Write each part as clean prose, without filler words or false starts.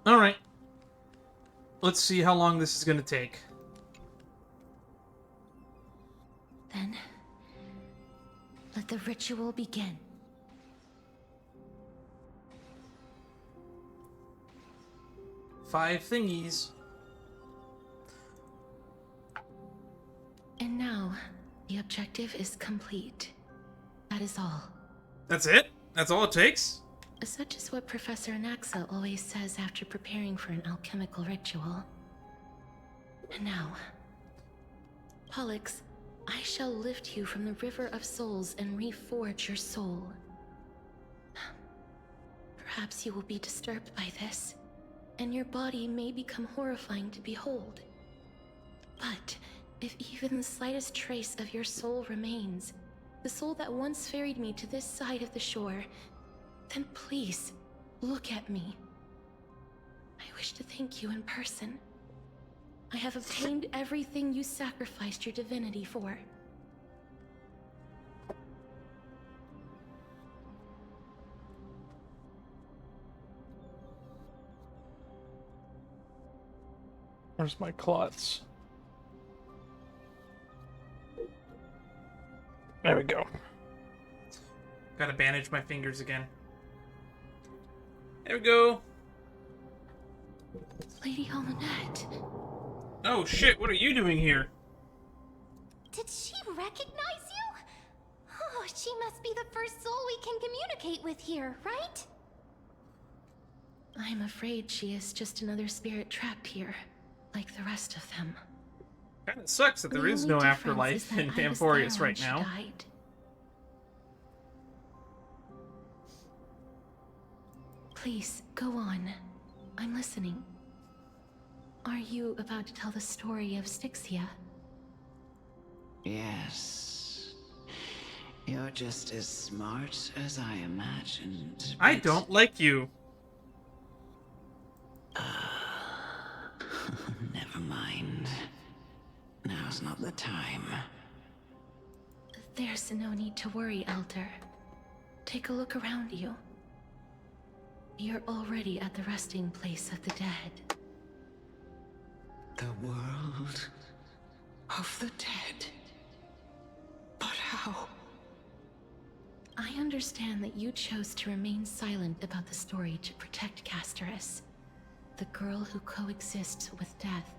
Alright. Let's see how long this is going to take. Then, let the ritual begin. Five thingies. And now, the objective is complete. That is all. That's it? That's all it takes? Such is what Professor Anaxa always says after preparing for an alchemical ritual. And now, Pollux, I shall lift you from the river of souls and reforge your soul. Perhaps you will be disturbed by this, and your body may become horrifying to behold. But if even the slightest trace of your soul remains, the soul that once ferried me to this side of the shore, then please, look at me. I wish to thank you in person. I have obtained everything you sacrificed your divinity for. Where's my clots? There we go. Gotta bandage my fingers again. There we go. Lady Almanette. Oh shit, what are you doing here? Did she recognize you? Oh, she must be the first soul we can communicate with here, right? I'm afraid she is just another spirit trapped here, like the rest of them. Kinda sucks that there is no afterlife in Amphorius right now. Died. Please, go on. I'm listening. Are you about to tell the story of Styxia? Yes. You're just as smart as I imagined. I don't like you. Never mind. Now's not the time. There's no need to worry, Elder. Take a look around you. You're already at the resting place of the dead. The world of the dead. But how? I understand that you chose to remain silent about the story to protect Castorice, the girl who coexists with death.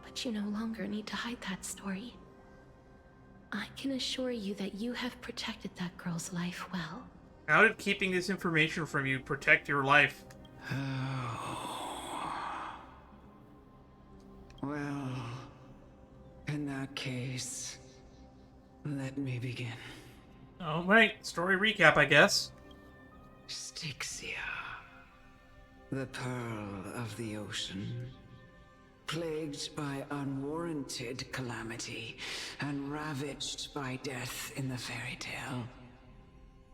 But you no longer need to hide that story. I can assure you that you have protected that girl's life well. How did keeping this information from you protect your life? Well, in that case, let me begin. Alright, story recap, I guess. Styxia, the pearl of the ocean, plagued by unwarranted calamity and ravaged by death in the fairy tale.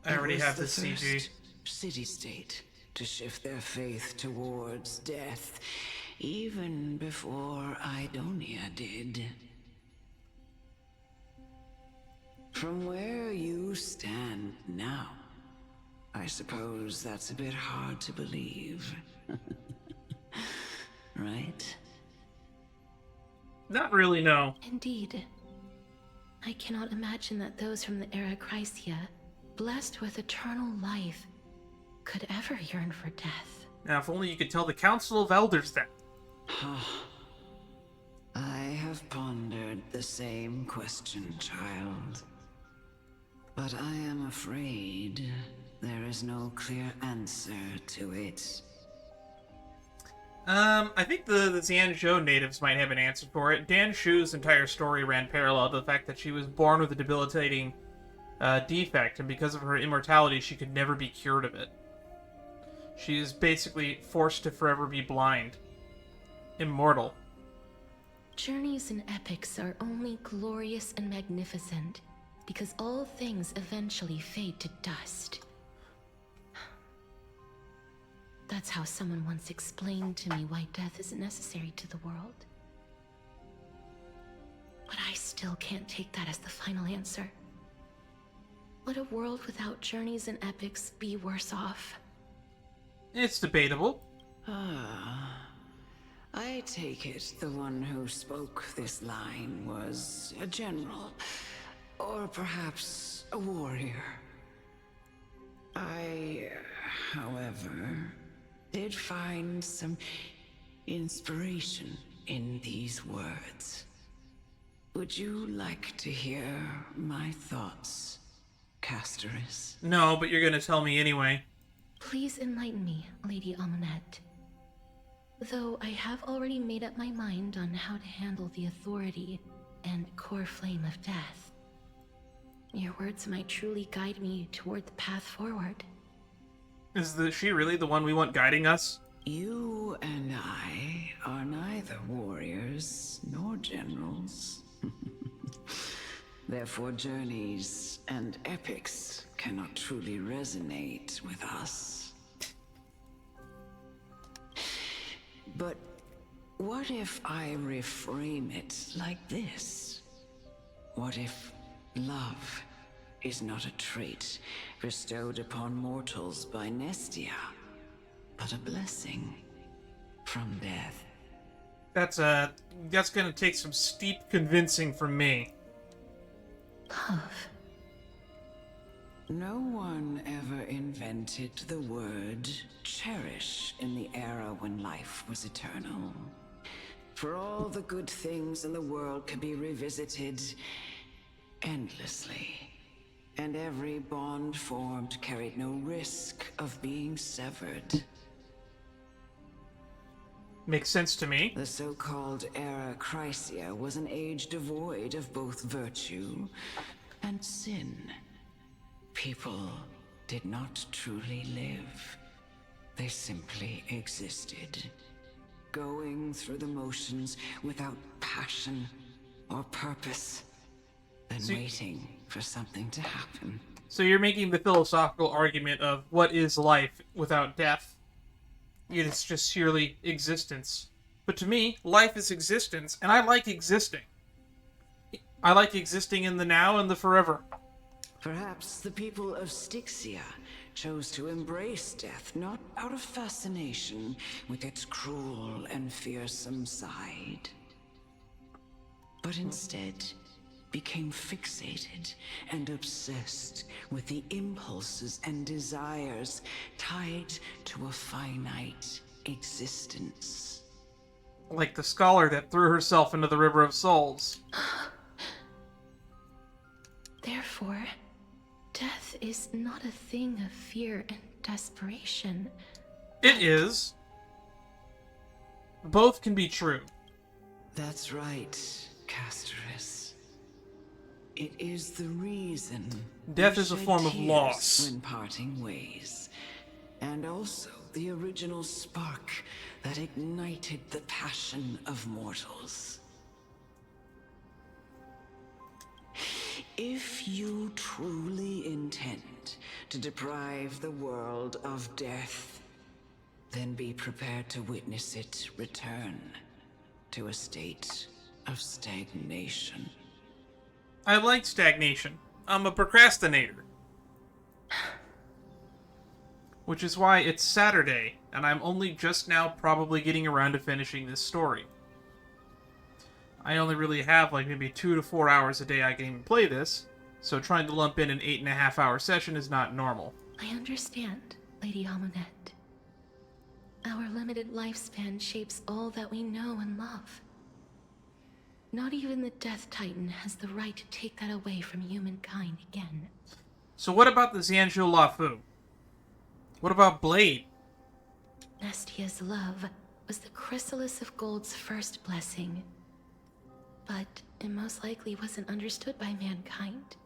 I already have the this CG. first city-state to shift their faith towards death, even before Idonia did. From where you stand now, I suppose that's a bit hard to believe. Right? Not really, no. Indeed. I cannot imagine that those from the era Chrysia, blessed with eternal life, could ever yearn for death. Now, if only you could tell the Council of Elders that. I have pondered the same question, child. But I am afraid there is no clear answer to it. I think the Xianzhou natives might have an answer for it. Dan Shu's entire story ran parallel to the fact that she was born with a debilitating defect, and because of her immortality, she could never be cured of it. She is basically forced to forever be blind. Immortal. Journeys and epics are only glorious and magnificent because all things eventually fade to dust. That's how someone once explained to me why death is necessary to the world. But I still can't take that as the final answer. Would a world without journeys and epics be worse off? It's debatable. Ah, I take it the one who spoke this line was a general, or perhaps a warrior. I, however, did find some inspiration in these words. Would you like to hear my thoughts, Castorice? No, but you're gonna tell me anyway. Please enlighten me, Lady Amonette. Though I have already made up my mind on how to handle the authority and core flame of death. Your words might truly guide me toward the path forward. Is she really the one we want guiding us? You and I are neither warriors nor generals. Therefore, journeys and epics cannot truly resonate with us. But what if I reframe it like this? What if love is not a trait bestowed upon mortals by Nestia, but a blessing from death? That's gonna take some steep convincing from me. Love. No one ever invented the word cherish in the era when life was eternal. For all the good things in the world can be revisited endlessly, and every bond formed carried no risk of being severed. Makes sense to me. The so-called Era Chrysia was an age devoid of both virtue and sin. People did not truly live. They simply existed, going through the motions without passion or purpose, then waiting for something to happen. So you're making the philosophical argument of what is life without death? It's just sheerly existence. But to me, life is existence, and I like existing. I like existing in the now and the forever. Perhaps the people of Styxia chose to embrace death not out of fascination with its cruel and fearsome side, but instead became fixated and obsessed with the impulses and desires tied to a finite existence. Like the scholar that threw herself into the River of Souls. Therefore, death is not a thing of fear and desperation. It is. Both can be true. That's right, Castorice. It is the reason Death we is a shed form of tears loss. when parting ways, and also the original spark that ignited the passion of mortals. If you truly intend to deprive the world of death, then be prepared to witness it return to a state of stagnation. I like stagnation. I'm a procrastinator. Which is why it's Saturday, and I'm only just now probably getting around to finishing this story. I only really have like maybe 2 to 4 hours a day I can even play this, so trying to lump in an 8.5-hour session is not normal. I understand, Lady Amonette. Our limited lifespan shapes all that we know and love. Not even the Death Titan has the right to take that away from humankind again. So what about the Xianzhou Lafu? What about Blade? Nestia's love was the chrysalis of gold's first blessing. But it most likely wasn't understood by mankind.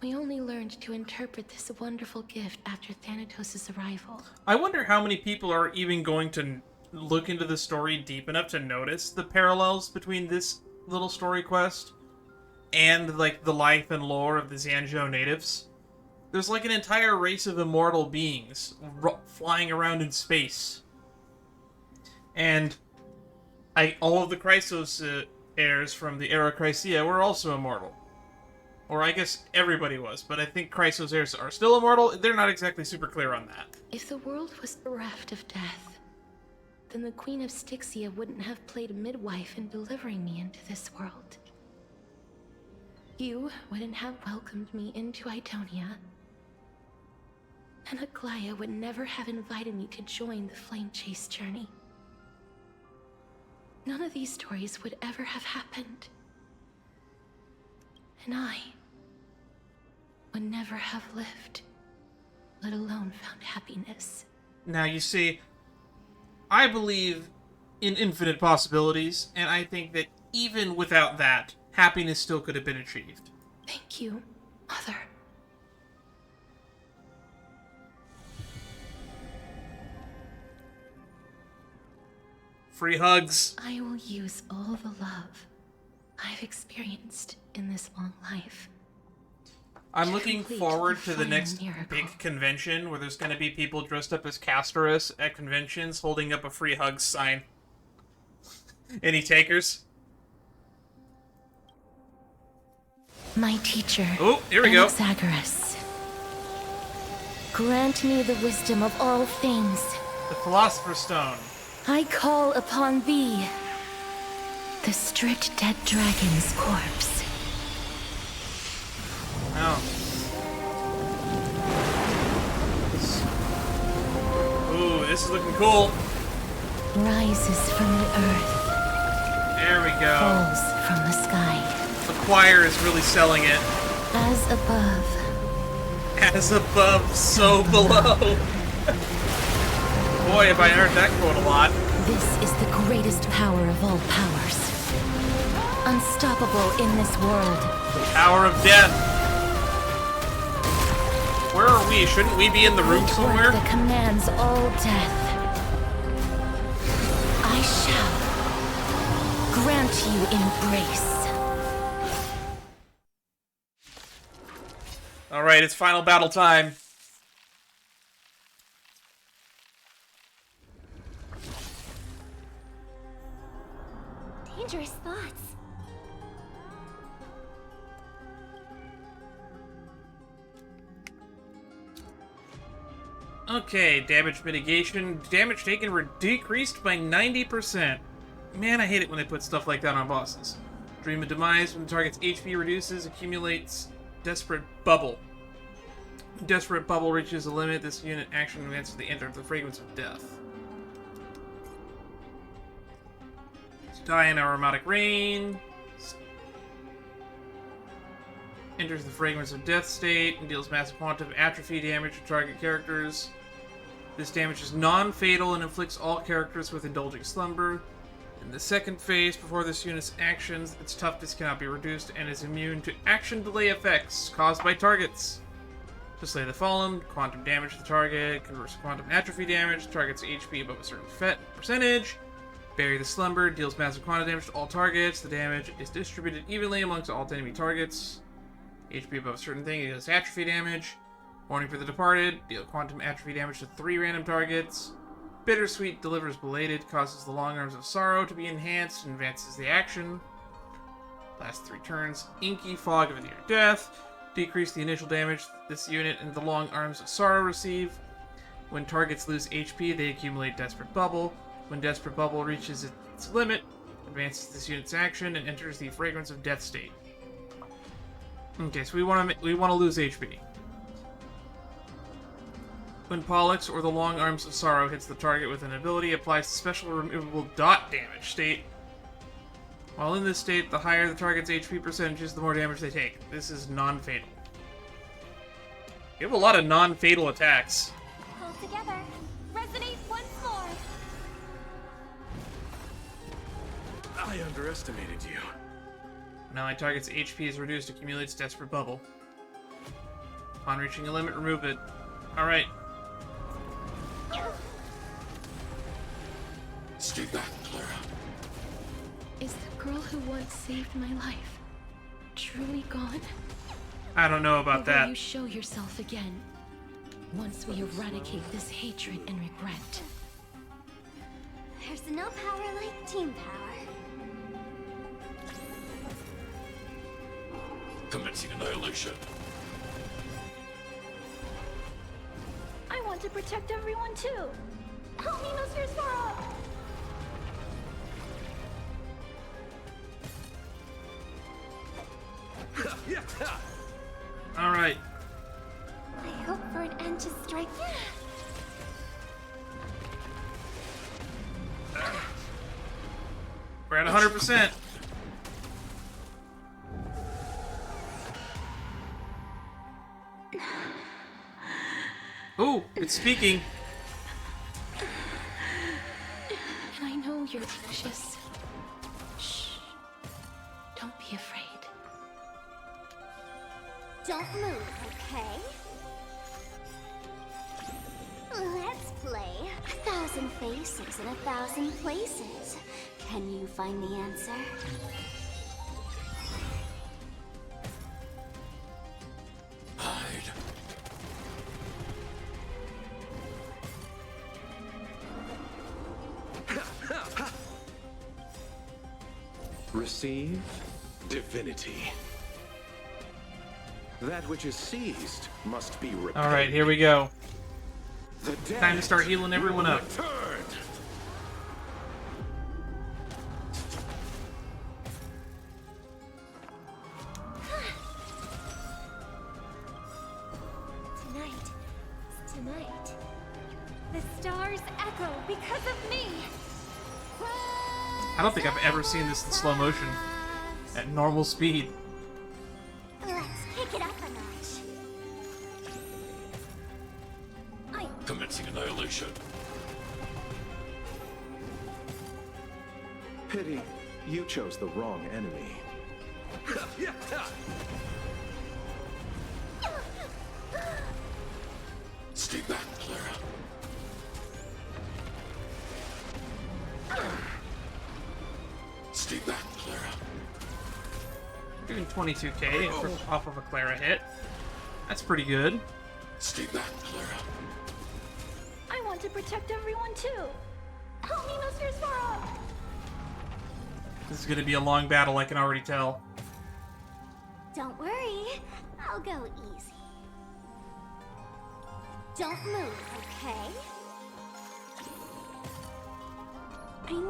We only learned to interpret this wonderful gift after Thanatos' arrival. I wonder how many people are even going to look into the story deep enough to notice the parallels between this little story quest and like the life and lore of the Xianzhou natives. There's like an entire race of immortal beings flying around in space. And all of the Chrysos heirs from the Era Chrysia were also immortal. Or I guess everybody was, but I think Chrysosairs are still immortal. They're not exactly super clear on that. If the world was bereft of death, then the Queen of Styxia wouldn't have played a midwife in delivering me into this world. You wouldn't have welcomed me into Idonia, and Aglaea would never have invited me to join the Flame Chase journey. None of these stories would ever have happened. And I would never have lived, let alone found happiness. Now, you see, I believe in infinite possibilities, and I think that even without that, happiness still could have been achieved. Thank you, Mother. Free hugs. I will use all the love I've experienced in this long life. I'm looking Complete forward the to the final next miracle. big convention where there's going to be people dressed up as Castorice at conventions holding up a free hugs sign. Any takers? My teacher, Oh, here we go. Anaxagoras. Grant me the wisdom of all things. The Philosopher's Stone. I call upon thee, the stripped dead dragon's corpse. Oh. Ooh, this is looking cool. Rises from the earth, There we go. falls from the sky. The choir is really selling it. As above, As above, so below. Boy, have I heard that quote a lot. this is the greatest power of all powers. Unstoppable in this world. Power of death. Where are we? Shouldn't we be in the room Great somewhere? work that commands all death. I shall grant you embrace. Alright, it's final battle time. Dangerous thoughts. Okay, damage mitigation. Damage taken were decreased by 90%. Man, I hate it when they put stuff like that on bosses. Dream of Demise. When the target's HP reduces, accumulates Desperate Bubble. Desperate Bubble reaches a limit. This unit action advances the enter of the Fragrance of Death. Die in Aromatic Rain. Enters the Fragrance of Death state and deals massive quantum atrophy damage to target characters. This damage is non-fatal and inflicts all characters with Indulging Slumber. In the second phase, before this unit's actions, its toughness cannot be reduced and is immune to action delay effects caused by targets. To slay the fallen, quantum damage to the target, converts quantum atrophy damage, target's HP above a certain percentage. Bury the Slumber, deals massive quantum damage to all targets. The damage is distributed evenly amongst all enemy targets. HP above a certain thing, it deals atrophy damage. Warning for the Departed, deal quantum atrophy damage to 3 random targets. Bittersweet delivers Belated, causes the Long Arms of Sorrow to be enhanced and advances the action. Last 3 turns. Inky Fog of Near Death, decrease the initial damage this unit and the Long Arms of Sorrow receive. When targets lose HP, they accumulate Desperate Bubble. When Desperate Bubble reaches its limit, advances this unit's action and enters the Fragrance of Death state. Okay, so we want to lose HP. When Pollux or the Long Arms of Sorrow hits the target with an ability, applies special removable dot damage state. While in this state, the higher the target's HP percentages, the more damage they take. This is non-fatal. You have a lot of non-fatal attacks. Hold together. Resonate once more. I underestimated you. Now my target's HP is reduced, accumulates Desperate Bubble. Upon reaching a limit, remove it. Alright. Stay back, Clara. Is the girl who once saved my life truly gone? I don't know Or about will that. you show yourself again once we eradicate this hatred and regret? There's no power like team power. Commencing annihilation. I want to protect everyone too. Help me, Mr. Sora! Alright. I hope for an end to strike. We're at 100%. Ooh, it's speaking. And I know you're anxious. Shh. Don't be afraid. Don't move, okay? Let's play 1,000 faces in 1,000 places. Can you find the answer? Hide. Receive divinity. That which is seized must be repaid. Alright, here we go. The Time to start healing everyone up. Return. Tonight, the stars echo because of me. I don't think I've ever seen this in slow motion. At normal speed. Let's kick it up a notch. Commencing annihilation. Pity, you chose the wrong enemy. Stay back, Clara. Stay back, Clara. Doing 22k off of a Clara hit. That's pretty good. Stay back, Clara. I want to protect everyone too. Help me, Mr. Sora! This is gonna be a long battle, I can already tell. Don't worry, I'll go easy. Don't move, okay?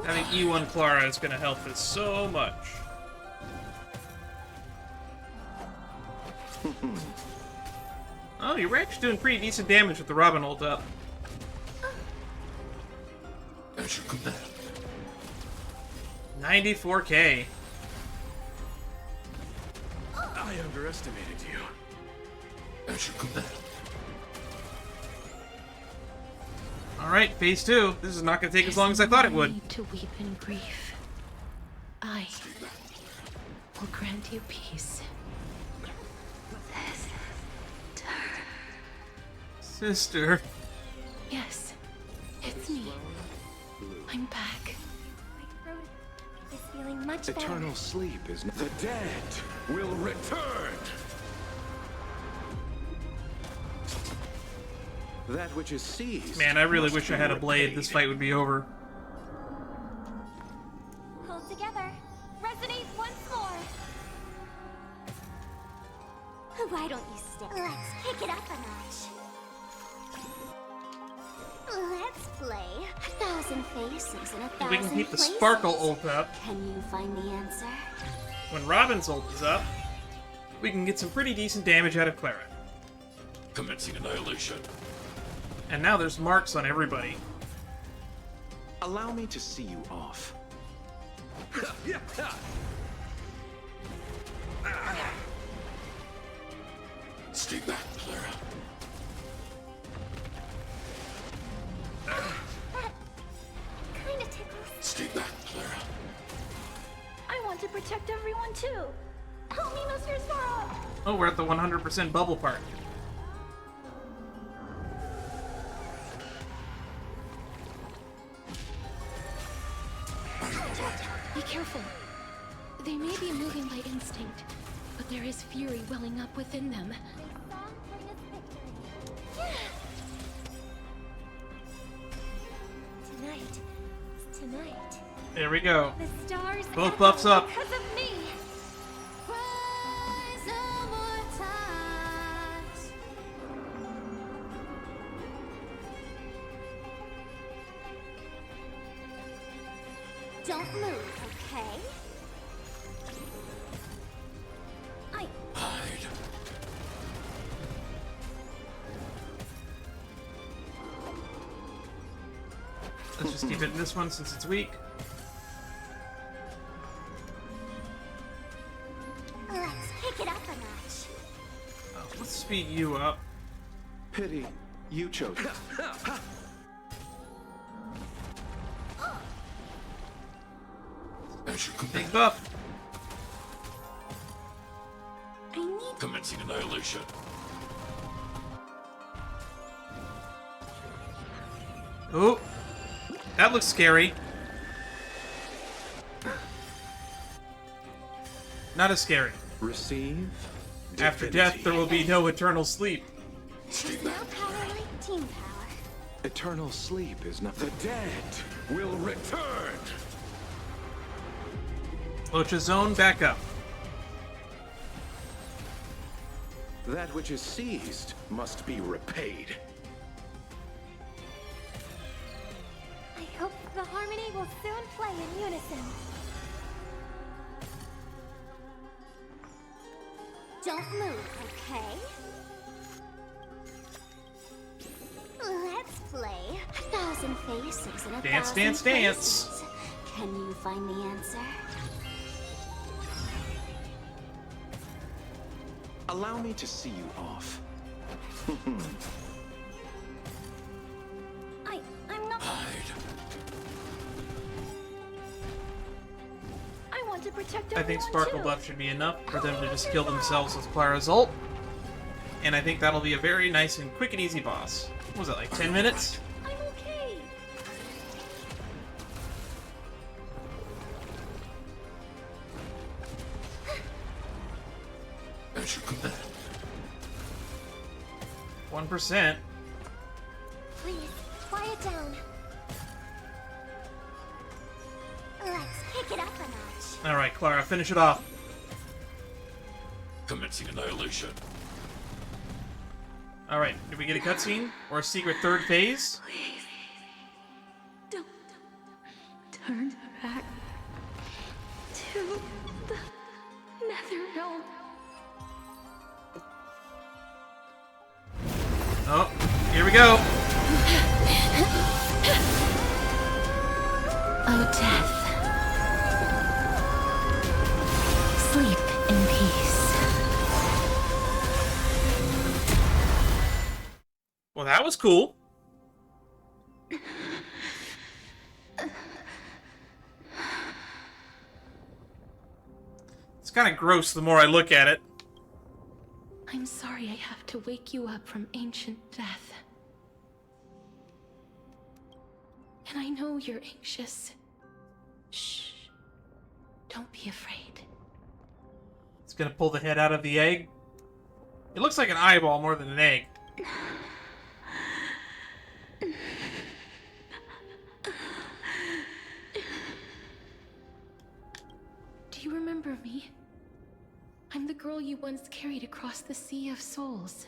Having E1 Clara is gonna help us so much. Oh, you're actually doing pretty decent damage with the Robin ult up. As you command. 94k. I underestimated you. As you command. Alright, phase 2. This is not gonna take as long as I thought it would. No need to weep in grief. I will grant you peace. Sister. Yes, it's me. I'm back. My throat is feeling much better. Eternal sleep is not. The dead will return. That which is seized. Man, I really must wish I be had a blade. repaid. This fight would be over. Hold together. Resonate once more. Why don't you stay? Let's kick it up a notch. Let's play 1,000 faces in 1,000 We can keep the places. Sparkle ult up. Can you find the answer? When Robin's ult is up, we can get some pretty decent damage out of Clara. Commencing annihilation. And now there's marks on everybody. Allow me to see you off. Stay back, Clara. Kinda tickles. Stay back, Clara. I want to protect everyone too. Help me, Mr. Sora! Oh, we're at the 100% bubble part. Be careful. They may be moving by instinct, but there is fury welling up within them. Tonight, There we go. the stars Both echo buffs up. because of me. Rise Don't move, okay? Hide. Let's just keep hitting this one since it's weak. Let's pick it up a notch. Oh, let's speed you up. Pity, you chose it. At your Big command. buff. I need Commencing annihilation. Oh, that looks scary. Not as scary. Receive. After death, there will be no eternal sleep. There's no power like team power. Eternal sleep is not. The dead will return. Locha zone back up. That which is seized must be repaid. I hope the harmony will soon play in unison. Don't move, okay? Let's play 1,000 faces and a Dance, thousand dance, dance. faces. Can you find the answer? Allow me to see you off. I'm not. Hide. I want to protect I think everyone Sparkle too. Buff should be enough for them to just kill themselves with Clara's ult. And I think that'll be a very nice and quick and easy boss. What was it, like 10 minutes? I'm okay. At your command. 1%. Please, quiet down. Let's pick it up a notch. Alright, Clara, finish it off. Commencing annihilation. Alright, did we get a cutscene? Or a secret third phase? Please, don't turn back to the Nether realm. Oh, here we go. Oh, death. Sleep in peace. Well, that was cool. It's kind of gross the more I look at it. I'm sorry I have to wake you up from ancient death. And I know you're anxious. Shh. Don't be afraid. It's gonna pull the head out of the egg. It looks like an eyeball more than an egg. Do you remember me? I'm the girl you once carried across the Sea of Souls.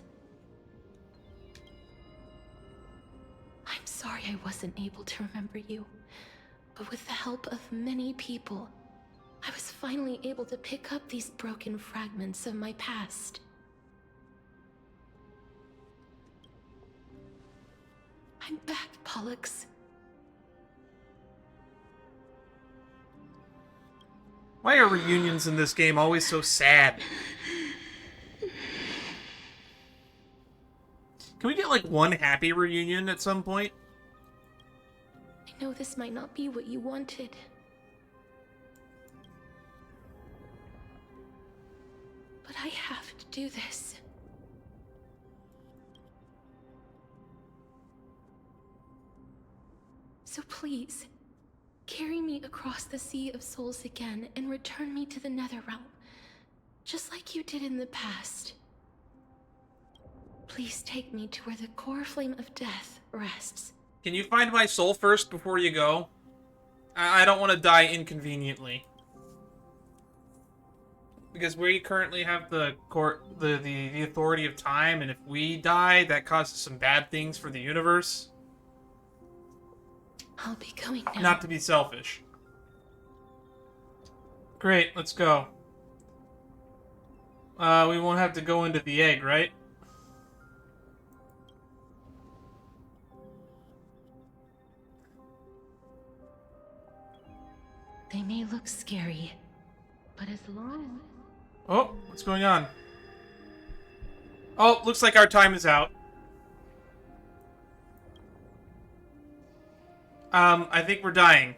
I'm sorry I wasn't able to remember you, but with the help of many people, I was finally able to pick up these broken fragments of my past. I'm back, Pollux. Why are reunions in this game always so sad? Can we get like one happy reunion at some point? I know this might not be what you wanted. But I have to do this. So please, carry me across the Sea of Souls again and return me to the Netherrealm, just like you did in the past. Please take me to where the core flame of death rests. Can you find my soul first before you go? I don't want to die inconveniently. Because we currently have the authority of time, and if we die, that causes some bad things for the universe. I'll be going now. Not to be selfish. Great, let's go. We won't have to go into the egg, right? They may look scary, but as long Oh, what's going on? Oh, looks like our time is out. I think we're dying.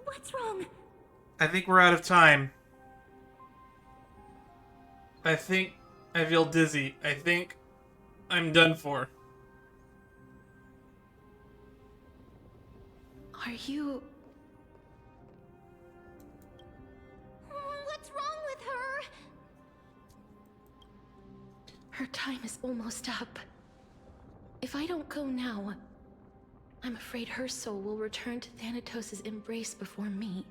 What's wrong? I think we're out of time. I think I feel dizzy. I think I'm done for. are you... What's wrong with her? Her time is almost up. If I don't go now, I'm afraid her soul will return to Thanatos' embrace before me.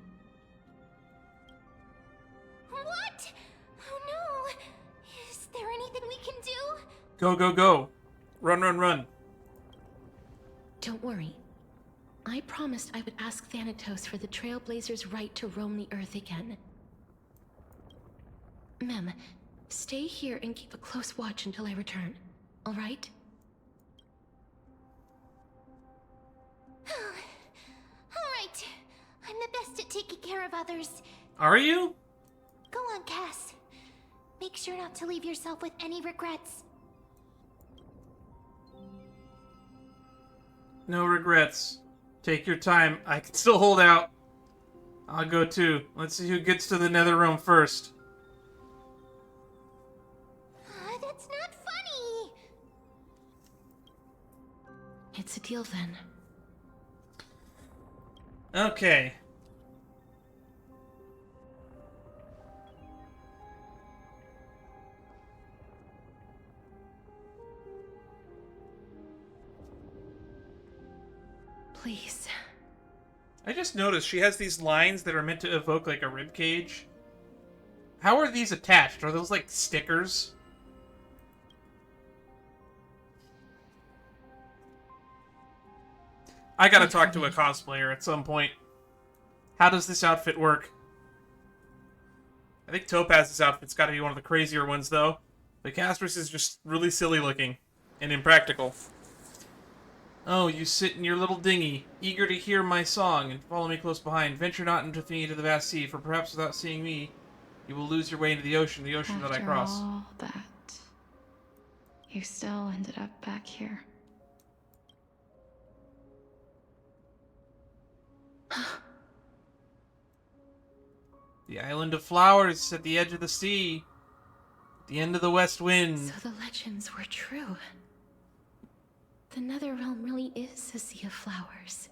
What? Oh no! Is there anything we can do? Go, go, go. Run, run, run. Don't worry. I promised I would ask Thanatos for the Trailblazers' right to roam the Earth again. Mem, stay here and keep a close watch until I return, all right? Alright. I'm the best at taking care of others. Are you? Go on, Cass. Make sure not to leave yourself with any regrets. No regrets. Take your time. I can still hold out. I'll go too. Let's see who gets to the nether realm first. That's not funny. It's a deal then. Okay. Please. I just noticed she has these lines that are meant to evoke like a rib cage. How are these attached? Are those like stickers? I gotta talk to a cosplayer at some point. How does this outfit work? I think Topaz's outfit's gotta be one of the crazier ones, though. The Castorice is just really silly looking and impractical. Oh, you sit in your little dinghy, eager to hear my song, and follow me close behind. Venture not into me into the vast sea, for perhaps without seeing me, you will lose your way into the ocean that I cross. After all that, you still ended up back here. The island of flowers at the edge of the sea, at the end of the west wind. So the legends were true. The Netherrealm really is a sea of flowers.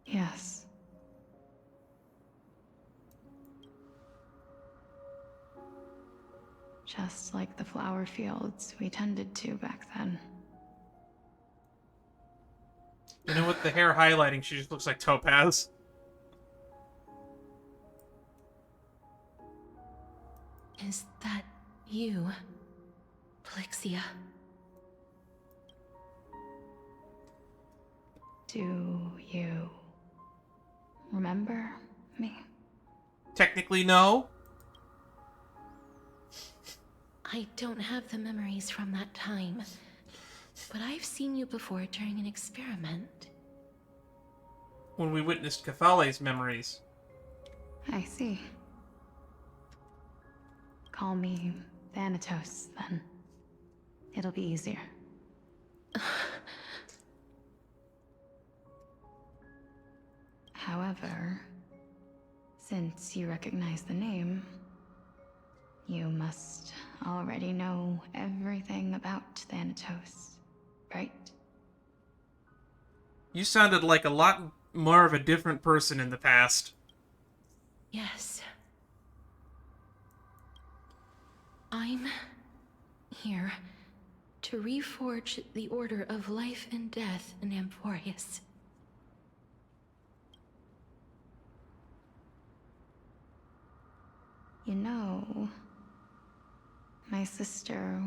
Yes. Just like the flower fields we tended to back then. You know, with the hair highlighting, she just looks like Topaz. Is that you, Pollux? Do you remember me? Technically, no. I don't have the memories from that time, but I've seen you before during an experiment. When we witnessed Cathale's memories. I see. Call me Thanatos, then. It'll be easier. However, since you recognize the name, you must already know everything about Thanatos, right? You sounded like a lot more of a different person in the past. Yes. I'm here to reforge the order of life and death in Amphorius. You know, my sister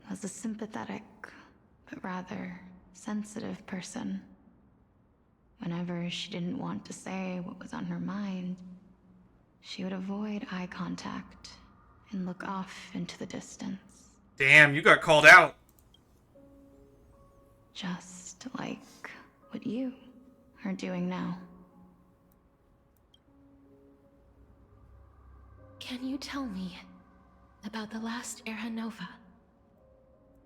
was a sympathetic, but rather sensitive person. Whenever she didn't want to say what was on her mind, she would avoid eye contact and look off into the distance. Damn, you got called out. Just like what you are doing now. Can you tell me about the last Era Nova?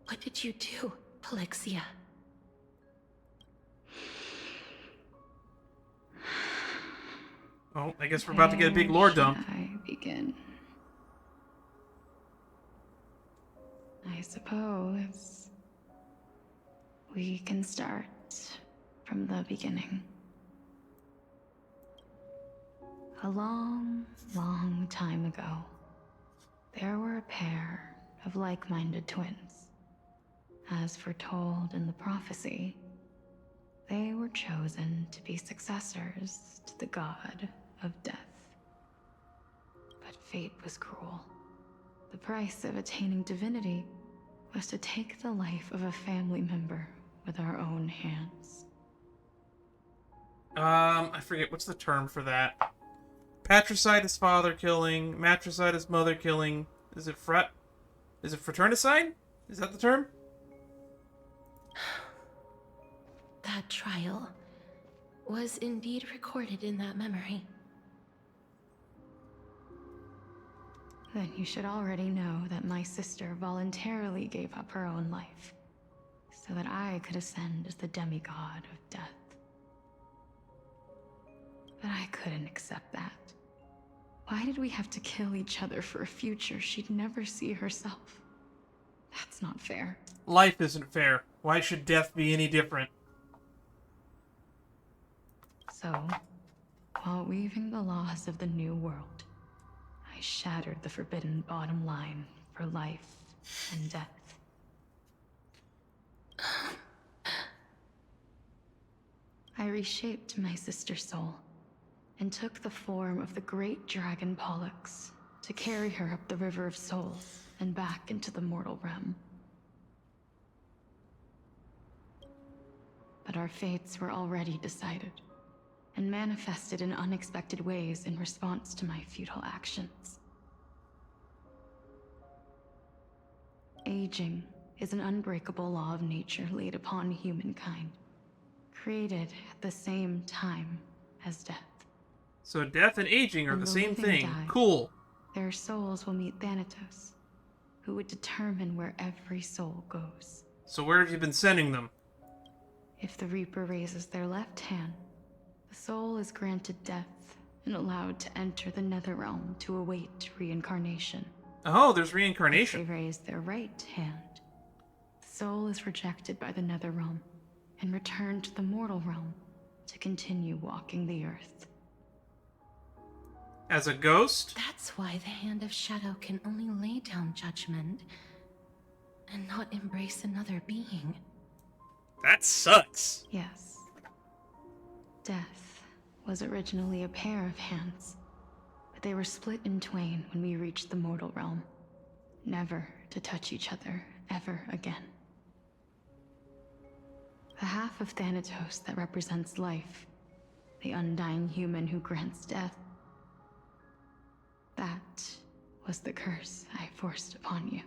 What did you do, Pollux? Oh, I guess we're about to get a big lore dump. Where should I begin? I suppose we can start from the beginning. A long, long time ago, there were a pair of like-minded twins. As foretold in the prophecy, they were chosen to be successors to the god of death. But fate was cruel. The price of attaining divinity was to take the life of a family member with our own hands. I forget, what's the term for that? Patricide is father killing, matricide is mother killing. Is it fraternicide? Is that the term? That trial was indeed recorded in that memory. Then you should already know that my sister voluntarily gave up her own life, so that I could ascend as the demigod of death. But I couldn't accept that. Why did we have to kill each other for a future she'd never see herself? That's not fair. Life isn't fair. Why should death be any different? So, while weaving the laws of the new world, I shattered the forbidden bottom line for life and death. I reshaped my sister's soul and took the form of the great dragon Pollux to carry her up the River of Souls and back into the mortal realm. But our fates were already decided and manifested in unexpected ways in response to my futile actions. Aging is an unbreakable law of nature laid upon humankind, created at the same time as death. So death and aging are When the the same living thing. die, Cool. Their souls will meet Thanatos, who would determine where every soul goes. So where have you been sending them? If the Reaper raises their left hand, the soul is granted death and allowed to enter the Netherrealm to await reincarnation. Oh, there's If reincarnation. they raise their right hand, the soul is rejected by the Netherrealm and returned to the mortal realm to continue walking the earth. As a ghost? That's why the Hand of Shadow can only lay down judgment and not embrace another being. That sucks. Yes. Death was originally a pair of hands, but they were split in twain when we reached the mortal realm, never to touch each other ever again. The half of Thanatos that represents life, the undying human who grants death, that was the curse I forced upon you.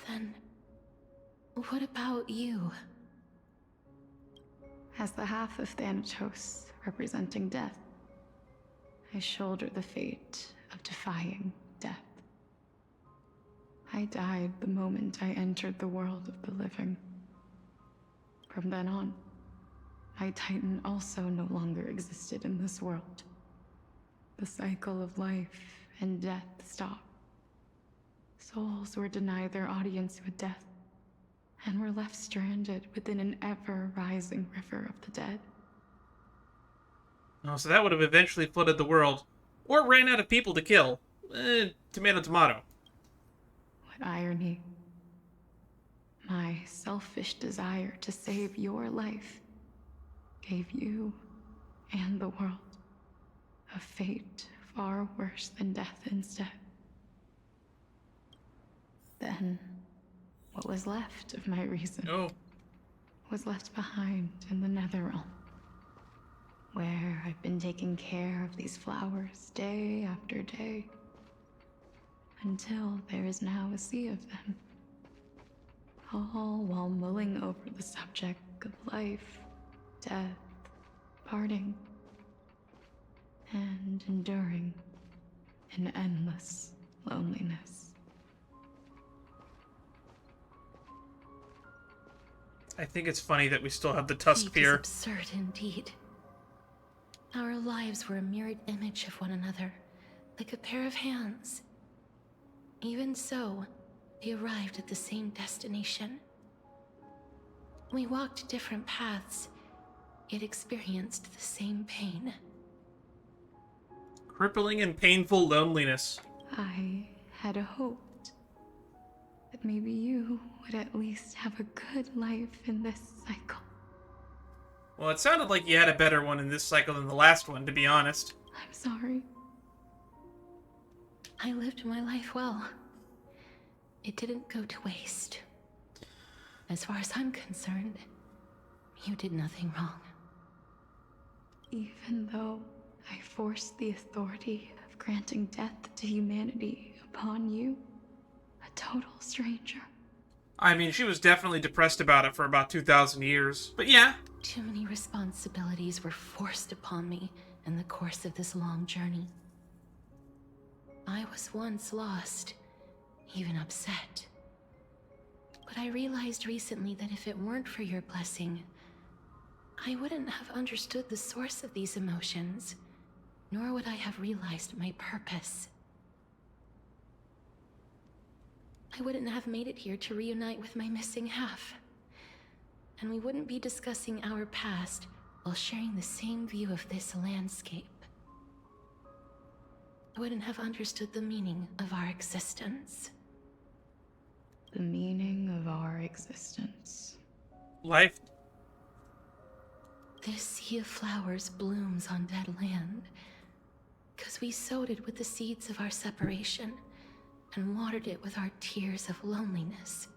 Then, what about you? As the half of Thanatos representing death, I shoulder the fate of defying death. I died the moment I entered the world of the living. From then on, my Titan also no longer existed in this world. The cycle of life and death stopped. Souls were denied their audience with death, and were left stranded within an ever-rising river of the dead. Oh, so that would have eventually flooded the world. Or ran out of people to kill. Tomato, tomato. What irony. My selfish desire to save your life gave you and the world a fate far worse than death instead. Then, what was left of my reason? Oh. was left behind in the Netherrealm, where I've been taking care of these flowers day after day, until there is now a sea of them, all while mulling over the subject of life, death, parting, and enduring an endless loneliness. I think it's funny that we still have the tusk Fate is fear. absurd indeed. Our lives were a mirrored image of one another, like a pair of hands. Even so, we arrived at the same destination. We walked different paths, yet experienced the same pain. Crippling and painful loneliness. I had hoped that maybe you would at least have a good life in this cycle. Well, it sounded like you had a better one in this cycle than the last one, to be honest. I'm sorry. I lived my life well. It didn't go to waste. As far as I'm concerned, you did nothing wrong. Even though I forced the authority of granting death to humanity upon you, a total stranger. I mean, she was definitely depressed about it for about 2,000 years. But yeah. Too many responsibilities were forced upon me in the course of this long journey. I was once lost, even upset. But I realized recently that if it weren't for your blessing, I wouldn't have understood the source of these emotions, nor would I have realized my purpose. I wouldn't have made it here to reunite with my missing half. And we wouldn't be discussing our past while sharing the same view of this landscape. I wouldn't have understood the meaning of our existence. The meaning of our existence. Life. This sea of flowers blooms on dead land, 'cause we sowed it with the seeds of our separation and watered it with our tears of loneliness.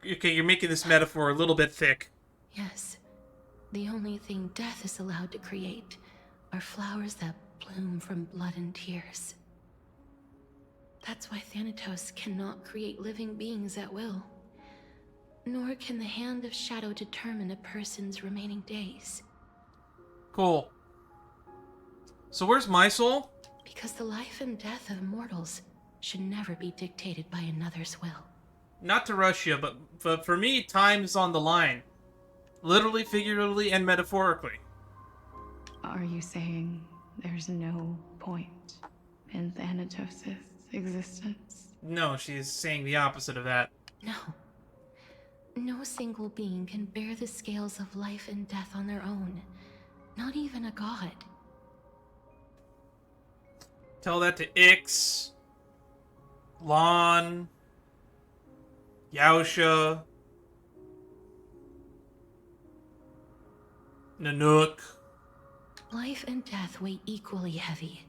Okay, you're making this metaphor a little bit thick. Yes, the only thing death is allowed to create are flowers that bloom from blood and tears. That's why Thanatos cannot create living beings at will. Nor can the Hand of Shadow determine a person's remaining days. Cool. So where's my soul? Because the life and death of mortals should never be dictated by another's will. Not to rush you, but for me, time is on the line. Literally, figuratively, and metaphorically. Are you saying there's no point in Thanatos' existence? No, she's saying the opposite of that. No. No single being can bear the scales of life and death on their own. Not even a god. Tell that to Ix, Lon, Yaosha, Nanook. Life and death weigh equally heavy.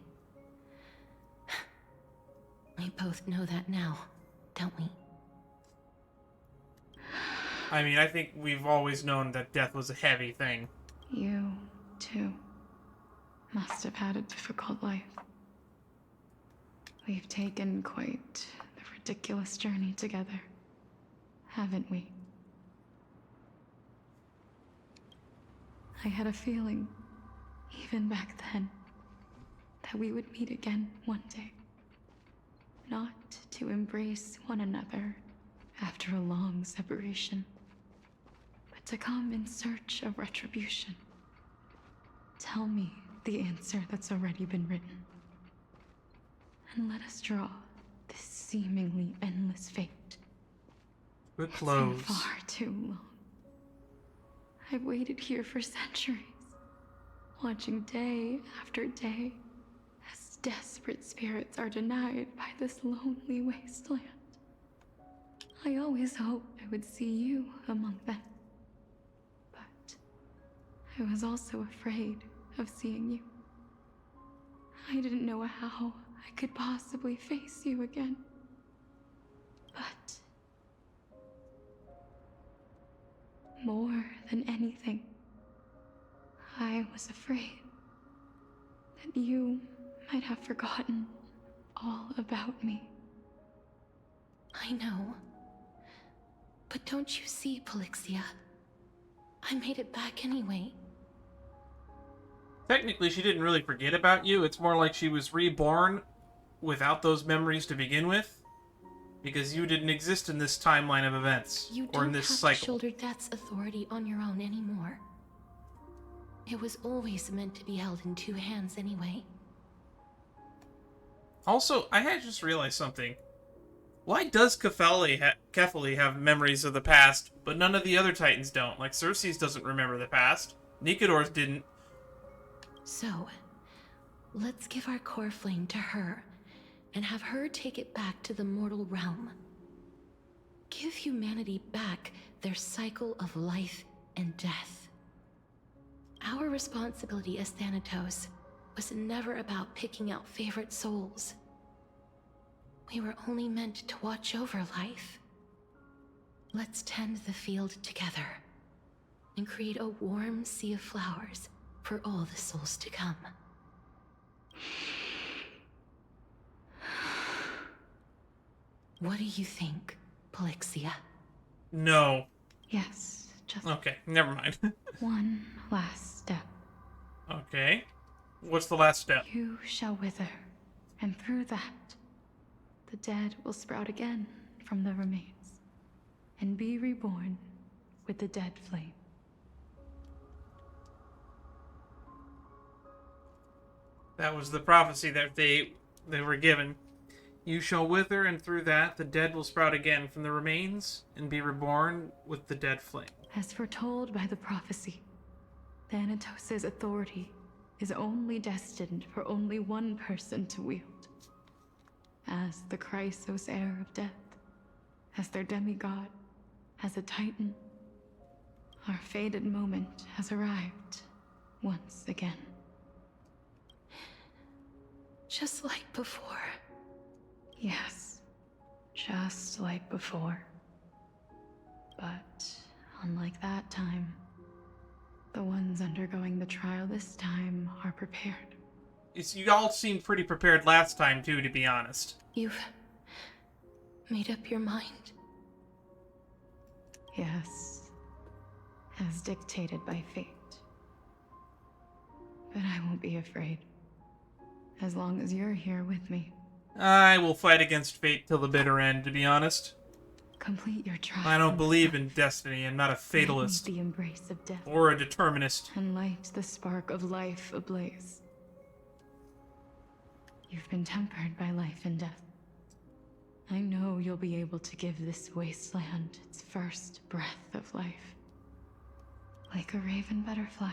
We both know that now, don't we? I mean, I think we've always known that death was a heavy thing. You, too, must have had a difficult life. We've taken quite the ridiculous journey together, haven't we? I had a feeling, even back then, that we would meet again one day. Not to embrace one another after a long separation, but to come in search of retribution. Tell me the answer that's already been written. And let us draw this seemingly endless fate. We're It's close. been far too long. I've waited here for centuries, watching day after day as desperate spirits are denied by this lonely wasteland. I always hoped I would see you among them. But I was also afraid of seeing you. I didn't know how I could possibly face you again. But more than anything, I was afraid that you might have forgotten all about me. I know. But don't you see, Pollixia? I made it back anyway. Technically, she didn't really forget about you. It's more like she was reborn without those memories to begin with, because you didn't exist in this timeline of events, You or in don't this have cycle. to shoulder death's authority on your own anymore. It was always meant to be held in two hands anyway. Also, I had just realized something. Why does Kefali have memories of the past, but none of the other Titans don't? Like, Cersei's doesn't remember the past. Nikador's didn't. So, let's give our core flame to her, and have her take it back to the mortal realm. Give humanity back their cycle of life and death. Our responsibility as Thanatos was never about picking out favorite souls. We were only meant to watch over life. Let's tend the field together, and create a warm sea of flowers for all the souls to come. What do you think, Pollixia? No. Yes, just Okay, never mind. one last step. Okay. What's the last step? You shall wither, and through that, the dead will sprout again from the remains, and be reborn with the dead flame. That was the prophecy that they were given. You shall wither, and through that the dead will sprout again from the remains, and be reborn with the dead flame. As foretold by the prophecy, Thanatos' authority is only destined for only one person to wield. As the Chrysos heir of death, as their demigod, as a titan, our fated moment has arrived once again. Just like before. Yes, just like before. But unlike that time, the ones undergoing the trial this time are prepared. You all seemed pretty prepared last time, too, to be honest. You've made up your mind. Yes, as dictated by fate. But I won't be afraid, as long as you're here with me. I will fight against fate till the bitter end, to be honest. Complete your trial. I don't believe in destiny. I'm not a fatalist. The embrace of death. Or a determinist. And light the spark of life ablaze. You've been tempered by life and death. I know you'll be able to give this wasteland its first breath of life. Like a raven butterfly,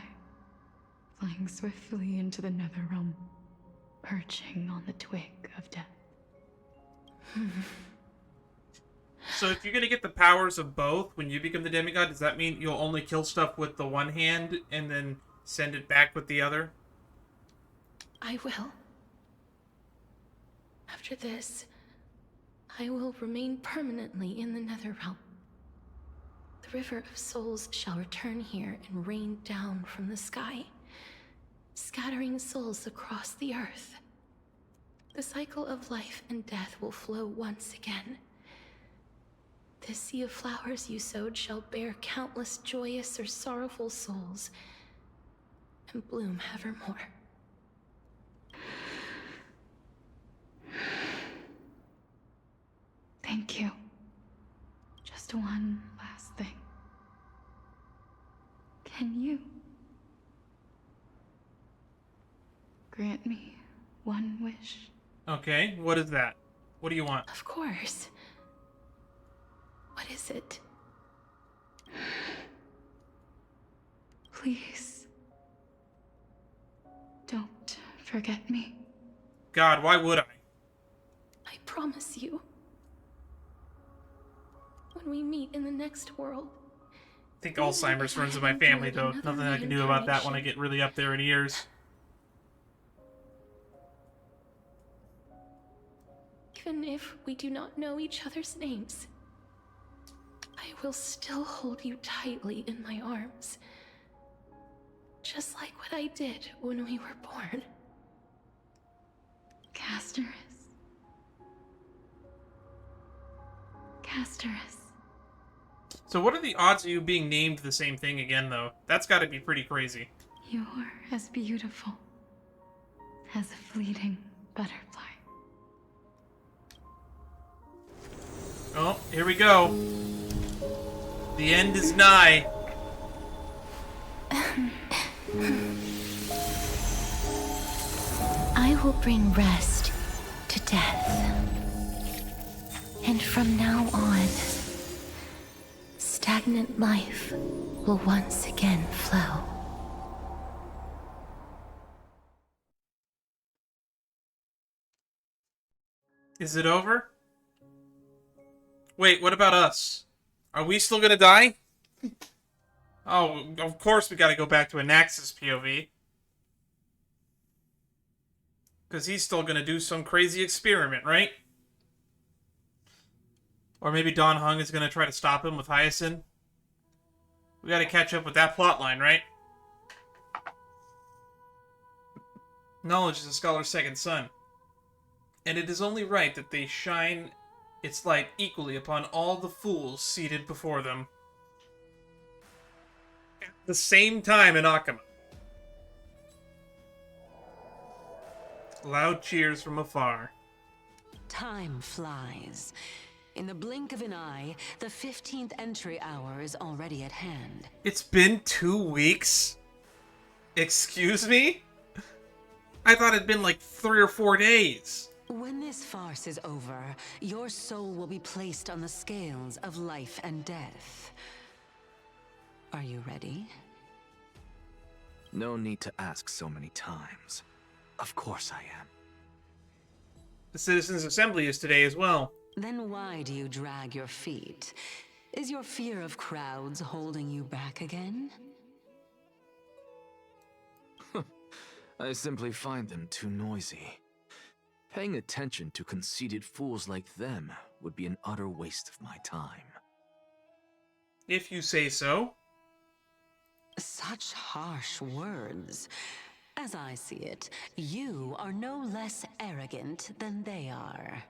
flying swiftly into the Netherrealm, perching on the twig of death. So if you're gonna get the powers of both when you become the demigod, does that mean you'll only kill stuff with the one hand and then send it back with the other? I will. After this, I will remain permanently in the Netherrealm. The River of Souls shall return here and rain down from the sky, scattering souls across the earth. The cycle of life and death will flow once again. This sea of flowers you sowed shall bear countless joyous or sorrowful souls, and bloom evermore. Thank you. Just one last thing. Can you grant me one wish? Okay, what is that? What do you want? Of course. What is it? Please, don't forget me. God, why would I? I promise you. When we meet in the next world. I think Alzheimer's runs in my family, though. Nothing I can do about that when I get really up there in years. Even if we do not know each other's names, I will still hold you tightly in my arms. Just like what I did when we were born. Castorice. Castorice. So what are the odds of you being named the same thing again, though? That's gotta be pretty crazy. You're as beautiful as a fleeting butterfly. Oh, here we go. The end is nigh. I will bring rest to death. And from now on, stagnant life will once again flow. Is it over? Wait, what about us? Are we still gonna die? Oh, of course we gotta go back to Anax's POV. Because he's still gonna do some crazy experiment, right? Or maybe Don Hung is gonna try to stop him with Hyacinth. We gotta catch up with that plotline, right? Knowledge is a scholar's second son. And it is only right that they shine its light equally upon all the fools seated before them. At the same time in Akama. Loud cheers from afar. Time flies. In the blink of an eye, the 15th entry hour is already at hand. It's been 2 weeks? Excuse me? I thought it'd been like 3 or 4 days. When this farce is over, your soul will be placed on the scales of life and death. Are you ready? No need to ask so many times. Of course I am. The Citizens' Assembly is today as well. Then why do you drag your feet? Is your fear of crowds holding you back again? I simply find them too noisy. Paying attention to conceited fools like them would be an utter waste of my time. If you say so. Such harsh words. As I see it, you are no less arrogant than they are.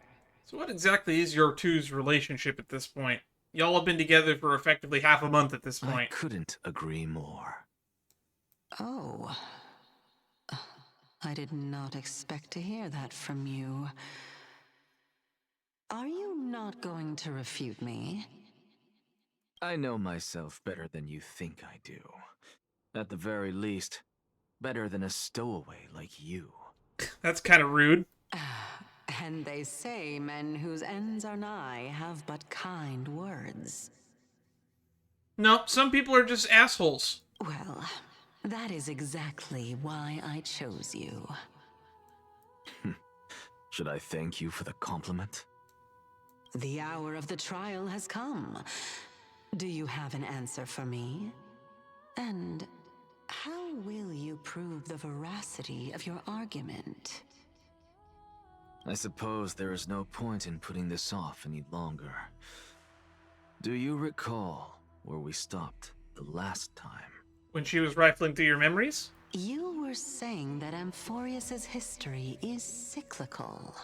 So what exactly is your two's relationship at this point? Y'all have been together for effectively half a month at this point. I couldn't agree more. Oh. I did not expect to hear that from you. Are you not going to refute me? I know myself better than you think I do. At the very least, better than a stowaway like you. That's kind of rude. And they say men whose ends are nigh have but kind words. No, some people are just assholes. Well, that is exactly why I chose you. Should I thank you for the compliment? The hour of the trial has come. Do you have an answer for me? And how will you prove the veracity of your argument? I suppose there is no point in putting this off any longer. Do you recall where we stopped the last time? When she was rifling through your memories? You were saying that Amphorius's history is cyclical.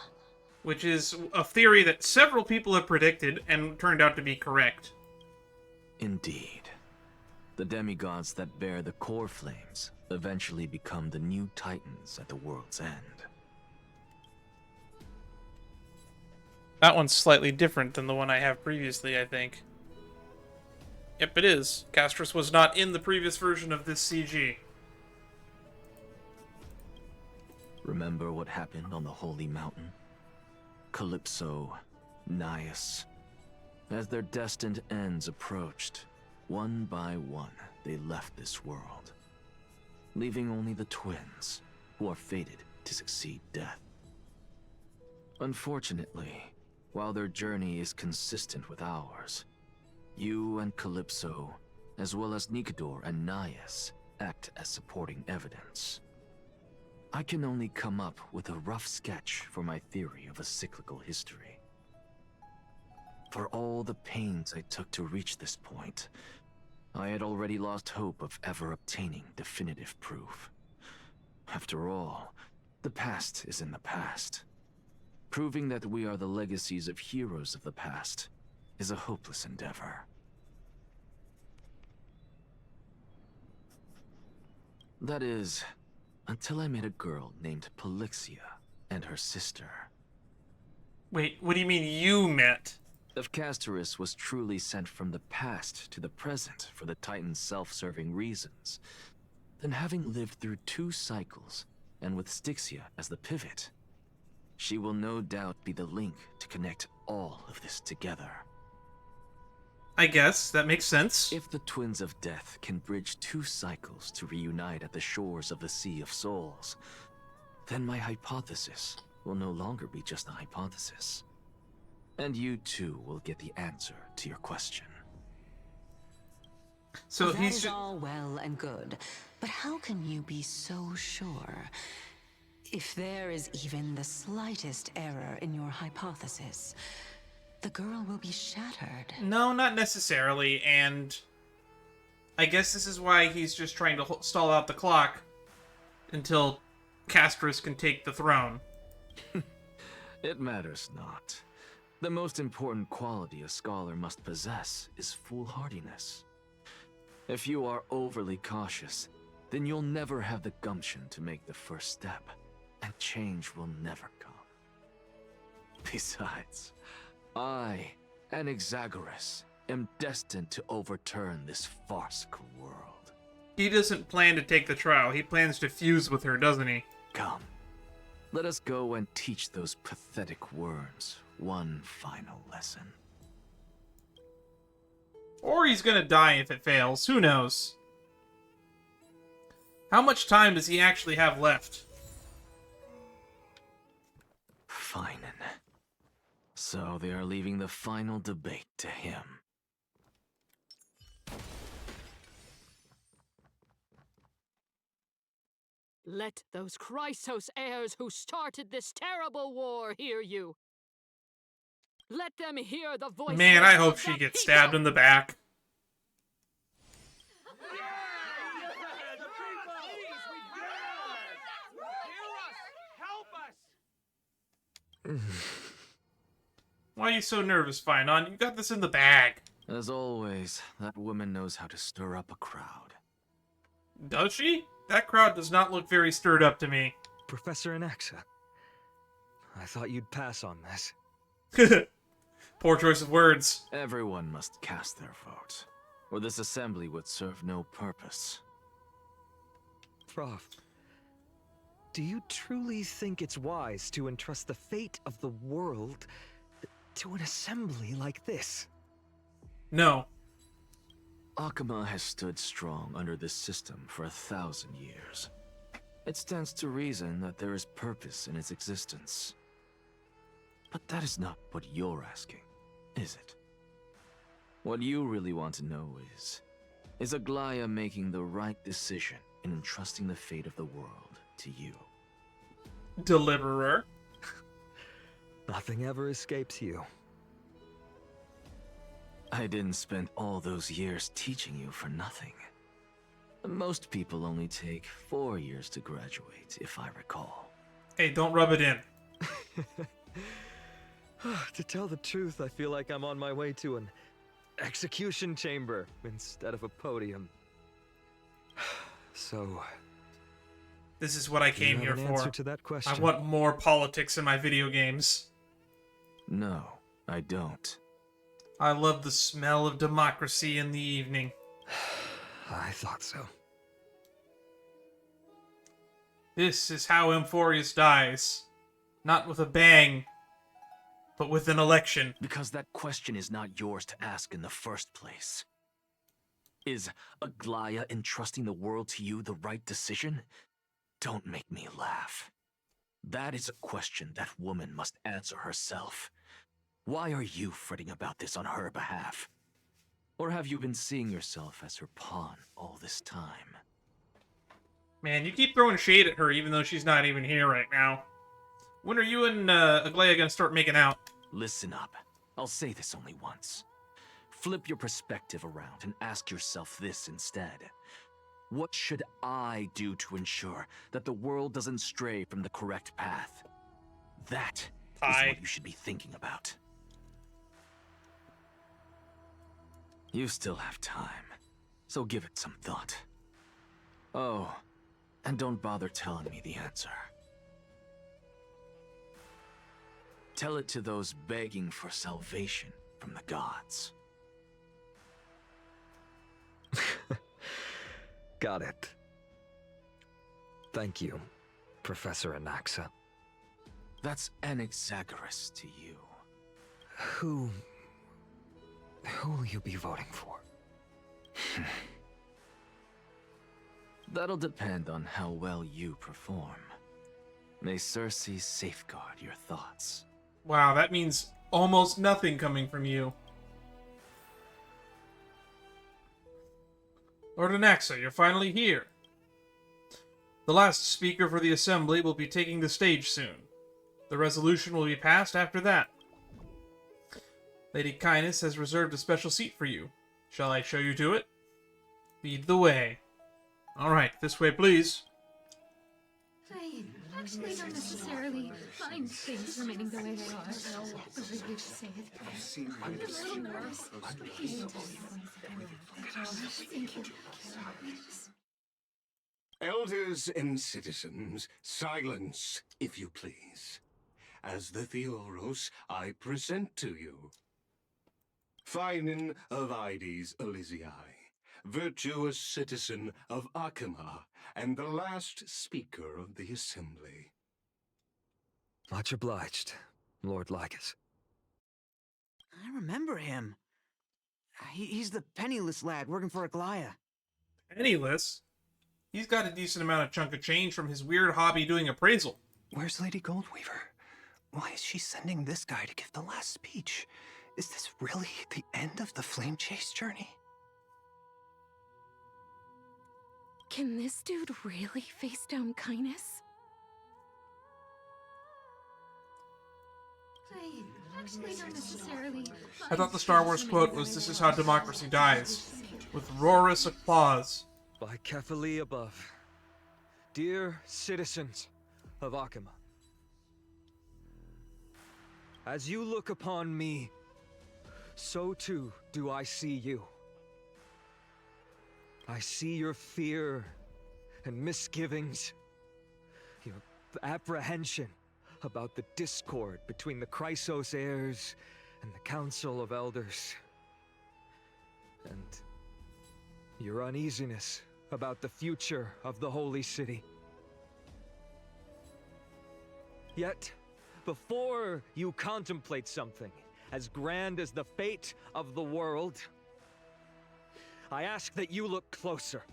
Which is a theory that several people have predicted and turned out to be correct. Indeed. The demigods that bear the core flames eventually become the new titans at the world's end. That one's slightly different than the one I have previously, I think. Yep, it is. Castorice was not in the previous version of this CG. Remember what happened on the Holy Mountain? Calypso, Naias. As their destined ends approached, one by one, they left this world, leaving only the twins, who are fated to succeed death. Unfortunately, while their journey is consistent with ours, you and Calypso, as well as Nicodor and Naias, act as supporting evidence. I can only come up with a rough sketch for my theory of a cyclical history. For all the pains I took to reach this point, I had already lost hope of ever obtaining definitive proof. After all, the past is in the past. Proving that we are the legacies of heroes of the past is a hopeless endeavor. That is, until I met a girl named Pollux and her sister. Wait, what do you mean you met? If Castorice was truly sent from the past to the present for the Titan's self-serving reasons, then having lived through 2 cycles, and with Styxia as the pivot, she will no doubt be the link to connect all of this together. I guess, that makes sense. If the Twins of Death can bridge 2 cycles to reunite at the shores of the Sea of Souls, then my hypothesis will no longer be just a hypothesis. And you too will get the answer to your question. So That he's is all well and good, but how can you be so sure? If there is even the slightest error in your hypothesis, the girl will be shattered. No, not necessarily, and I guess this is why he's just trying to stall out the clock until Castorice can take the throne. It matters not. The most important quality a scholar must possess is foolhardiness. If you are overly cautious, then you'll never have the gumption to make the first step, and change will never come. Besides, I, Anaxagoras, am destined to overturn this farcical world. He doesn't plan to take the trial. He plans to fuse with her, doesn't he? Come, let us go and teach those pathetic worms one final lesson. Or he's gonna die if it fails. Who knows? How much time does he actually have left? Fine. So they are leaving the final debate to him. Let those Chrysos heirs who started this terrible war hear you. Let them hear the voice. Man, I hope she gets stabbed in the back. Why are you so nervous, Finon? You got this in the bag. As always, that woman knows how to stir up a crowd. Does she? That crowd does not look very stirred up to me. Professor Anaxa, I thought you'd pass on this. Poor choice of words. Everyone must cast their vote, or this assembly would serve no purpose. Prof, do you truly think it's wise to entrust the fate of the world to an assembly like this? No. Akama has stood strong under this system for 1,000 years. It stands to reason that there is purpose in its existence. But that is not what you're asking, is it? What you really want to know is Aglaea making the right decision in entrusting the fate of the world to you? Deliverer. Nothing ever escapes you. I didn't spend all those years teaching you for nothing. Most people only take 4 years to graduate, if I recall. Hey, don't rub it in. To tell the truth, I feel like I'm on my way to an execution chamber instead of a podium. So, This is what I do you came have here an answer for. to that question? I want more politics in my video games. No, I don't. I love the smell of democracy in the evening. I thought so. This is how Emphorius dies. Not with a bang, but with an election. Because that question is not yours to ask in the first place. Is Aglaea entrusting the world to you the right decision? Don't make me laugh. That is a question that woman must answer herself. Why are you fretting about this on her behalf? Or have you been seeing yourself as her pawn all this time? Man, you keep throwing shade at her even though she's not even here right now. When are you and Aglaea gonna start making out? Listen up. I'll say this only once. Flip your perspective around and ask yourself this instead. What should I do to ensure that the world doesn't stray from the correct path? That is what you should be thinking about. You still have time, so give it some thought. Oh, and don't bother telling me the answer. Tell it to those begging for salvation from the gods. Got it. Thank you, Professor Anaxa. That's Anaxagoras to you. Who will you be voting for? That'll depend on how well you perform. May Circe safeguard your thoughts. Wow, that means almost nothing coming from you. Lord Anaxa, you're finally here. The last speaker for the assembly will be taking the stage soon. The resolution will be passed after that. Lady Kindness has reserved a special seat for you. Shall I show you to it? Lead the way. Alright, this way, please. I actually don't necessarily mind things remaining the way they are. Whatever you say it. I'm a little nervous. Thank you. Elders and citizens, silence, if you please. As the Theoros, I present to you Finan of Ides Elysiae, virtuous citizen of Akima, and the last speaker of the assembly. Much obliged, Lord Lycus. I remember him. He's the penniless lad working for Aglaea. Penniless? He's got a decent amount of chunk of change from his weird hobby doing appraisal. Where's Lady Goldweaver? Why is she sending this guy to give the last speech? Is this really the end of the Flame Chase journey? Can this dude really face down kindness? I actually don't necessarily. I thought the Star Wars quote was, "This is how democracy dies," with roarous applause. By Kefali above, dear citizens of Akima, as you look upon me, so too do I see you. I see your fear and misgivings, your apprehension about the discord between the Chrysos heirs and the Council of Elders, and your uneasiness about the future of the Holy City. Yet, before you contemplate something as grand as the fate of the world, I ask that you look closer.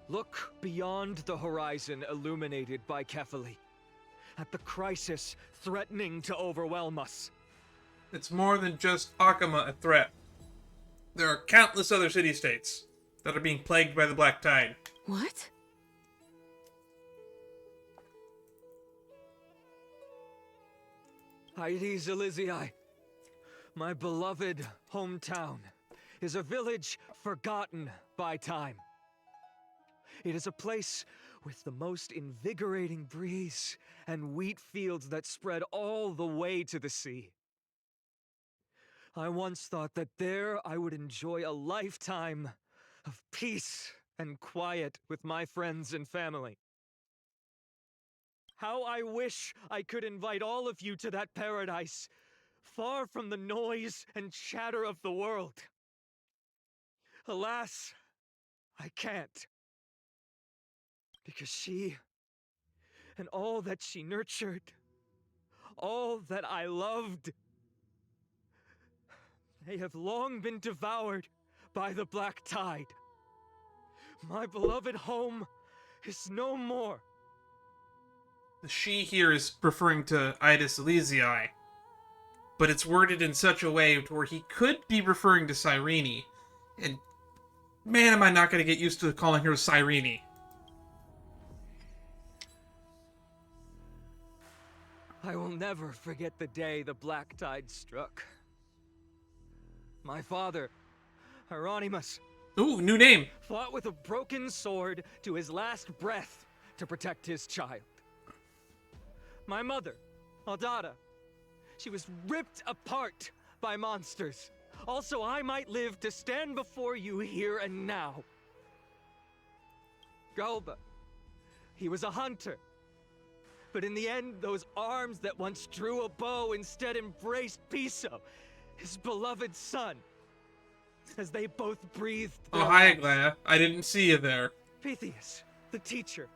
Look beyond the horizon illuminated by Kefali, at the crisis threatening to overwhelm us. It's more than just Akima a threat. There are countless other city-states that are being plagued by the Black Tide. What? Ides Elysiae, my beloved hometown, is a village forgotten by time. It is a place with the most invigorating breeze and wheat fields that spread all the way to the sea. I once thought that there I would enjoy a lifetime of peace and quiet with my friends and family. How I wish I could invite all of you to that paradise, far from the noise and chatter of the world. Alas, I can't. Because she, and all that she nurtured, all that I loved, they have long been devoured by the Black Tide. My beloved home is no more. The she here is referring to Ides Elysiae, but it's worded in such a way to where he could be referring to Cyrene, and man, am I not going to get used to calling her Cyrene. I will never forget the day the Black Tide struck. My father, Hieronymus, Ooh, new name. fought with a broken sword to his last breath to protect his child. My mother, Aldada, she was ripped apart by monsters. Also, I might live to stand before you here and now. Galba, he was a hunter. But in the end, those arms that once drew a bow instead embraced Piso, his beloved son, as they both breathed Oh, their hi, last. Aglaea. I didn't see you there. Pythias, the teacher,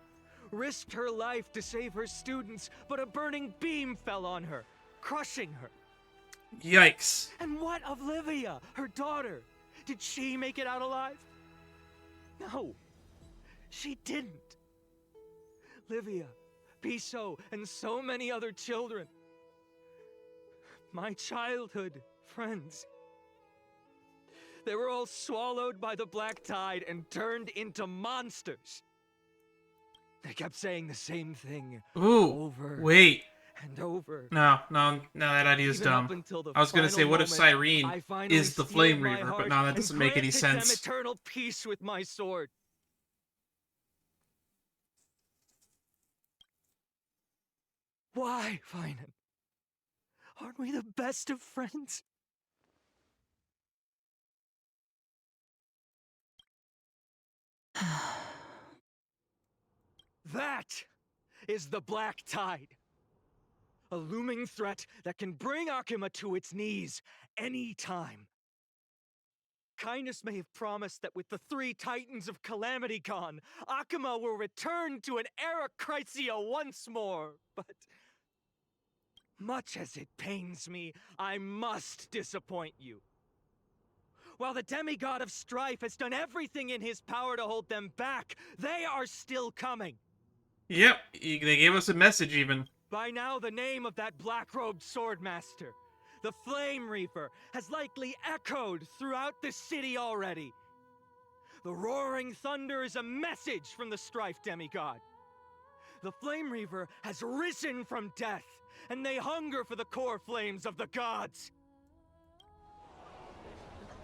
risked her life to save her students, but a burning beam fell on her, crushing her. Yikes. And what of Livia, her daughter? Did she make it out alive? No, she didn't. Livia, Piso, and so many other children. My childhood friends. They were all swallowed by the black tide and turned into monsters. They kept saying the same thing over wait. and over. No, that idea's Even up dumb. until the I was gonna say, final what if moment, Cyrene I finally is the steeled Flame my Reaver? But heart no, that and doesn't make any granted them sense. eternal peace with my sword. Why, Finan? Aren't we the best of friends? That is the Black Tide. A looming threat that can bring Akuma to its knees any time. Kindness may have promised that with the 3 Titans of Calamity gone, Akuma will return to an era Chrysia once more, but much as it pains me, I must disappoint you. While the demigod of strife has done everything in his power to hold them back, they are still coming. Yep, they gave us a message even. By now, the name of that black-robed swordmaster, the Flame Reaper, has likely echoed throughout the city already. The roaring thunder is a message from the strife demigod. The Flame Reaper has risen from death, and they hunger for the core flames of the gods.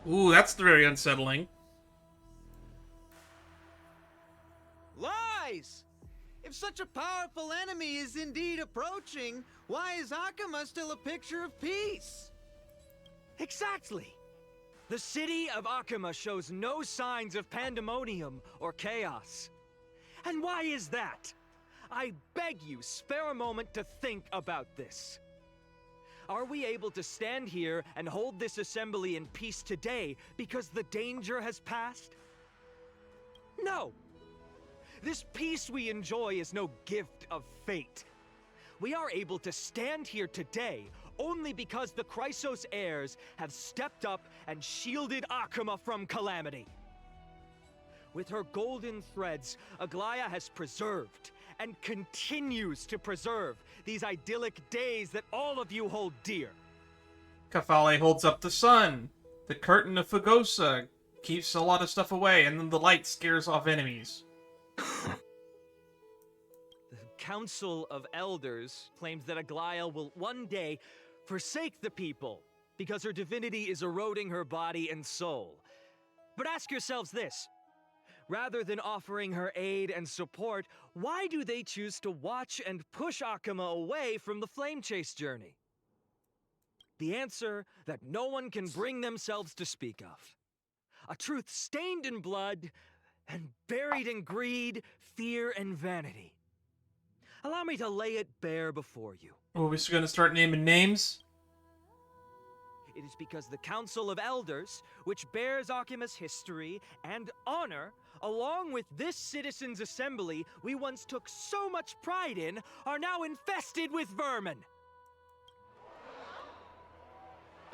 Ooh, that's very unsettling. Lies! If such a powerful enemy is indeed approaching, why is Akuma still a picture of peace? Exactly! The city of Akuma shows no signs of pandemonium or chaos. And why is that? I beg you, spare a moment to think about this. Are we able to stand here and hold this assembly in peace today because the danger has passed? No! This peace we enjoy is no gift of fate. We are able to stand here today only because the Chrysos heirs have stepped up and shielded Akuma from calamity. With her golden threads, Aglaea has preserved and continues to preserve these idyllic days that all of you hold dear. Kafale holds up the sun. The curtain of Fugosa keeps a lot of stuff away, and then the light scares off enemies. The Council of Elders claims that Aglaea will one day forsake the people because her divinity is eroding her body and soul. But ask yourselves this. Rather than offering her aid and support, why do they choose to watch and push Akuma away from the Flame Chase journey? The answer that no one can bring themselves to speak of. A truth stained in blood and buried in greed, fear, and vanity. Allow me to lay it bare before you. Oh, we're just gonna start naming names? It is because the Council of Elders, which bears Akuma's history and honor, along with this citizens' assembly we once took so much pride in, are now infested with vermin.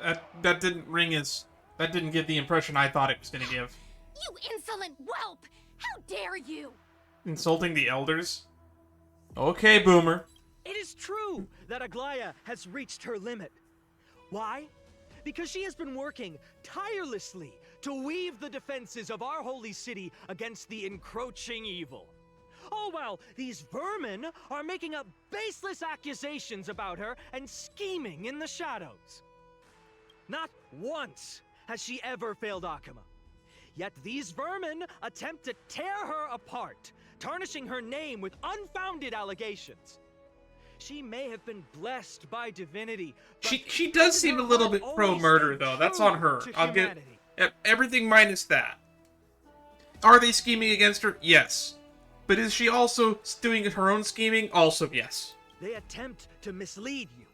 That didn't ring as... That didn't give the impression I thought it was gonna give. You insolent whelp! How dare you! Insulting the elders? Okay, Boomer. It is true that Aglaea has reached her limit. Why? Because she has been working tirelessly to weave the defenses of our holy city against the encroaching evil. All while these vermin are making up baseless accusations about her and scheming in the shadows. Not once has she ever failed Akama. Yet these vermin attempt to tear her apart, tarnishing her name with unfounded allegations. She may have been blessed by divinity. She does seem a little bit pro-murder, though. That's on her. I'll get everything minus that. Are they scheming against her? Yes. But is she also doing her own scheming? Also yes. They attempt to mislead you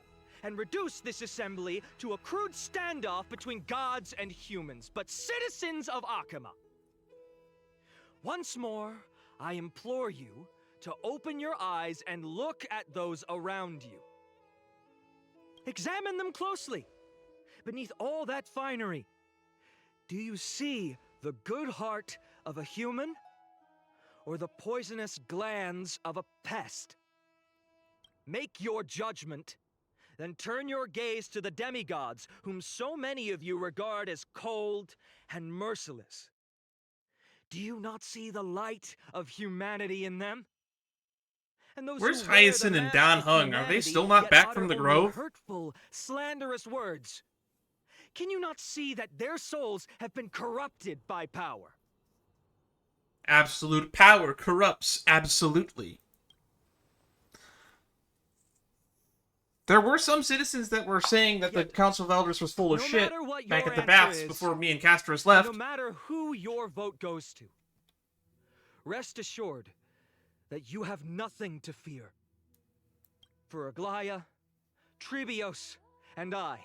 and reduce this assembly to a crude standoff between gods and humans, but citizens of Akama. Once more, I implore you to open your eyes and look at those around you. Examine them closely. Beneath all that finery, do you see the good heart of a human or the poisonous glands of a pest? Make your judgment, then turn your gaze to the demigods whom so many of you regard as cold and merciless. Do you not see the light of humanity in them? And those Where's who wear the Hyacinth and mask Dan of Hung? Are they humanity still not yet back utter from the only grove? Hurtful, slanderous words. Can you not see that their souls have been corrupted by power? Absolute power corrupts absolutely. There were some citizens that were saying that the Council of Elders was full of shit back at the baths before me and Castorice left. No matter who your vote goes to, rest assured that you have nothing to fear. For Aglaea, Trebios, and I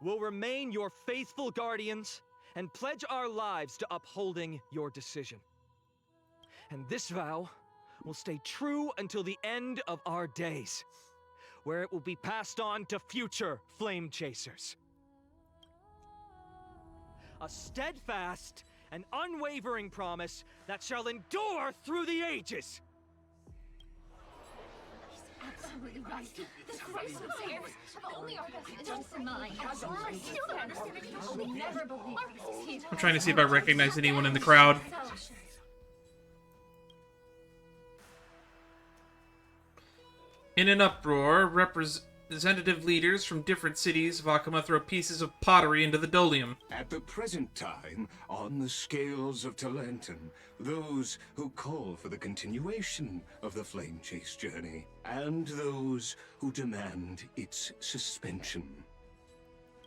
will remain your faithful guardians and pledge our lives to upholding your decision. And this vow will stay true until the end of our days, where it will be passed on to future flame chasers. A steadfast and unwavering promise that shall endure through the ages. Absolutely right. The Christ of heirs have only our best interests in mind. I still don't understand it. I will never believe Marcus is here. I'm trying to see if I recognize anyone in the crowd. In an uproar, representative leaders from different cities of Akama throw pieces of pottery into the dolium. At the present time, on the scales of Talentum, those who call for the continuation of the Flame Chase journey, and those who demand its suspension.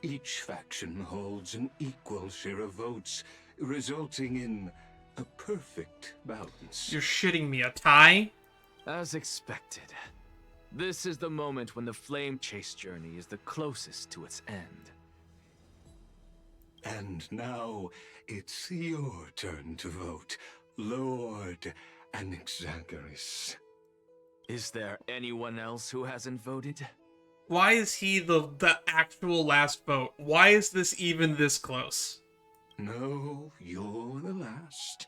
Each faction holds an equal share of votes, resulting in a perfect balance. You're shitting me, a tie? As expected. This is the moment when the Flame Chase journey is the closest to its end. And now, it's your turn to vote, Lord Anaxagoras. Is there anyone else who hasn't voted? Why is he the actual last vote? Why is this even this close? No, you're the last.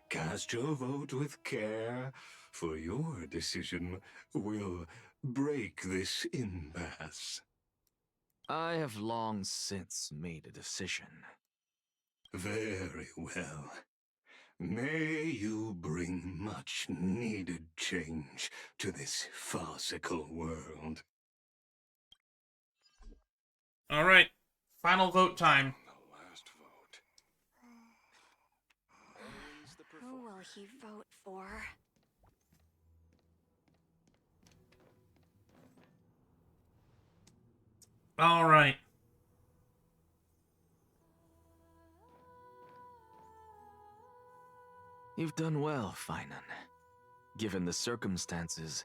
Cast your vote with care, for your decision will break this impasse. I have long since made a decision. Very well. May you bring much needed change to this farcical world. Alright, final vote time. The last vote. Who will he vote for? Alright. You've done well, Finan. Given the circumstances,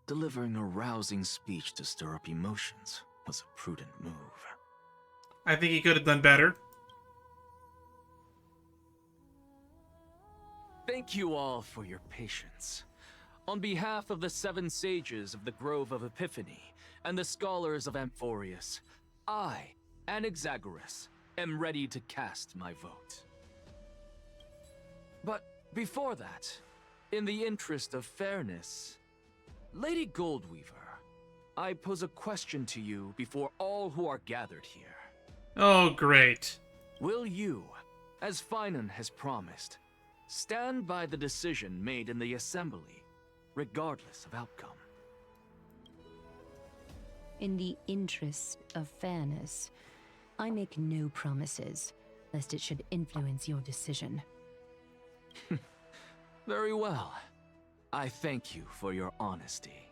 delivering a rousing speech to stir up emotions was a prudent move. I think he could have done better. Thank you all for your patience. On behalf of the 7 sages of the Grove of Epiphany and the scholars of Amphorius, I, Anaxagoras, am ready to cast my vote. But before that, in the interest of fairness, Lady Goldweaver, I pose a question to you before all who are gathered here. Oh, great. Will you, as Finan has promised, stand by the decision made in the Assembly, regardless of outcome? In the interest of fairness, I make no promises. lest it should influence your decision. Very well. I thank you for your honesty.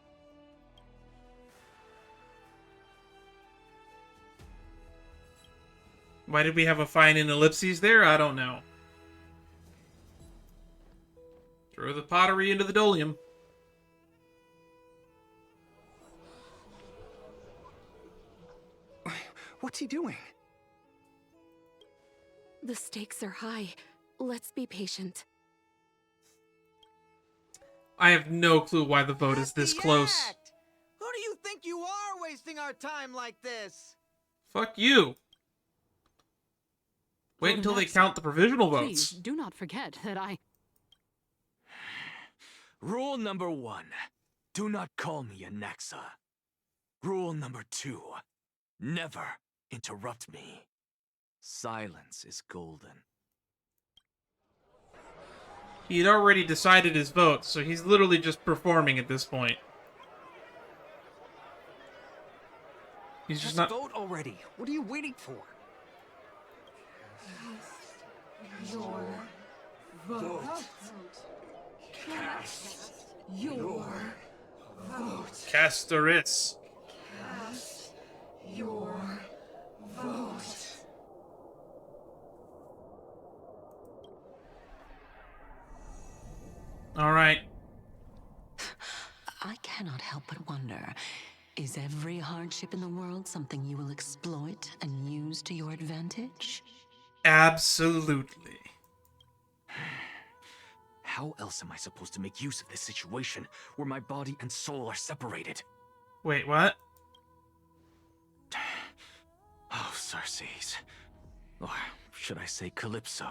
Why did we have a fine in ellipses there? I don't know. Throw the pottery into the dolium. What's he doing? The stakes are high. Let's be patient. I have no clue why the vote is this close. Who do you think you are, wasting our time like this? Fuck you. Wait until they count the provisional Please votes. do not forget that I... Rule number 1. Do not call me Anaxa. Rule number 2. Never interrupt me. Silence is golden. He had already decided his vote, so he's literally just performing at this point. He's just not... vote already. What are you waiting for? Your vote. Cast your vote. Castorice. Cast your vote. All right. I cannot help but wonder, is every hardship in the world something you will exploit and use to your advantage? Absolutely. How else am I supposed to make use of this situation where my body and soul are separated? Wait, what? Oh, Circes. Or should I say Calypso?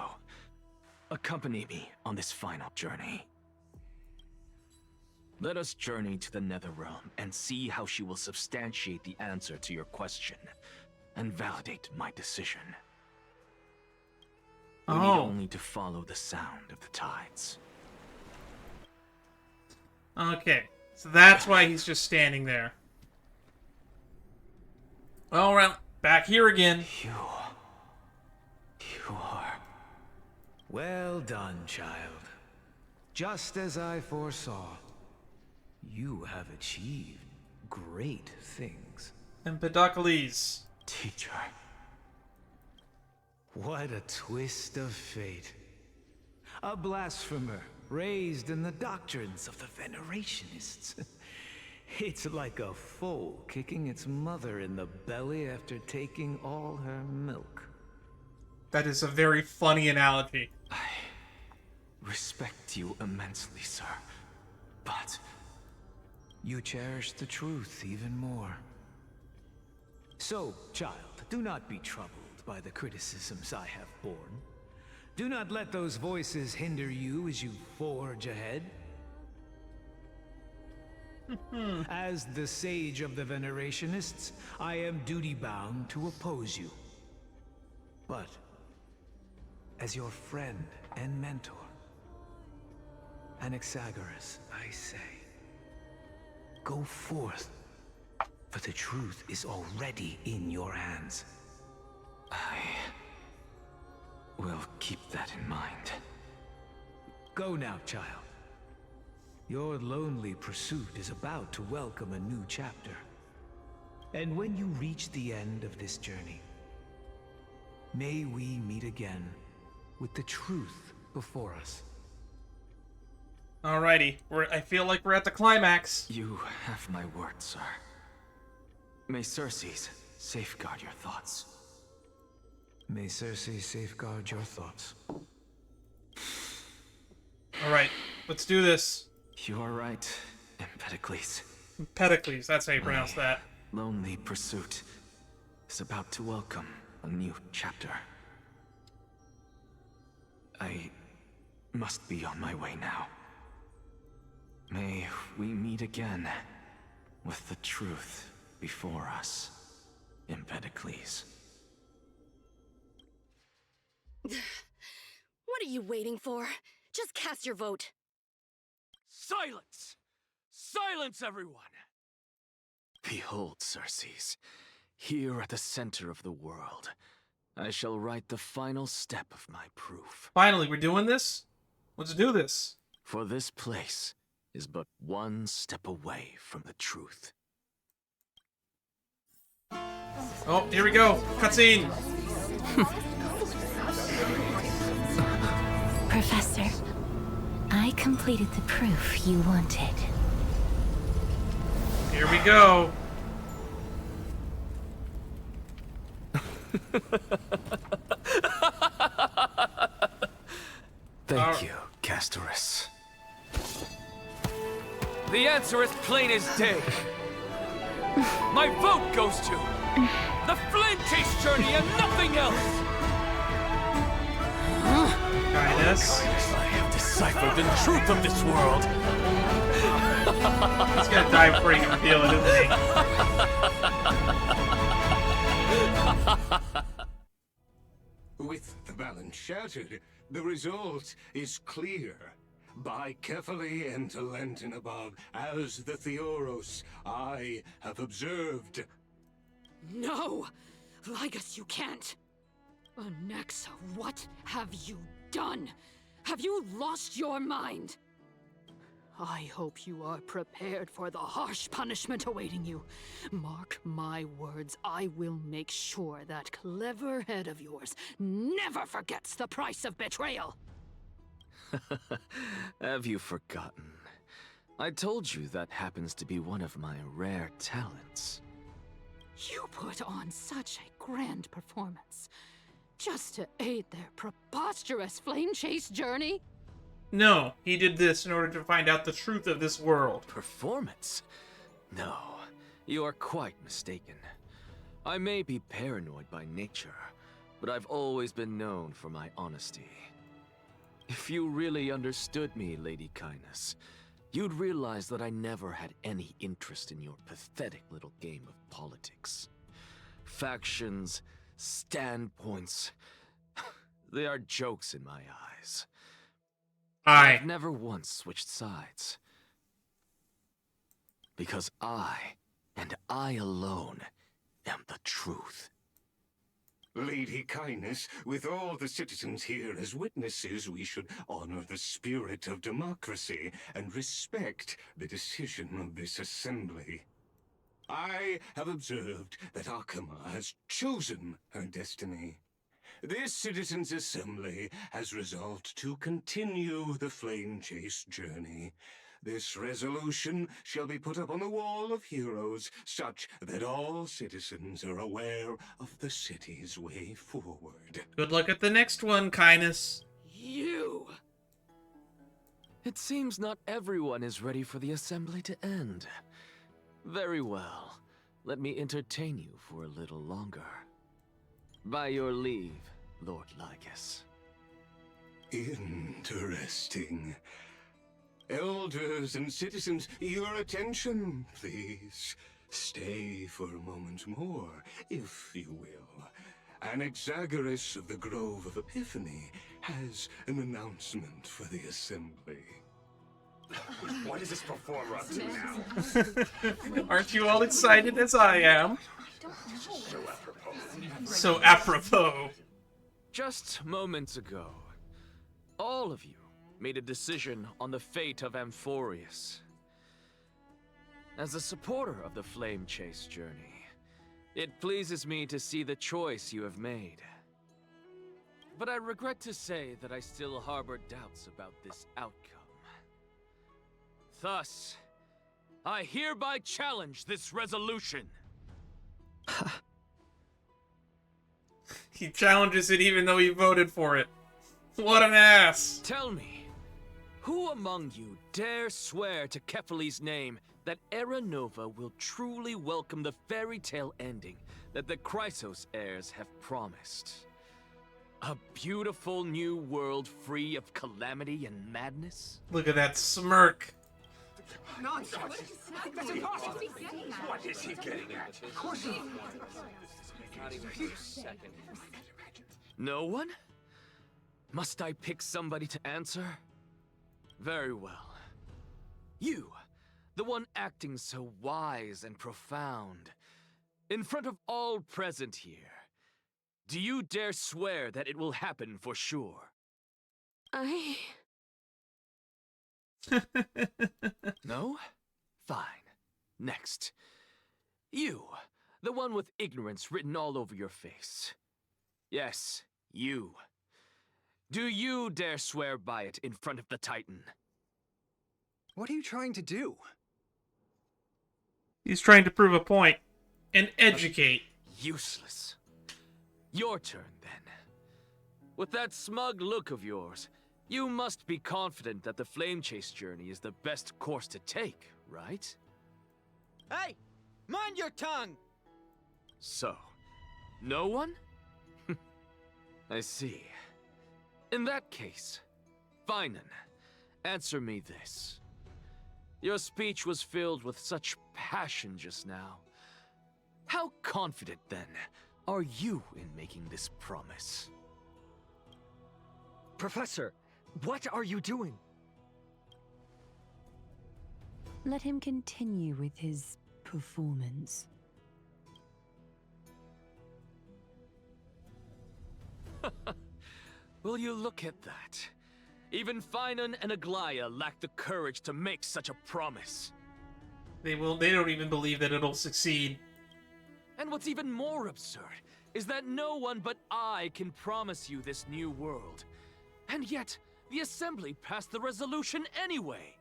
Accompany me on this final journey. Let us journey to the Netherrealm and see how she will substantiate the answer to your question and validate my decision. We need only to follow the sound of the tides. Okay, so that's why he's just standing there. All right, back here again. You are... Well done, child. Just as I foresaw, you have achieved great things. Empedocles. Teacher. What a twist of fate. A blasphemer raised in the doctrines of the Venerationists. It's like a foal kicking its mother in the belly after taking all her milk. That is a very funny analogy. I respect you immensely, sir. But you cherish the truth even more. So, child, do not be troubled by the criticisms I have borne. Do not let those voices hinder you as you forge ahead. As the sage of the Venerationists, I am duty-bound to oppose you. But as your friend and mentor, Anaxagoras, I say, go forth, for the truth is already in your hands. I will keep that in mind. Go now, child. Your lonely pursuit is about to welcome a new chapter. And when you reach the end of this journey, may we meet again with the truth before us. Alrighty, I feel like we're at the climax. You have my word, sir. May Circes safeguard your thoughts. May Circe safeguard your thoughts. Alright, let's do this. You are right, Empedocles. Empedocles, that's how you pronounce that. Lonely pursuit is about to welcome a new chapter. I must be on my way now. May we meet again with the truth before us, Empedocles. What are you waiting for? Just cast your vote. Silence! Silence, everyone! Behold, Circes, here at the center of the world, I shall write the final step of my proof. Finally, we're doing this? Let's do this. For this place is but one step away from the truth. Oh, here we go. Cutscene. Professor, I completed the proof you wanted. Here we go. Thank you, Castorice. The answer is plain as day. My vote goes to the Flame Chase journey and nothing else. Kindness. I have deciphered the truth of this world. He's gonna die before he can reveal it, isn't he? With the balance shattered, the result is clear. By carefully and Lenten above, as the Theoros I have observed. No! Ligus, you can't! Anaxa, what have you done? Have you lost your mind? I hope you are prepared for the harsh punishment awaiting you. Mark my words, I will make sure that clever head of yours never forgets the price of betrayal. Have you forgotten? I told you that happens to be one of my rare talents. You put on such a grand performance, just to aid their preposterous flame chase journey? No, he did this in order to find out the truth of this world. Performance? No, you are quite mistaken. I may be paranoid by nature, but I've always been known for my honesty. If you really understood me, Lady Kindness, you'd realize that I never had any interest in your pathetic little game of politics. Factions, standpoints, they are jokes in my eyes. I've never once switched sides. Because I, and I alone, am the truth. Lady Kindness, with all the citizens here as witnesses, we should honor the spirit of democracy and respect the decision of this assembly. I have observed that Akama has chosen her destiny. This citizens' assembly has resolved to continue the flame chase journey. This resolution shall be put up on the Wall of Heroes, such that all citizens are aware of the city's way forward. Good luck at the next one, Kindness. You! It seems not everyone is ready for the assembly to end. Very well. Let me entertain you for a little longer. By your leave, Lord Ligus. Interesting. Elders and citizens, your attention, please. Stay for a moment more, if you will. Anaxagoras of the Grove of Epiphany has an announcement for the assembly. What is this performer up to now? Aren't you all excited as I am? So apropos. Just moments ago, all of you made a decision on the fate of Amphorius. As a supporter of the Flame Chase journey, it pleases me to see the choice you have made. But I regret to say that I still harbor doubts about this outcome. Thus, I hereby challenge this resolution. He challenges it even though he voted for it. What an ass! Tell me, who among you dare swear to Kefali's name that Era Nova will truly welcome the fairy tale ending that the Chrysos heirs have promised? A beautiful new world free of calamity and madness? Look at that smirk. Nonsense! That's impossible! What is he getting at? Of course he... No one? Must I pick somebody to answer? Very well. You, the one acting so wise and profound, in front of all present here, Do you dare swear that it will happen for sure? No? Fine. Next. You, the one with ignorance written all over your face. Yes, you. Do you dare swear by it in front of the Titan? What are you trying to do? He's trying to prove a point and educate. Useless. Your turn, then. With that smug look of yours, you must be confident that the Flame Chase journey is the best course to take, right? Hey! Mind your tongue! So, no one? I see. In that case, Finan, answer me this. Your speech was filled with such passion just now. How confident, then, are you in making this promise? Professor, what are you doing? Let him continue with his performance. Will you look at that? Even Finan and Aglaea lack the courage to make such a promise. They don't even believe that it'll succeed. And what's even more absurd is that no one but I can promise you this new world. And yet, the Assembly passed the resolution anyway.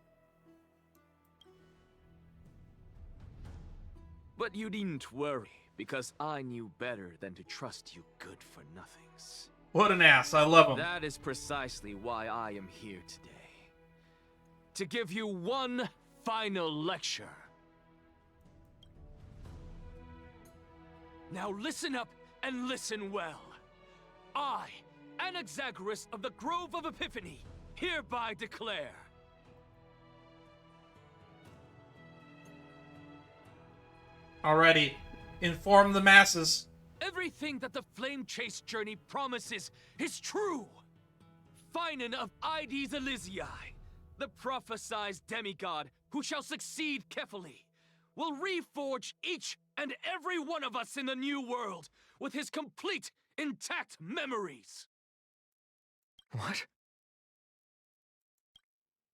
But you needn't worry, because I knew better than to trust you good-for-nothings. What an ass, I love him. That is precisely why I am here today. To give you one final lecture. Now listen up and listen well. I, Anaxagoras of the Grove of Epiphany, hereby declare. Alrighty. Inform the masses. Everything that the Flame Chase journey promises is true. Finan of Ides Elysiae, the prophesied demigod who shall succeed Kefali, will reforge each and every one of us in the new world with his complete, intact memories. What?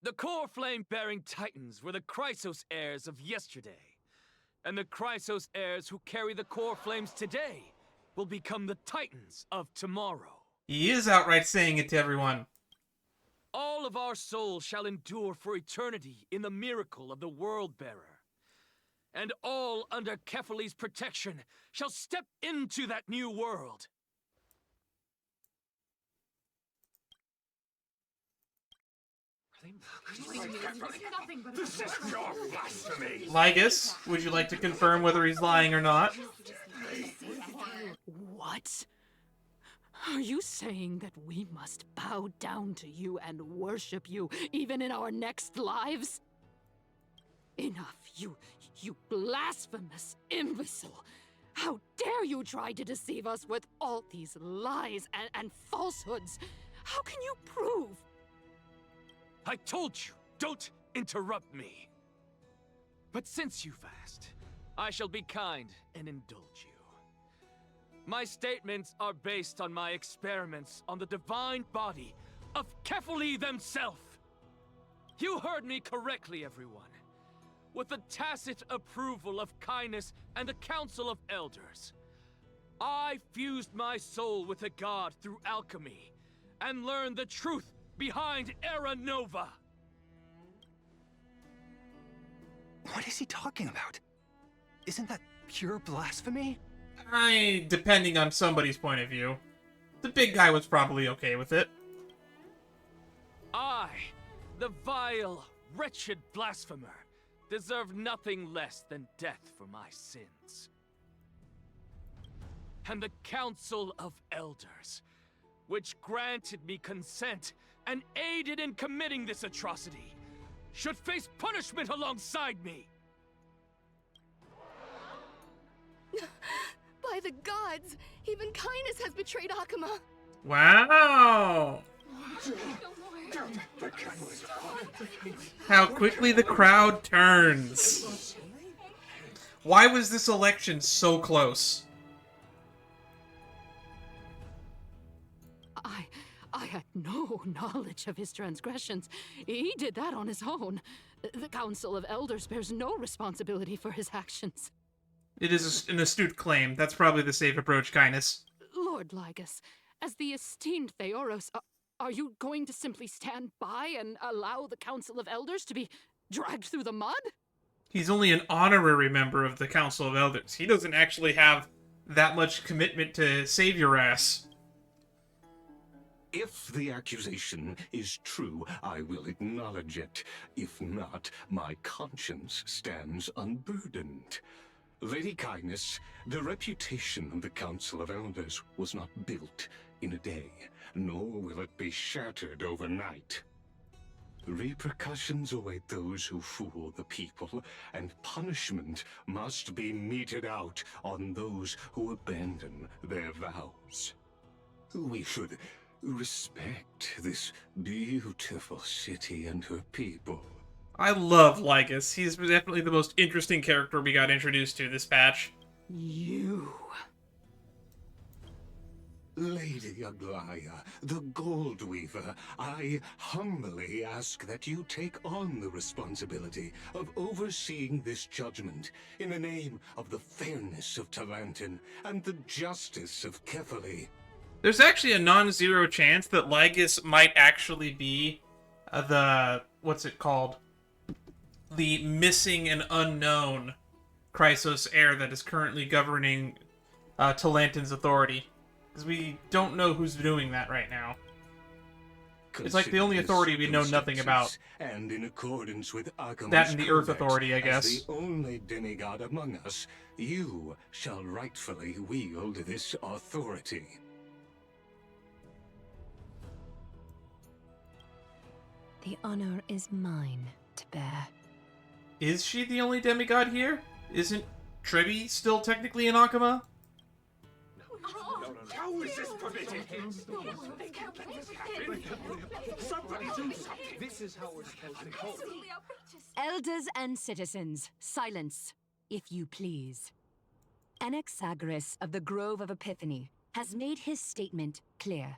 The core flame-bearing titans were the Chrysos heirs of yesterday, and the Chrysos heirs who carry the core flames today will become the titans of tomorrow. He is outright saying it to everyone. All of our souls shall endure for eternity in the miracle of the World-Bearer. And all under Kefali's protection shall step into that new world. This is pure blasphemy! Lygus, would you like to confirm whether he's lying or not? What? Are you saying that we must bow down to you and worship you even in our next lives? Enough, you blasphemous imbecile! How dare you try to deceive us with all these lies and falsehoods? How can you prove? I told you, don't interrupt me. But since you've asked, I shall be kind and indulge you. My statements are based on my experiments on the divine body of Kefali themselves. You heard me correctly, everyone. With the tacit approval of kindness and the Council of Elders, I fused my soul with a god through alchemy and learned the truth behind Era Nova. What is he talking about? Isn't that pure blasphemy? Depending on somebody's point of view. The big guy was probably okay with it. I, the vile, wretched blasphemer, deserve nothing less than death for my sins. And the Council of Elders, which granted me consent and aided in committing this atrocity, should face punishment alongside me. By the gods, even kindness has betrayed Akuma. Wow! How quickly the crowd turns. Why was this election so close? I had no knowledge of his transgressions. He did that on his own. The Council of Elders bears no responsibility for his actions. It is an astute claim. That's probably the safe approach, Kindness. Lord Lygus, as the esteemed Theoros, are you going to simply stand by and allow the Council of Elders to be dragged through the mud? He's only an honorary member of the Council of Elders. He doesn't actually have that much commitment to save your ass. If the accusation is true, I will acknowledge it. If not, my conscience stands unburdened. Lady Kindness, the reputation of the Council of Elders was not built in a day, nor will it be shattered overnight. Repercussions await those who fool the people, and punishment must be meted out on those who abandon their vows. We should respect this beautiful city and her people. I love Lygus. He's definitely the most interesting character we got introduced to this patch. You... Lady Aglaea, the Gold Weaver, I humbly ask that you take on the responsibility of overseeing this judgment in the name of the fairness of Talantin and the justice of Kefali. There's actually a non-zero chance that Lygus might actually be the... what's it called? The missing and unknown Chrysos heir that is currently governing Talantin's authority. Because we don't know who's doing that right now. It's like the only authority we know nothing about. And in accordance with Akama's that and the Earth codex, Authority, I guess. As the only demigod among us, you shall rightfully wield this authority. The honor is mine to bear. Is she the only demigod here? Isn't Trebi still technically an Akama? How is this permitted? Somebody do something. This is how we're supposed to go. Elders and citizens, silence, if you please. Anaxagoras of the Grove of Epiphany has made his statement clear.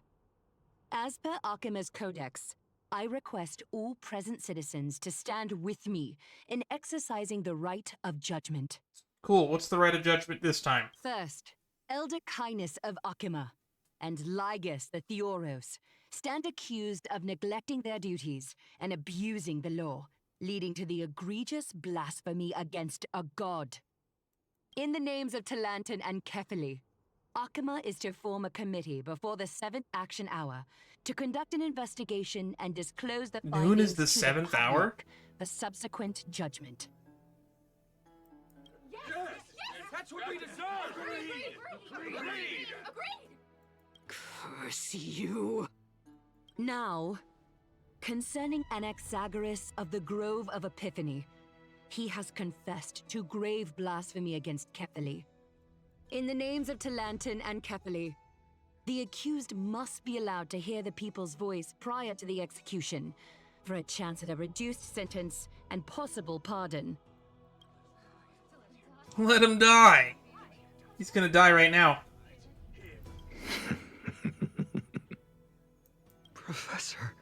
As per Akama's codex, I request all present citizens to stand with me in exercising the right of judgment. Cool, what's the right of judgment this time? First, Elder Kindness of Akama and Lygus the Theoros stand accused of neglecting their duties and abusing the law, leading to the egregious blasphemy against a god. In the names of Talantin and Kefali, Akama is to form a committee before the 7th action hour to conduct an investigation and disclose the findings Noon is the to 7th hour? for subsequent judgment. Yes! That's what we deserve! Agreed! Curse you! Now, concerning Anaxagoras of the Grove of Epiphany, he has confessed to grave blasphemy against Kefali. In the names of Talantin and Kefali, the accused must be allowed to hear the people's voice prior to the execution, for a chance at a reduced sentence and possible pardon. Let him die! He's gonna die right now. Professor.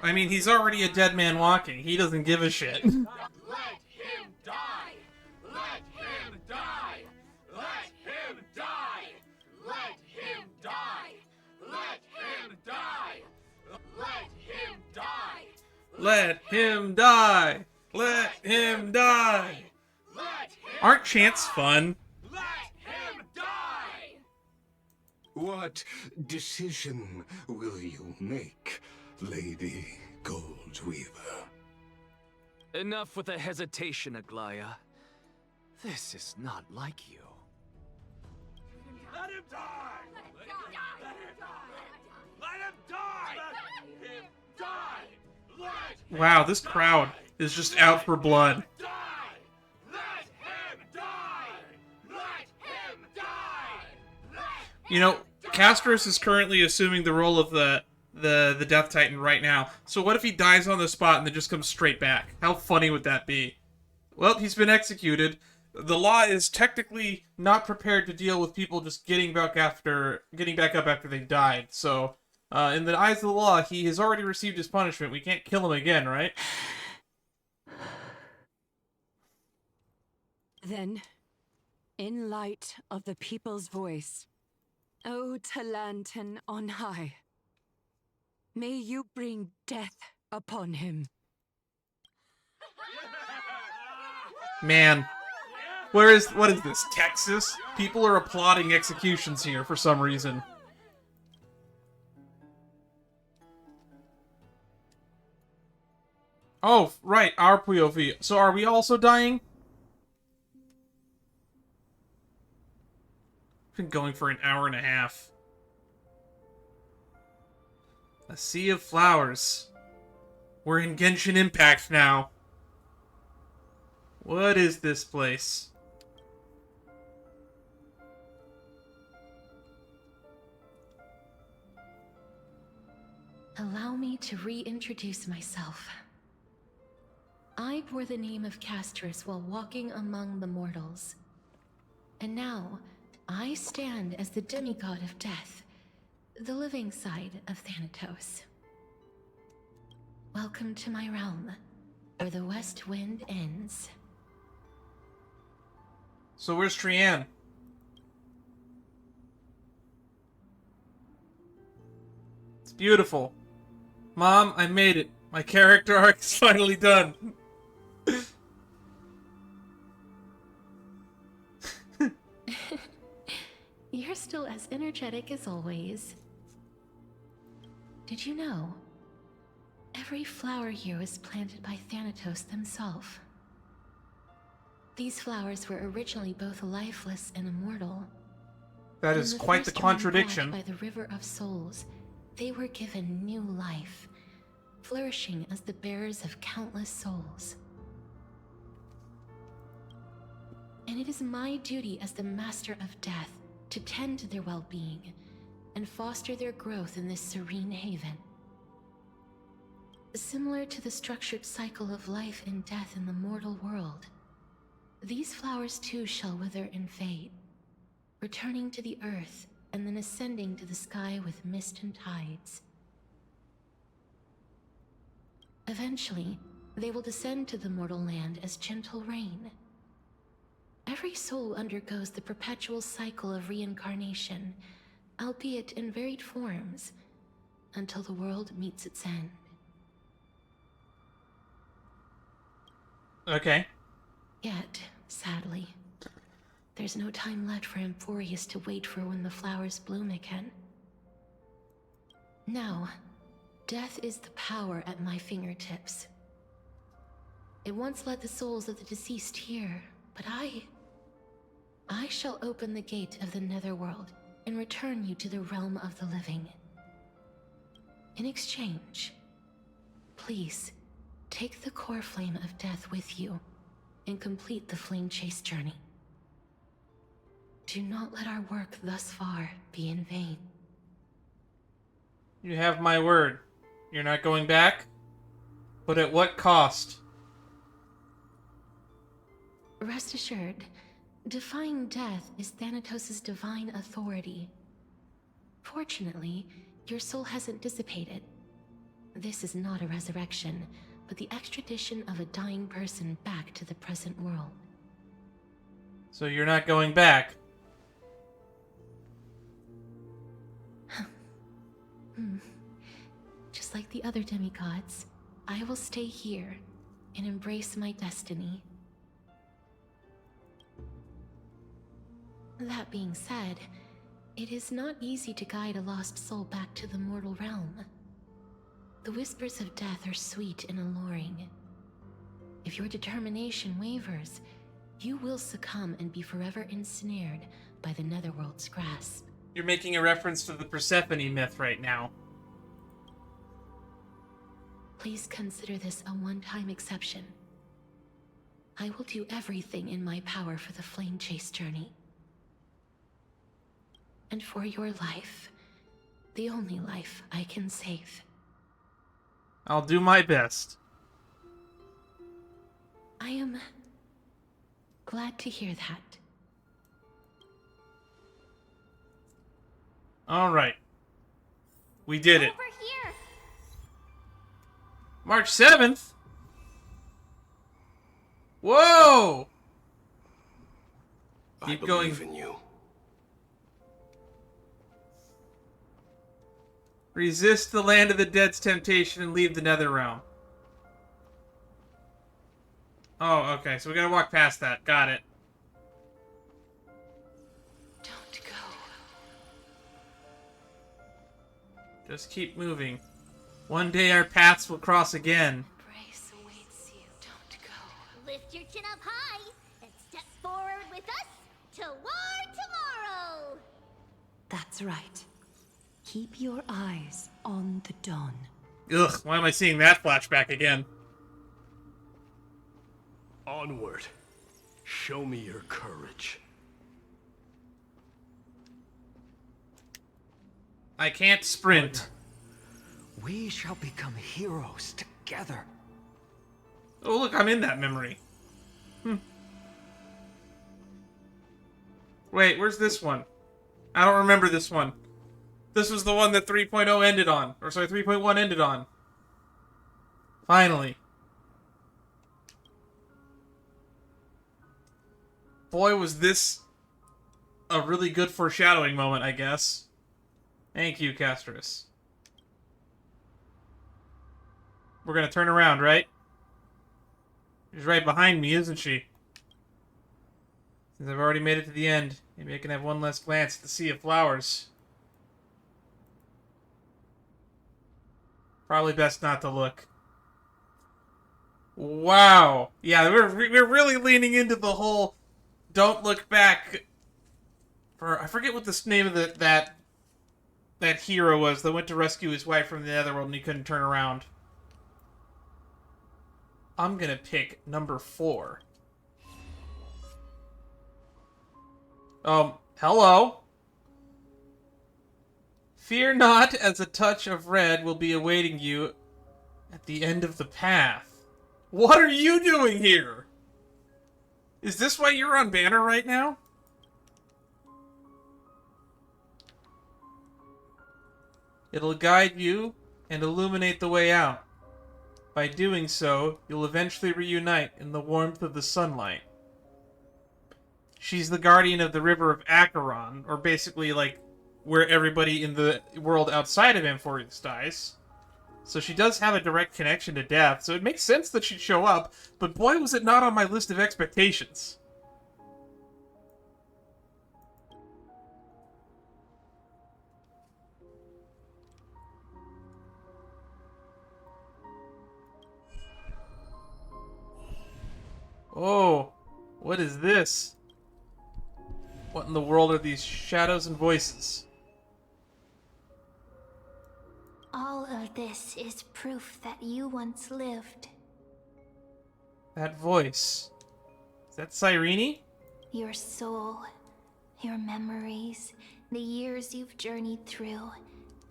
I mean, he's already a dead man walking. He doesn't give a shit. Let him die! Let him die! Let him die! Let him die! Let him die! Let him die! Let him die! Let him die! Aren't chants fun? Let him die! What decision will you make, Lady Goldweaver? Enough with the hesitation, Aglaea. This is not like you. Let him die! Let him die! Let him die! Let him die! Let Wow, this crowd is just out for blood. die! Let him die! Let him die! You know, Castorice is currently assuming the role of the Death Titan right now. So what if he dies on the spot and then just comes straight back? How funny would that be? Well, he's been executed. the law is technically not prepared to deal with people just getting back up after they've died. So, in the eyes of the law, he has already received his punishment. We can't kill him again, right? Then, in light of the people's voice, O Talantan on high, may you bring death upon him. Man. What is this, Texas? People are applauding executions here for some reason. Oh, right, our POV. So are we also dying? Been going for an hour and a half. A sea of flowers. We're in Genshin Impact now. What is this place? Allow me to reintroduce myself. I bore the name of Castorice while walking among the mortals. And now, I stand as the demigod of death, the living side of Thanatos. Welcome to my realm, where the west wind ends. So where's Trianne? It's beautiful. Mom, I made it. My character arc is finally done. You're still as energetic as always. Did you know? Every flower here was planted by Thanatos themselves. These flowers were originally both lifeless and immortal. That is quite the contradiction. By the River of Souls, they were given new life, flourishing as the bearers of countless souls. And it is my duty as the Master of Death to tend to their well-being and foster their growth in this serene haven. Similar to the structured cycle of life and death in the mortal world, these flowers too shall wither and fade, returning to the earth and then ascending to the sky with mist and tides. Eventually, they will descend to the mortal land as gentle rain. Every soul undergoes the perpetual cycle of reincarnation, albeit in varied forms, until the world meets its end. Okay. Yet, sadly, there's no time left for Emphorius to wait for when the flowers bloom again. Now, death is the power at my fingertips. It once led the souls of the deceased here, but I shall open the gate of the Netherworld and return you to the realm of the living. In exchange, please, take the core flame of death with you and complete the flame chase journey. Do not let our work thus far be in vain. You have my word. You're not going back? But at what cost? Rest assured, defying death is Thanatos' divine authority. Fortunately, your soul hasn't dissipated. This is not a resurrection, but the extradition of a dying person back to the present world. So you're not going back? Just like the other demigods, I will stay here and embrace my destiny. That being said, it is not easy to guide a lost soul back to the mortal realm. The whispers of death are sweet and alluring. If your determination wavers, you will succumb and be forever ensnared by the Netherworld's grasp. You're making a reference to the Persephone myth right now. Please consider this a one-time exception. I will do everything in my power for the flame chase journey. And for your life, the only life I can save. I'll do my best. I am Glad to hear that. Alright. We did it. Over here. March 7th? Whoa! Keep going. I believe in you. Resist the land of the dead's temptation and leave the Netherrealm. Oh, okay, so we gotta walk past that. Got it. Don't go. Just keep moving. One day our paths will cross again. Grace awaits you. Don't go. Lift your chin up high and step forward with us toward tomorrow. That's right. Keep your eyes on the dawn. Ugh, why am I seeing that flashback again? Onward. Show me your courage. I can't sprint. We shall become heroes together. Oh, look, I'm in that memory. Wait, where's this one? I don't remember this one. This was the one that 3.0 ended on. Or sorry, 3.1 ended on. Finally. Boy, was this a really good foreshadowing moment, I guess. Thank you, Castorice. We're gonna turn around, right? She's right behind me, isn't she? Since I've already made it to the end, maybe I can have one last glance at the sea of flowers. Probably best not to look. Wow. Yeah, we're really leaning into the whole don't look back. I forget what the name of that hero was that went to rescue his wife from the Netherworld and he couldn't turn around. I'm gonna pick number 4. Hello. Fear not, as a touch of red will be awaiting you at the end of the path. What are you doing here? Is this why you're on banner right now? It'll guide you and illuminate the way out. By doing so, you'll eventually reunite in the warmth of the sunlight. She's the guardian of the river of Acheron, or basically, like, where everybody in the world outside of Amphorius dies. So she does have a direct connection to death, so it makes sense that she'd show up, but boy was it not on my list of expectations. Oh, what is this? What in the world are these shadows and voices? All of this is proof that you once lived. That voice. Is that Cyrene? Your soul, your memories, the years you've journeyed through,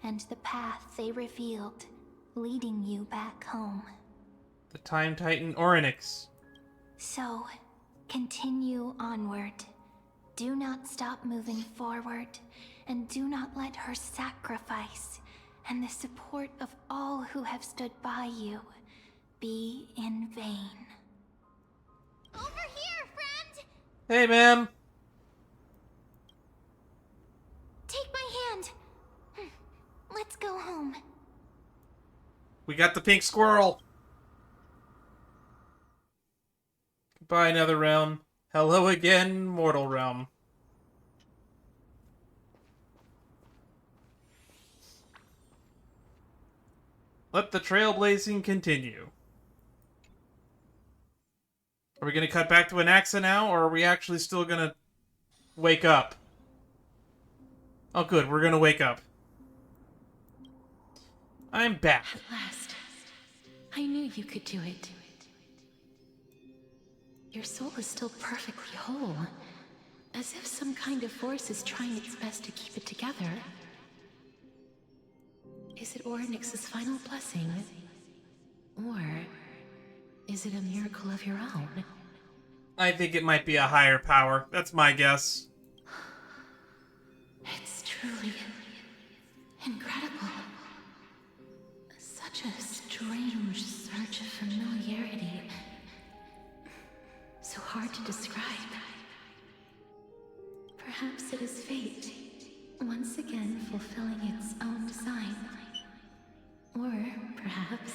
and the path they revealed, leading you back home. The Time Titan Orynyx. So, continue onward. Do not stop moving forward, and do not let her sacrifice and the support of all who have stood by you be in vain. Over here, friend! Hey, ma'am! Take my hand! Let's go home. We got the pink squirrel! Goodbye, Netherrealm. Hello again, Mortal Realm. Let the trailblazing continue. Are we gonna cut back to Anaxa now, or are we actually still gonna wake up? Oh good, we're gonna wake up. I'm back. At last. I knew you could do it. Your soul is still perfectly whole. As if some kind of force is trying its best to keep it together. Is it Orynyx's final blessing? Or is it a miracle of your own? I think it might be a higher power. That's my guess. It's truly incredible. Such a strange surge of familiarity. So hard to describe. Perhaps it is fate, once again fulfilling its own design. Or perhaps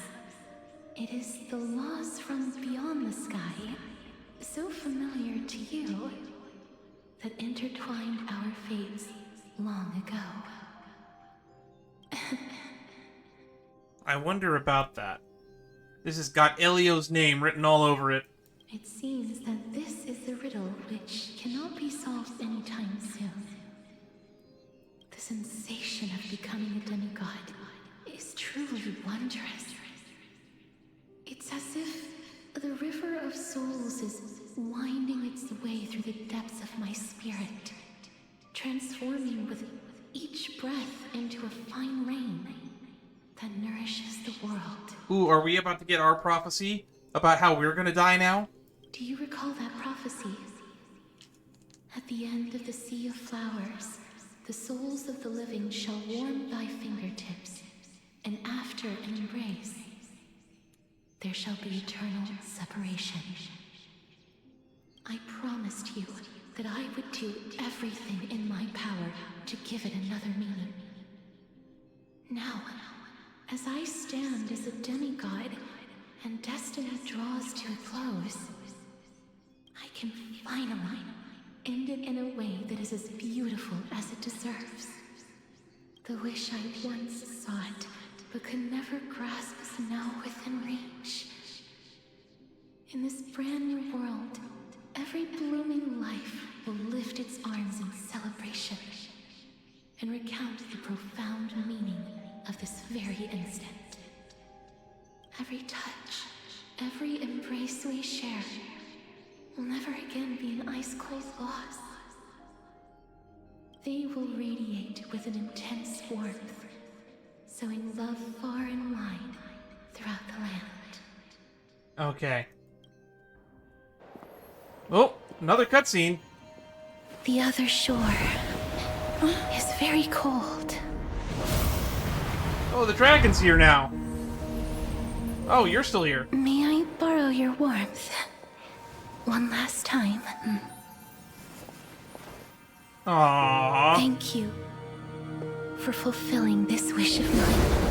it is the laws from beyond the sky, so familiar to you, that intertwined our fates long ago. I wonder about that. This has got Elio's name written all over it. It seems that this is the riddle which cannot be solved anytime soon. The sensation of becoming a demigod is truly wondrous. It's as if the river of souls is winding its way through the depths of my spirit, transforming with each breath into a fine rain that nourishes the world. Ooh, are we about to get our prophecy about how we're gonna die now? Do you recall that prophecy? At the end of the sea of flowers, the souls of the living shall warm thy fingertips, and after an embrace, there shall be eternal separation. I promised you that I would do everything in my power to give it another meaning. Now, as I stand as a demigod and destiny draws to a close, I can finally end it in a way that is as beautiful as it deserves. The wish I once sought, but could never grasp, is now within reach. In this brand new world, every blooming life will lift its arms in celebration and recount the profound meaning of this very instant. Every touch, every embrace we share will never again be an ice-cold loss. They will radiate with an intense warmth, sowing love far and wide throughout the land. Okay. Oh, another cutscene. The other shore is very cold. Oh, the dragon's here now. Oh, you're still here. May I borrow your warmth? One last time. Aww. Thank you for fulfilling this wish of mine.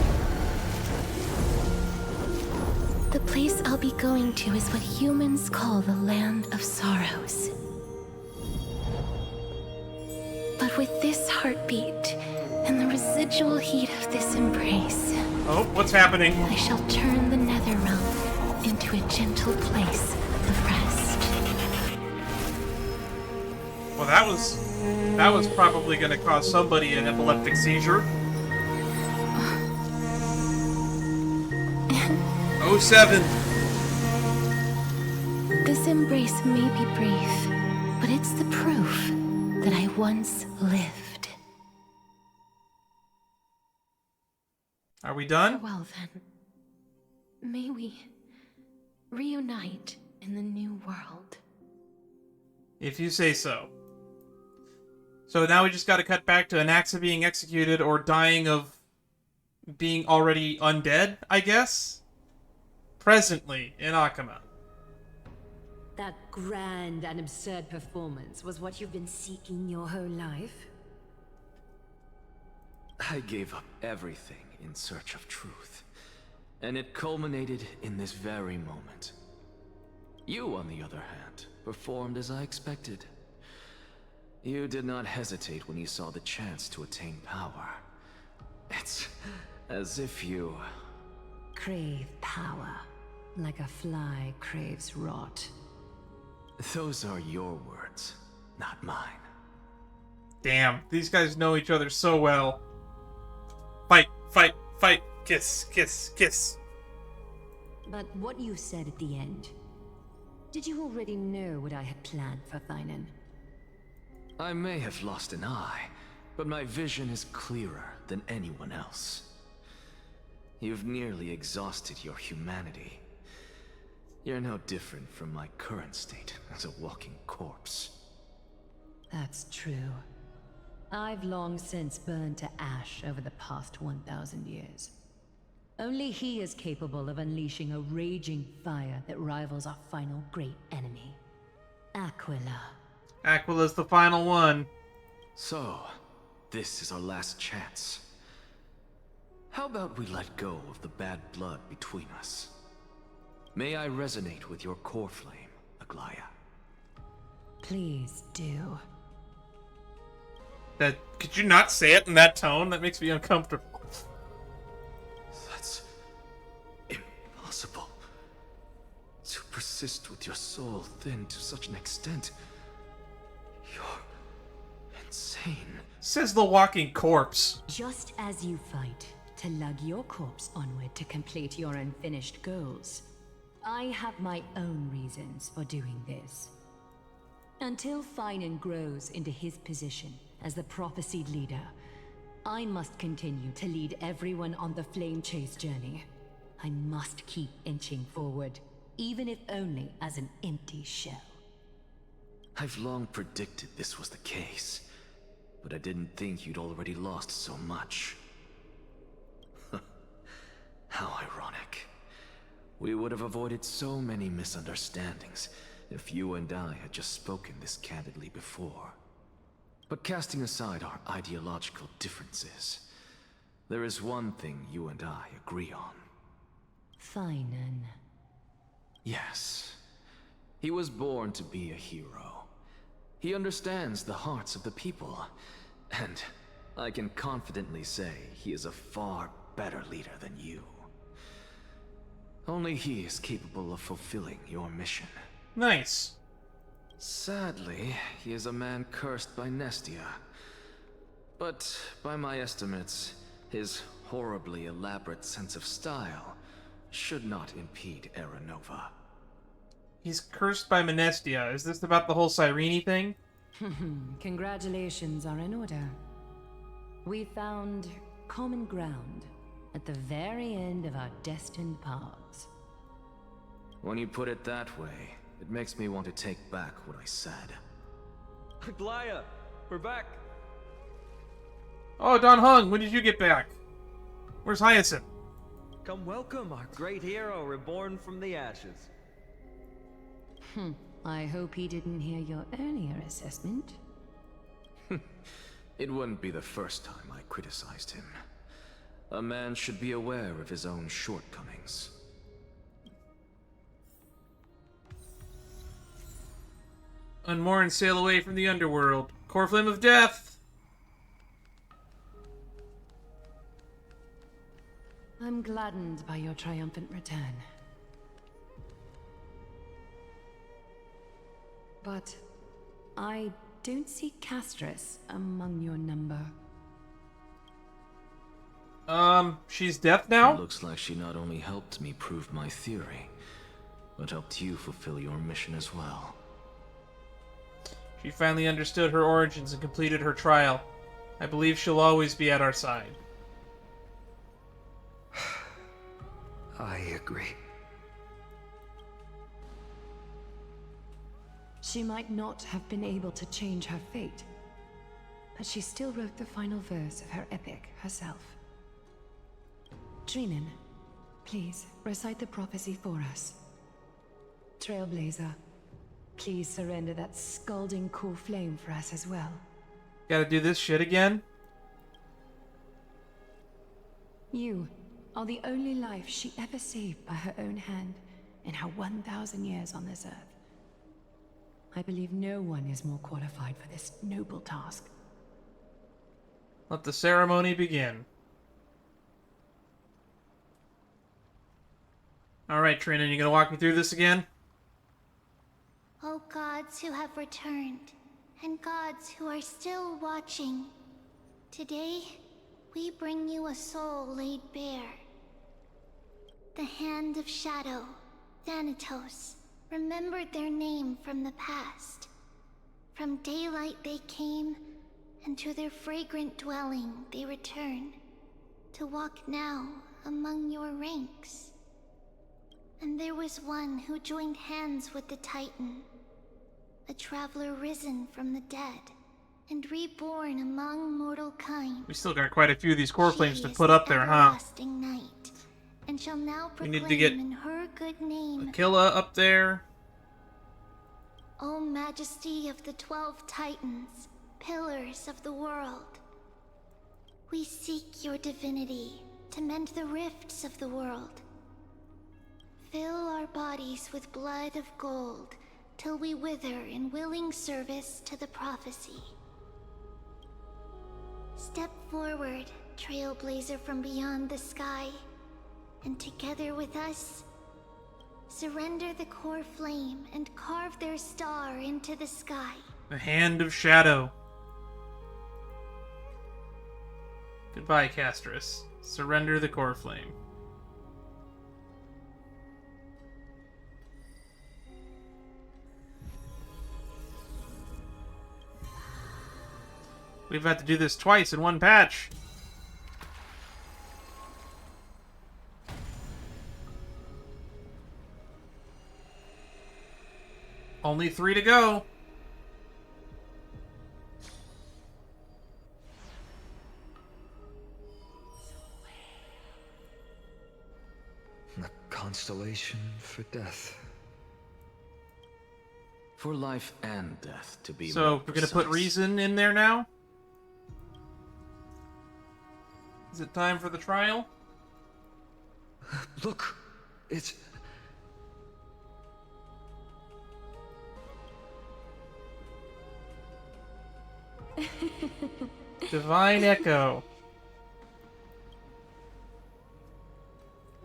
The place I'll be going to is what humans call the Land of Sorrows. But with this heartbeat and the residual heat of this embrace... Oh, what's happening? I shall turn the Netherrealm into a gentle place of rest. Well, that was probably going to cause somebody an epileptic seizure. 07. This embrace may be brief, but it's the proof that I once lived. Are we done? Well then, may we reunite in the new world. If you say so. So now we just gotta cut back to Anaxa being executed or dying of being already undead, I guess? Presently in Akama. That grand and absurd performance was what you've been seeking your whole life? I gave up everything in search of truth, and it culminated in this very moment. You, on the other hand, performed as I expected. You did not hesitate when you saw the chance to attain power. It's as if you... Crave power, like a fly craves rot. Those are your words, not mine. Damn, these guys know each other so well. Fight, fight, fight, kiss, kiss, kiss. But what you said at the end, did you already know what I had planned for Thainan? I may have lost an eye, but my vision is clearer than anyone else. You've nearly exhausted your humanity. You're no different from my current state as a walking corpse. That's true. I've long since burned to ash over the past 1,000 years. Only he is capable of unleashing a raging fire that rivals our final great enemy, Aquila. Aquila's the final one. So, this is our last chance. How about we let go of the bad blood between us? May I resonate with your core flame, Aglaea? Please do. Could you not say it in that tone? That makes me uncomfortable. That's impossible. To persist with your soul thinned to such an extent. You're insane. Says the walking corpse. Just as you fight to lug your corpse onward to complete your unfinished goals, I have my own reasons for doing this. Until Finan grows into his position as the prophesied leader, I must continue to lead everyone on the flame chase journey. I must keep inching forward, even if only as an empty shell. I've long predicted this was the case, but I didn't think you'd already lost so much. How ironic. We would have avoided so many misunderstandings if you and I had just spoken this candidly before. But casting aside our ideological differences, there is one thing you and I agree on. Finan. Yes. He was born to be a hero. He understands the hearts of the people, and I can confidently say he is a far better leader than you. Only he is capable of fulfilling your mission. Nice. Sadly, he is a man cursed by Nestia. But by my estimates, his horribly elaborate sense of style should not impede Era Nova. He's cursed by Menestia. Is this about the whole Cyrene thing? Congratulations are in order. We found common ground at the very end of our destined paths. When you put it that way, it makes me want to take back what I said. Aglaea, we're back. Oh, Don Hung, when did you get back? Where's Hyacinth? Come welcome our great hero reborn from the ashes. I hope he didn't hear your earlier assessment. It wouldn't be the first time I criticized him. A man should be aware of his own shortcomings. Unmoor and sail away from the underworld. Core flame of death! I'm gladdened by your triumphant return. But I don't see Castorice among your number. She's deaf now? It looks like she not only helped me prove my theory, but helped you fulfill your mission as well. She finally understood her origins and completed her trial. I believe she'll always be at our side. I agree. She might not have been able to change her fate, but she still wrote the final verse of her epic herself. Trinan, please recite the prophecy for us. Trailblazer, please surrender that scalding cool flame for us as well. Gotta do this shit again? You are the only life she ever saved by her own hand in her 1,000 years on this earth. I believe no one is more qualified for this noble task. Let the ceremony begin. Alright, Trina, you gonna walk me through this again? O gods who have returned, and gods who are still watching, today we bring you a soul laid bare. The Hand of Shadow, Thanatos, remembered their name from the past. From daylight they came, and to their fragrant dwelling they return, to walk now among your ranks. And there was one who joined hands with the Titan, a traveler risen from the dead and reborn among mortal kind. We still got quite a few of these core flames to She is put the up there, huh? everlasting night, and shall now We proclaim need to get in her good name, Aquila up there. O Majesty of the 12 Titans, pillars of the world. We seek your divinity to mend the rifts of the world. Fill our bodies with blood of gold till we wither in willing service to the prophecy. Step forward, trailblazer from beyond the sky, and together with us, surrender the core flame and carve their star into the sky. The Hand of Shadow. Goodbye, Castorice. Surrender the core flame. We've had to do this twice in one patch. Only 3 to go. A constellation for death. For life and death, to be So, more we're gonna put precise. reason in there now? Is it time for the trial? Look, it's... Divine Echo.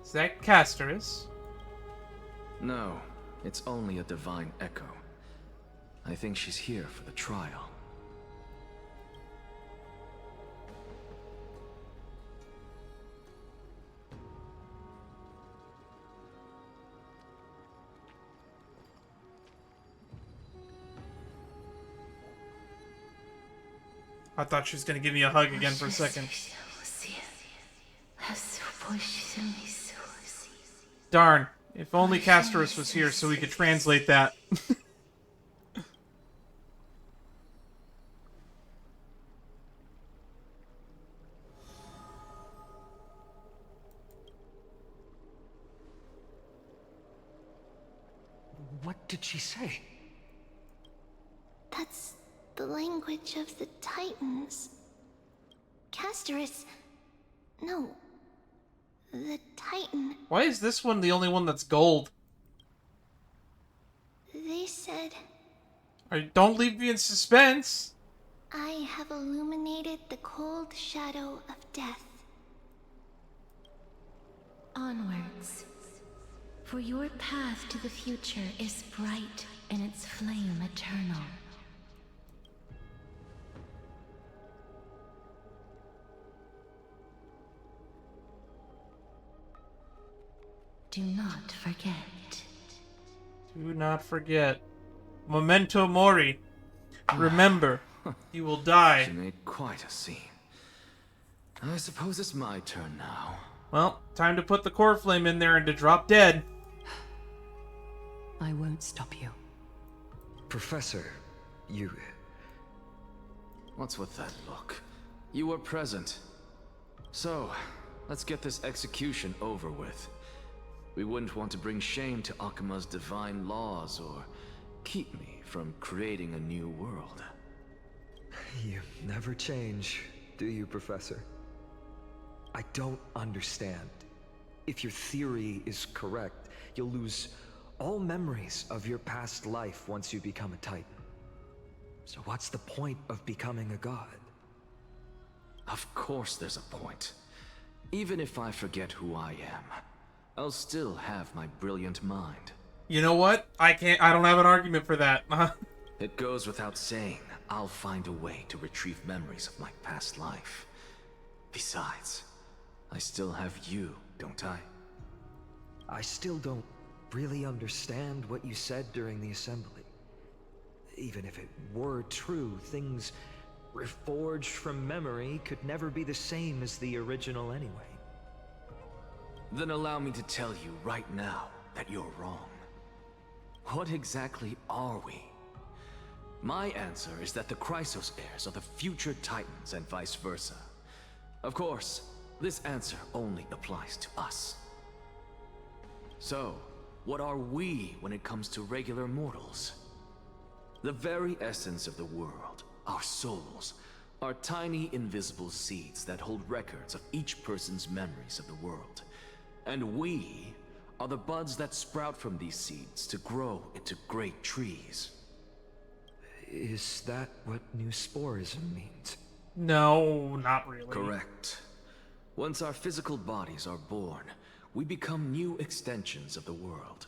Is that Castorice? No, it's only a divine echo. I think she's here for the trial. I thought she was gonna give me a hug again for a second. Darn. If only Castorice was here so we could translate that. What did she say? That's the language of the Titans. Castorice... No. The Titan. Why is this one the only one that's gold? They said, Don't leave me in suspense. I have illuminated the cold shadow of death. Onwards. For your path to the future is bright and its flame eternal. Do not forget. Do not forget. Memento mori. Remember, you will die. She made quite a scene. I suppose it's my turn now. Well, time to put the core flame in there and to drop dead. I won't stop you. Professor, you... What's with that look? You were present. So, let's get this execution over with. We wouldn't want to bring shame to Akima's divine laws or keep me from creating a new world. You never change, do you, Professor? I don't understand. If your theory is correct, you'll lose all memories of your past life once you become a Titan. So what's the point of becoming a god? Of course there's a point. Even if I forget who I am, I'll still have my brilliant mind. You know what? I don't have an argument for that. It goes without saying, I'll find a way to retrieve memories of my past life. Besides, I still have you, don't I? I still don't really understand what you said during the assembly. Even if it were true, things reforged from memory could never be the same as the original anyway. Then allow me to tell you right now that you're wrong. What exactly are we? My answer is that the Chrysos heirs are the future Titans and vice versa. Of course, this answer only applies to us. So, what are we when it comes to regular mortals? The very essence of the world, our souls, are tiny invisible seeds that hold records of each person's memories of the world. And we are the buds that sprout from these seeds to grow into great trees. Is that what new sporism means? No, not really. Correct. Once our physical bodies are born, we become new extensions of the world.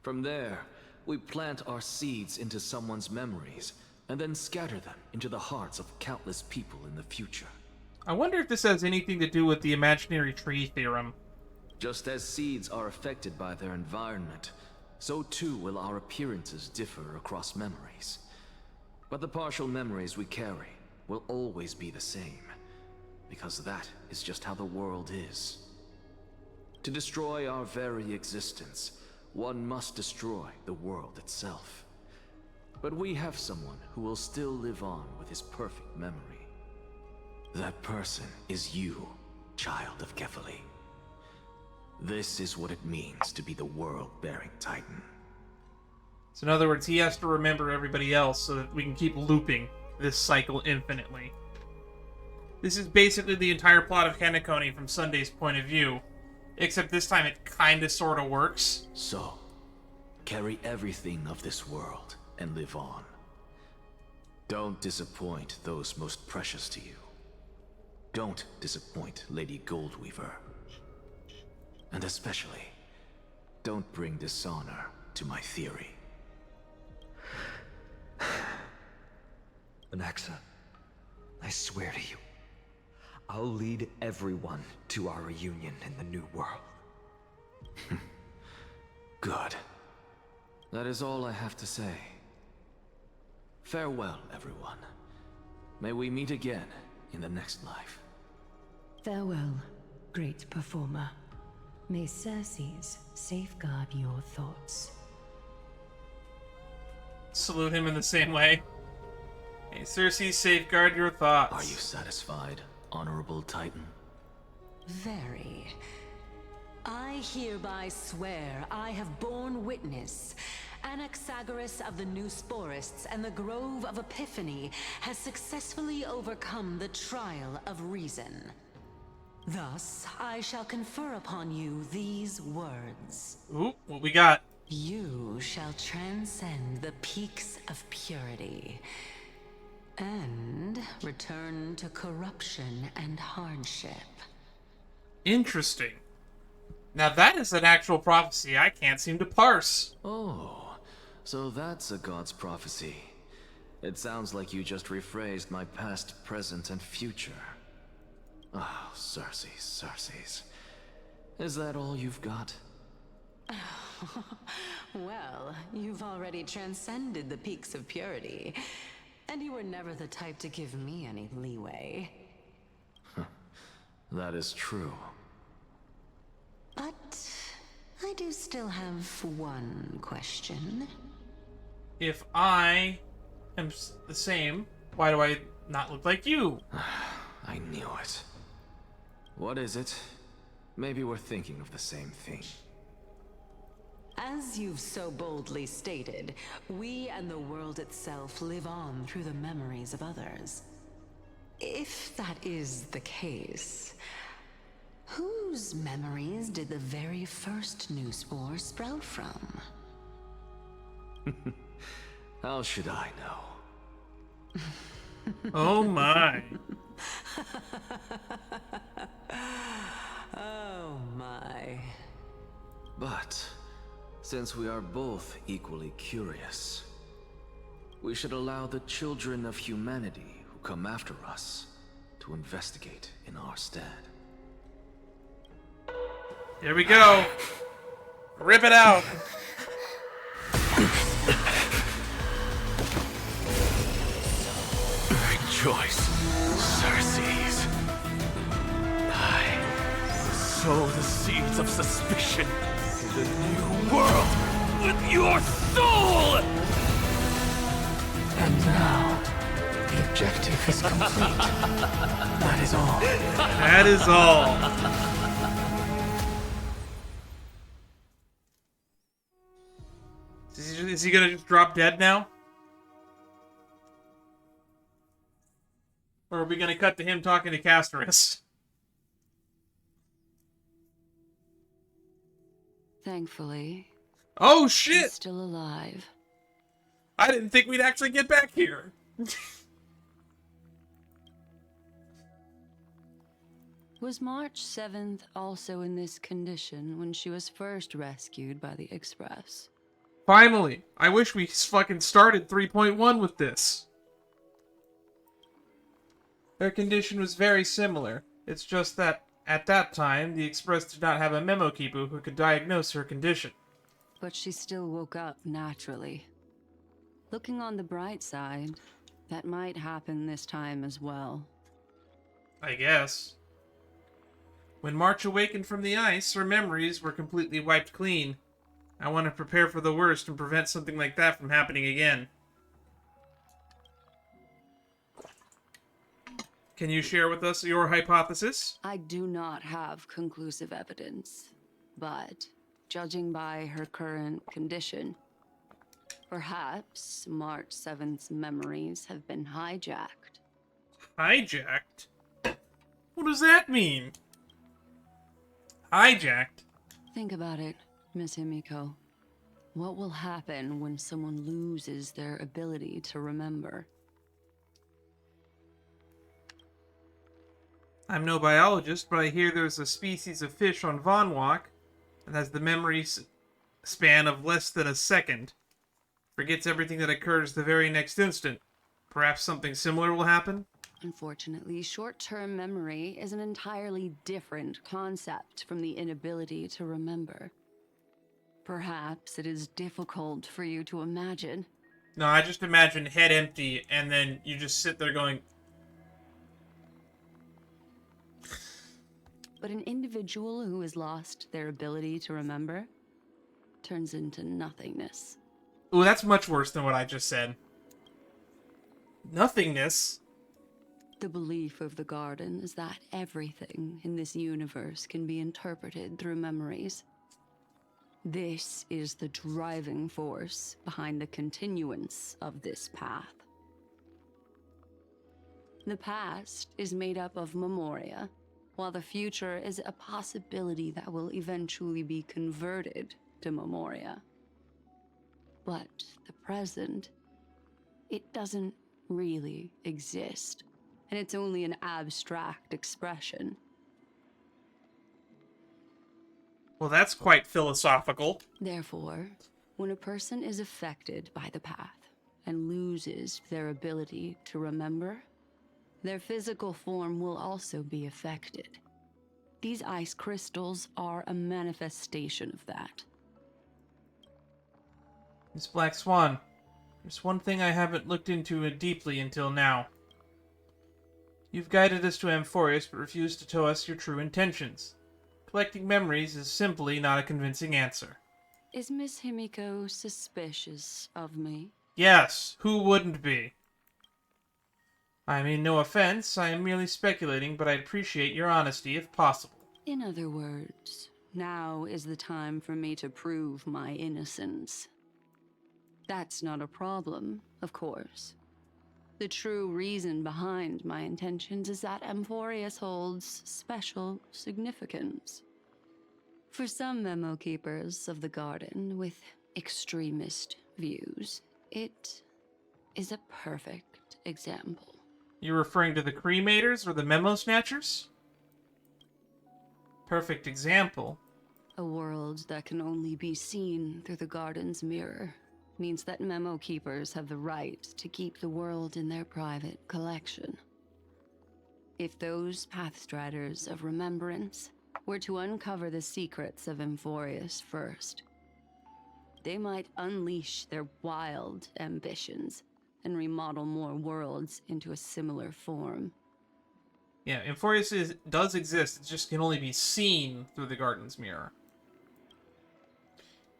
From there, we plant our seeds into someone's memories, and then scatter them into the hearts of countless people in the future. I wonder if this has anything to do with the imaginary tree theorem. Just as seeds are affected by their environment, so too will our appearances differ across memories. But the partial memories we carry will always be the same, because that is just how the world is. To destroy our very existence, one must destroy the world itself. But we have someone who will still live on with his perfect memory. That person is you, child of Kefali. This is what it means to be the world-bearing Titan. So in other words, he has to remember everybody else so that we can keep looping this cycle infinitely. This is basically the entire plot of Hanakoni from Sunday's point of view, except this time it kinda sorta works. So, carry everything of this world and live on. Don't disappoint those most precious to you. Don't disappoint Lady Goldweaver. And especially, don't bring dishonor to my theory. Anaxa, I swear to you, I'll lead everyone to our reunion in the new world. Good. That is all I have to say. Farewell, everyone. May we meet again in the next life. Farewell, great performer. May Circes safeguard your thoughts. Salute him in the same way. Hey, Circe, safeguard your thoughts. Are you satisfied, Honorable Titan? Very. I hereby swear I have borne witness. Anaxagoras of the New Sporists and the Grove of Epiphany has successfully overcome the trial of reason. Thus, I shall confer upon you these words. Ooh, what we got? You shall transcend the peaks of purity and return to corruption and hardship. Interesting. Now that is an actual prophecy I can't seem to parse. Oh, so that's a god's prophecy. It sounds like you just rephrased my past, present, and future. Oh, Circes. Is that all you've got? Well, you've already transcended the peaks of purity, and you were never the type to give me any leeway. That is true. But I do still have one question. If I am the same, why do I not look like you? I knew it. What is it? Maybe we're thinking of the same thing. As you've so boldly stated, we and the world itself live on through the memories of others. If that is the case, whose memories did the very first new spore sprout from? How should I know? Oh my. Oh my. But since we are both equally curious, we should allow the children of humanity who come after us to investigate in our stead. Here we go. Rip it out. Rejoice, Circes. I sow the seeds of suspicion the new world with your soul! And now, the objective is complete. That is all. That is all. Is he gonna just drop dead now? Or are we gonna cut to him talking to Castorice? Thankfully. Oh shit! He's still alive. I didn't think we'd actually get back here. Was March 7th also in this condition when she was first rescued by the Express? Finally! I wish we fucking started 3.1 with this. Her condition was very similar. It's just that, at that time, the Express did not have a memo keeper who could diagnose her condition. But she still woke up naturally. Looking on the bright side, that might happen this time as well. I guess. When March awakened from the ice, her memories were completely wiped clean. I want to prepare for the worst and prevent something like that from happening again. Can you share with us your hypothesis? I do not have conclusive evidence, but judging by her current condition, perhaps March 7th's memories have been hijacked. Hijacked? What does that mean? Hijacked? Think about it, Miss Himiko. What will happen when someone loses their ability to remember? I'm no biologist, but I hear there's a species of fish on Vonwalk that has the memory span of less than a second. Forgets everything that occurs the very next instant. Perhaps something similar will happen? Unfortunately, short-term memory is an entirely different concept from the inability to remember. Perhaps it is difficult for you to imagine. No, I just imagine head empty, and then you just sit there going... But an individual who has lost their ability to remember turns into nothingness. Ooh, that's much worse than what I just said. Nothingness? The belief of the Garden is that everything in this universe can be interpreted through memories. This is the driving force behind the continuance of this path. The past is made up of memoria, while the future is a possibility that will eventually be converted to memoria. But the present, it doesn't really exist, and it's only an abstract expression. Well, that's quite philosophical. Therefore, when a person is affected by the path and loses their ability to remember, their physical form will also be affected. These ice crystals are a manifestation of that. Miss Black Swan, there's one thing I haven't looked into deeply until now. You've guided us to Amphorius, but refused to tell us your true intentions. Collecting memories is simply not a convincing answer. Is Miss Himiko suspicious of me? Yes, who wouldn't be? I mean no offense, I am merely speculating, but I'd appreciate your honesty if possible. In other words, now is the time for me to prove my innocence. That's not a problem, of course. The true reason behind my intentions is that Amphorius holds special significance. For some memo keepers of the Garden with extremist views, it is a perfect example. You're referring to the Cremators or the Memo Snatchers? Perfect example. A world that can only be seen through the Garden's mirror means that memo keepers have the right to keep the world in their private collection. If those Pathstriders of Remembrance were to uncover the secrets of Amphorius first, they might unleash their wild ambitions and remodel more worlds into a similar form. Yeah, Amphorius does exist, it just can only be seen through the Garden's mirror.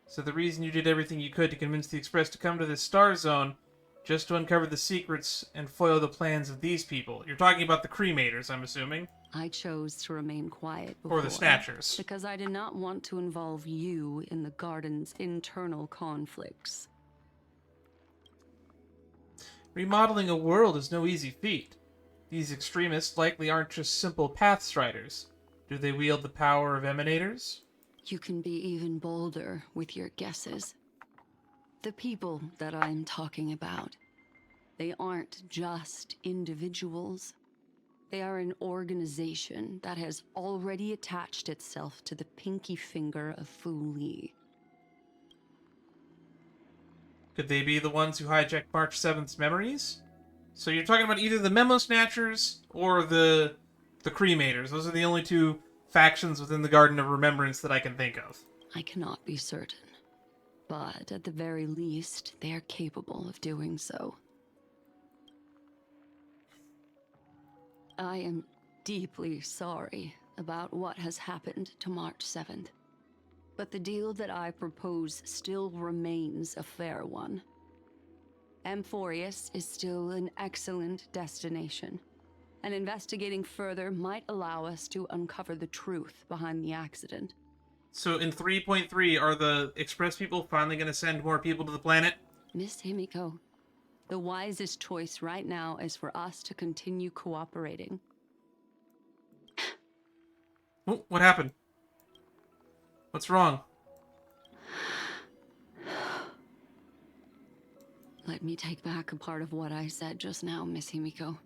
So the reason you did everything you could to convince the Express to come to this star zone, just to uncover the secrets and foil the plans of these people. You're talking about the Cremators, I'm assuming. I chose to remain quiet before, Or the Snatchers. because I did not want to involve you in the Garden's internal conflicts. Remodeling a world is no easy feat. These extremists likely aren't just simple pathstriders. Do they wield the power of emanators? You can be even bolder with your guesses. The people that I'm talking about, they aren't just individuals. They are an organization that has already attached itself to the pinky finger of Fu Li. Could they be the ones who hijacked March 7th's memories? So you're talking about either the Memo Snatchers or the Cremators. Those are the only two factions within the Garden of Remembrance that I can think of. I cannot be certain, but at the very least, they are capable of doing so. I am deeply sorry about what has happened to March 7th, but the deal that I propose still remains a fair one. Amphorius is still an excellent destination, and investigating further might allow us to uncover the truth behind the accident. So in 3.3, are the Express people finally going to send more people to the planet? Miss Himiko, the wisest choice right now is for us to continue cooperating. Oh, what happened? What's wrong? Let me take back a part of what I said just now, Miss Himiko.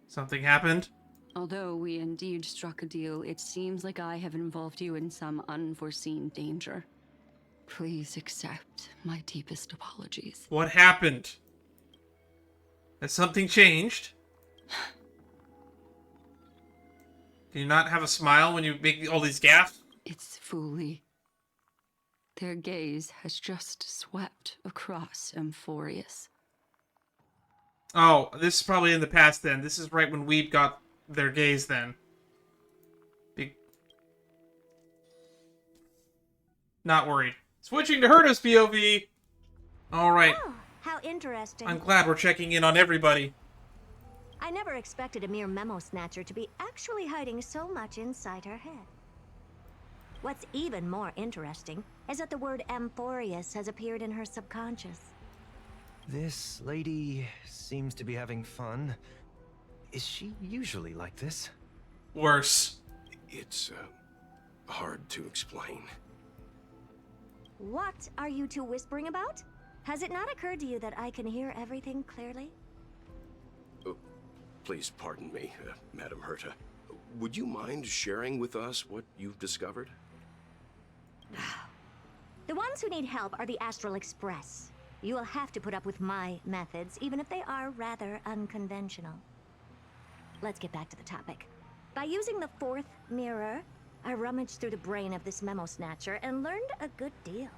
Something happened? Although we indeed struck a deal, it seems like I have involved you in some unforeseen danger. Please accept my deepest apologies. What happened? Has something changed? Do you not have a smile when you make all these gaffes? It's Fu Li. Their gaze has just swept across Amphorius. Oh, this is probably in the past then. This is right when Weeb got their gaze then. Not worried. Switching to Herta's POV! Alright. Oh, how interesting. I'm glad we're checking in on everybody. I never expected a mere memo snatcher to be actually hiding so much inside her head. What's even more interesting is that the word Amphorius has appeared in her subconscious. This lady seems to be having fun. Is she usually like this? Worse. It's, hard to explain. What are you two whispering about? Has it not occurred to you that I can hear everything clearly? Please pardon me, Madam Herta. Would you mind sharing with us what you've discovered? The ones who need help are the Astral Express. You will have to put up with my methods, even if they are rather unconventional. Let's get back to the topic. By using the fourth mirror, I rummaged through the brain of this memo snatcher and learned a good deal.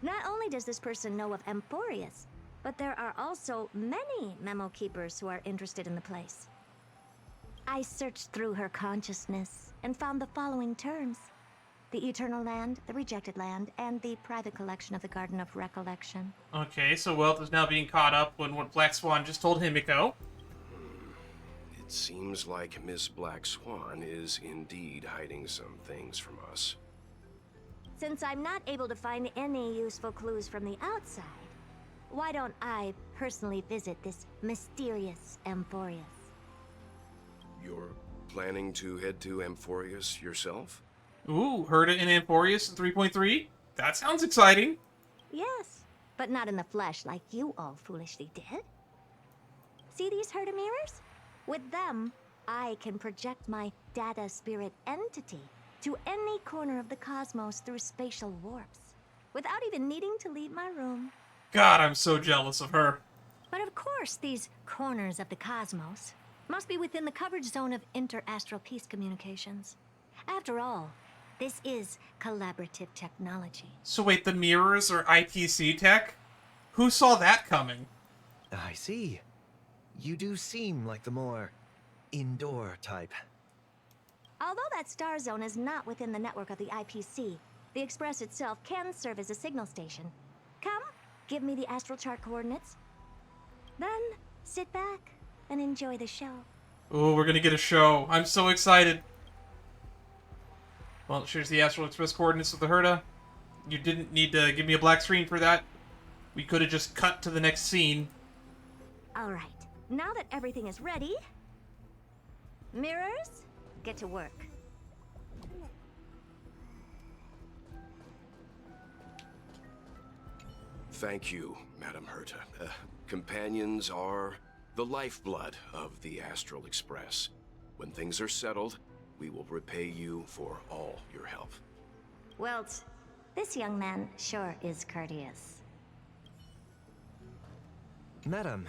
Not only does this person know of Amphorius, but there are also many memo keepers who are interested in the place. I searched through her consciousness and found the following terms: the Eternal Land, the Rejected Land, and the private collection of the Garden of Recollection. Okay, so Wealth is now being caught up on what Black Swan just told Himiko. It seems like Miss Black Swan is indeed hiding some things from us. Since I'm not able to find any useful clues from the outside, why don't I personally visit this mysterious Amphorius? You're planning to head to Amphorius yourself? Ooh, Herta and Amphorius in 3.3? That sounds exciting. Yes, but not in the flesh like you all foolishly did. See these Herta mirrors? With them, I can project my data spirit entity to any corner of the cosmos through spatial warps, without even needing to leave my room. God, I'm so jealous of her. But of course, these corners of the cosmos must be within the coverage zone of inter-astral peace communications. After all, this is collaborative technology. So wait, the mirrors are IPC tech? Who saw that coming? I see. You do seem like the more indoor type. Although that star zone is not within the network of the IPC, The Express itself can serve as a signal station. Come, give me the astral chart coordinates. Then, sit back and enjoy the show. Oh, we're gonna get a show. I'm so excited. Well, here's the Astral Express coordinates of the Herda. You didn't need to give me a black screen for that. We could have just cut to the next scene. Alright, now that everything is ready, mirrors, get to work. Thank you, Madam Herta. Companions are the lifeblood of the Astral Express. When things are settled, we will repay you for all your help. Well, this young man sure is courteous. Madam,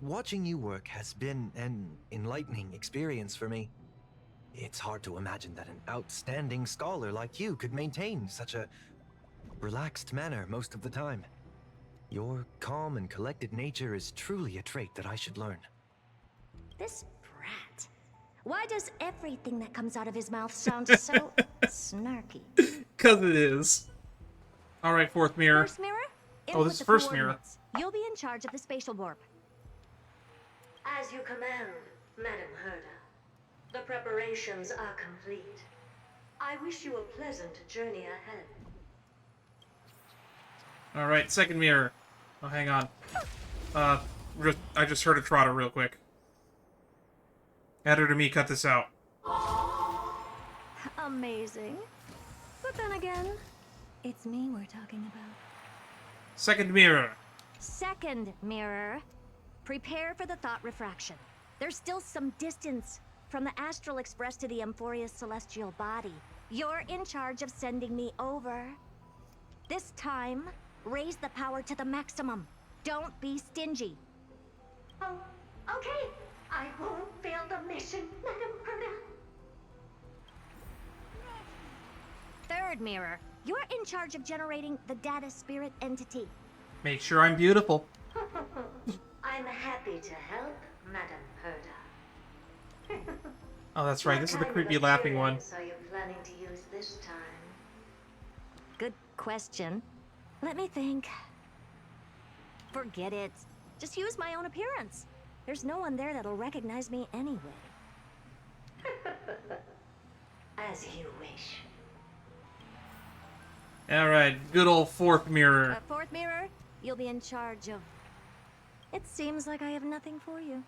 watching you work has been an enlightening experience for me. It's hard to imagine that an outstanding scholar like you could maintain such a relaxed manner most of the time. Your calm and collected nature is truly a trait that I should learn. This brat. Why does everything that comes out of his mouth sound so snarky? Cause it is. Alright, fourth mirror. First mirror? Oh, this is first mirror. You'll be in charge of the spatial warp. As you command, Madam Herda. The preparations are complete. I wish you a pleasant journey ahead. Alright, second mirror. Oh, hang on. I just heard a trotter real quick. Add her to me, cut this out. Amazing. But then again, it's me we're talking about. Second mirror. Second mirror. Prepare for the thought refraction. There's still some distance from the Astral Express to the Amphoria's celestial body. You're in charge of sending me over. This time, raise the power to the maximum. Don't be stingy. Oh, okay. I won't fail the mission, Madam Herda. Third mirror. You're in charge of generating the data spirit entity. Make sure I'm beautiful. I'm happy to help, Madam Herda. Oh, that's right. This is the creepy laughing one. Are you planning to use this time? Good question. Let me think. Forget it. Just use my own appearance. There's no one there that'll recognize me anyway. As you wish. Alright, good old fourth mirror. Fourth mirror, you'll be in charge of... It seems like I have nothing for you.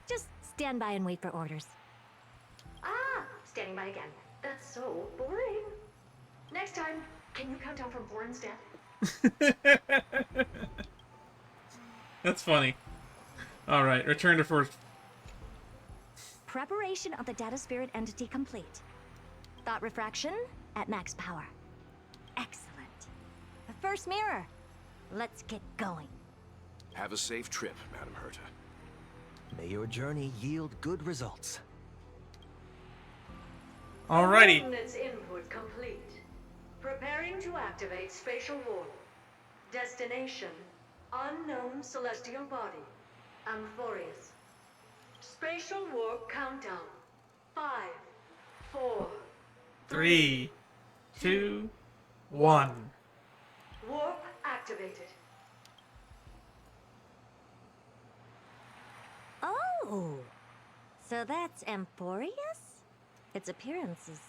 Just stand by and wait for orders. Ah, standing by again. That's so boring. Next time, can you count down from Boren's death? That's funny. Alright, return to first. Preparation of the data spirit entity complete. Thought refraction at max power. Excellent. The first mirror. Let's get going. Have a safe trip, Madam Herta. May your journey yield good results. Alrighty. Coordinates input complete. Preparing to activate spatial warp. Destination: unknown celestial body. Amphorius. Spatial warp countdown. 5, 4, 3, 2, 1. Warp activated. Oh! So that's Amphorius? Its appearance is,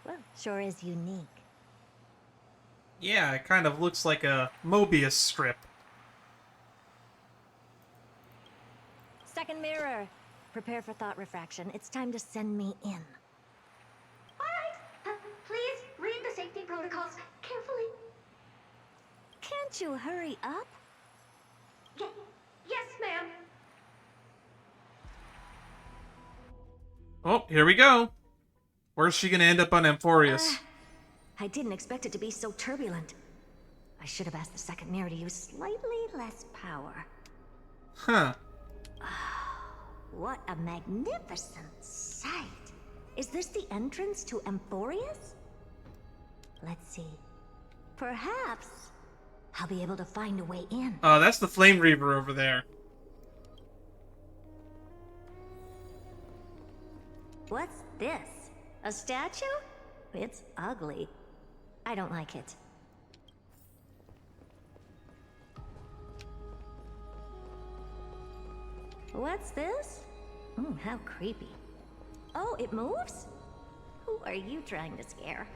well, sure is unique. Yeah, it kind of looks like a Mobius strip. Second mirror. Prepare for thought refraction. It's time to send me in. Alright, please read the safety protocols carefully. Can't you hurry up? Yes, ma'am. Oh, here we go. Where's she gonna end up on Amphorius? I didn't expect it to be so turbulent. I should have asked the second mirror to use slightly less power. Huh. What a magnificent sight. Is this the entrance to Amphorius? Let's see. Perhaps I'll be able to find a way in. Oh, that's the Flame Reaver over there. What's this? A statue? It's ugly. I don't like it. What's this? Oh, how creepy. Oh, it moves? Who are you trying to scare?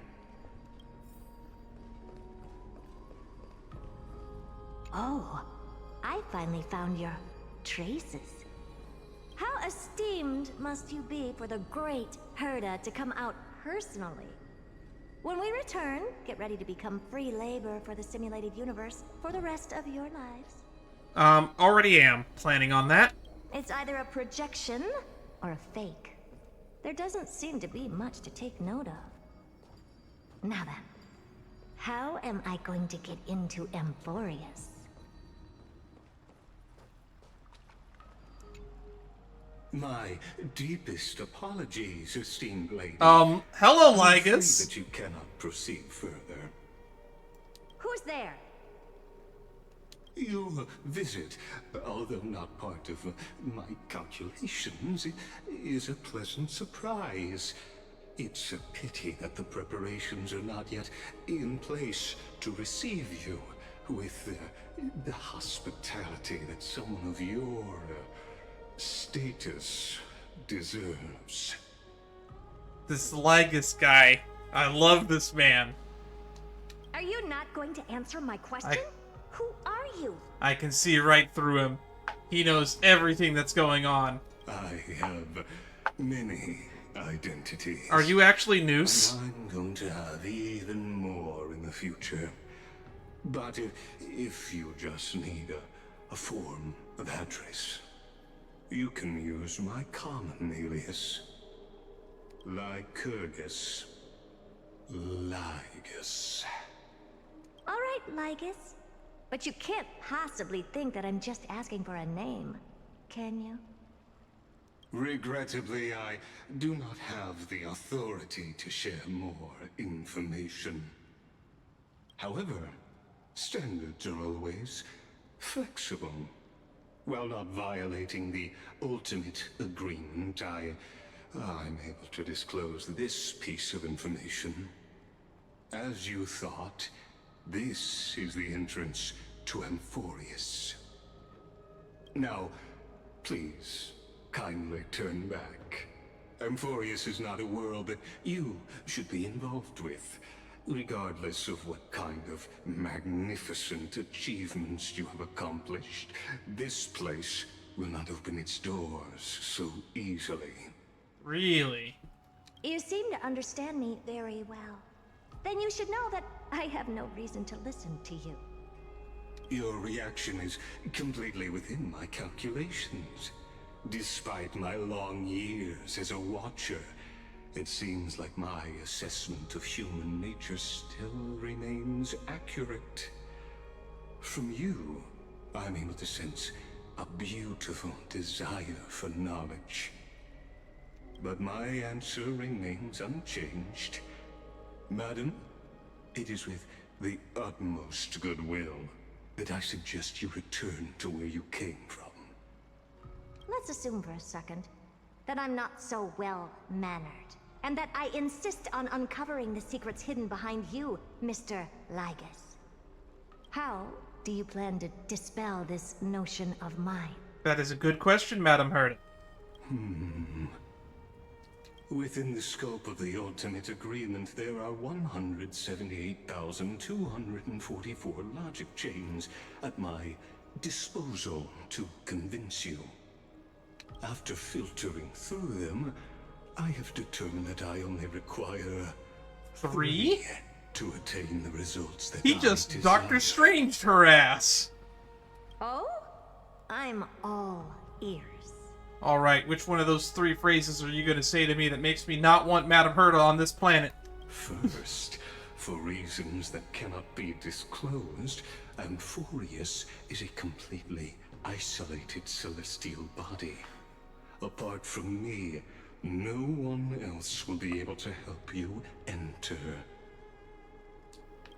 Oh, I finally found your traces. How esteemed must you be for the great Herda to come out personally? When we return, get ready to become free labor for the simulated universe for the rest of your lives. Already am planning on that. It's either a projection or a fake. There doesn't seem to be much to take note of. Now then, how am I going to get into Amphorius? My deepest apologies, esteemed lady. Hello, I'm afraid Lygus. that you cannot proceed further. Who's there? Your visit, although not part of my calculations, is a pleasant surprise. It's a pity that the preparations are not yet in place to receive you with the hospitality that someone of your status deserves. This Lygus guy. I love this man. Are you not going to answer my question? Who are you? I can see right through him. He knows everything that's going on. I have many identities. Are you actually Noose? And I'm going to have even more in the future. But if you just need a form of address, you can use my common alias. Lycurgus. Lygus. All right, Lygus. But you can't possibly think that I'm just asking for a name, can you? Regrettably, I do not have the authority to share more information. However, standards are always flexible. While not violating the ultimate agreement, I'm able to disclose this piece of information. As you thought, this is the entrance to Amphorius. Now, please, kindly turn back. Amphorius is not a world that you should be involved with, regardless of what kind of magnificent achievements you have accomplished. This place will not open its doors so easily. Really? You seem to understand me very well. Then you should know that I have no reason to listen to you. Your reaction is completely within my calculations. Despite my long years as a Watcher, it seems like my assessment of human nature still remains accurate. From you, I'm able to sense a beautiful desire for knowledge. But my answer remains unchanged. Madam, it is with the utmost goodwill that I suggest you return to where you came from. Let's assume for a second that I'm not so well-mannered, and that I insist on uncovering the secrets hidden behind you, Mr. Lygus. How do you plan to dispel this notion of mine? That is a good question, Madam Herda. Within the scope of the ultimate agreement, there are 178,244 logic chains at my disposal to convince you. After filtering through them, I have determined that I only require 3 to attain the results that He I just desire. Doctor Stranged her ass. Oh? I'm all ears. Alright, which one of those 3 phrases are you going to say to me that makes me not want Madam Herda on this planet? First, for reasons that cannot be disclosed, Amphorius is a completely isolated celestial body. Apart from me, no one else will be able to help you enter.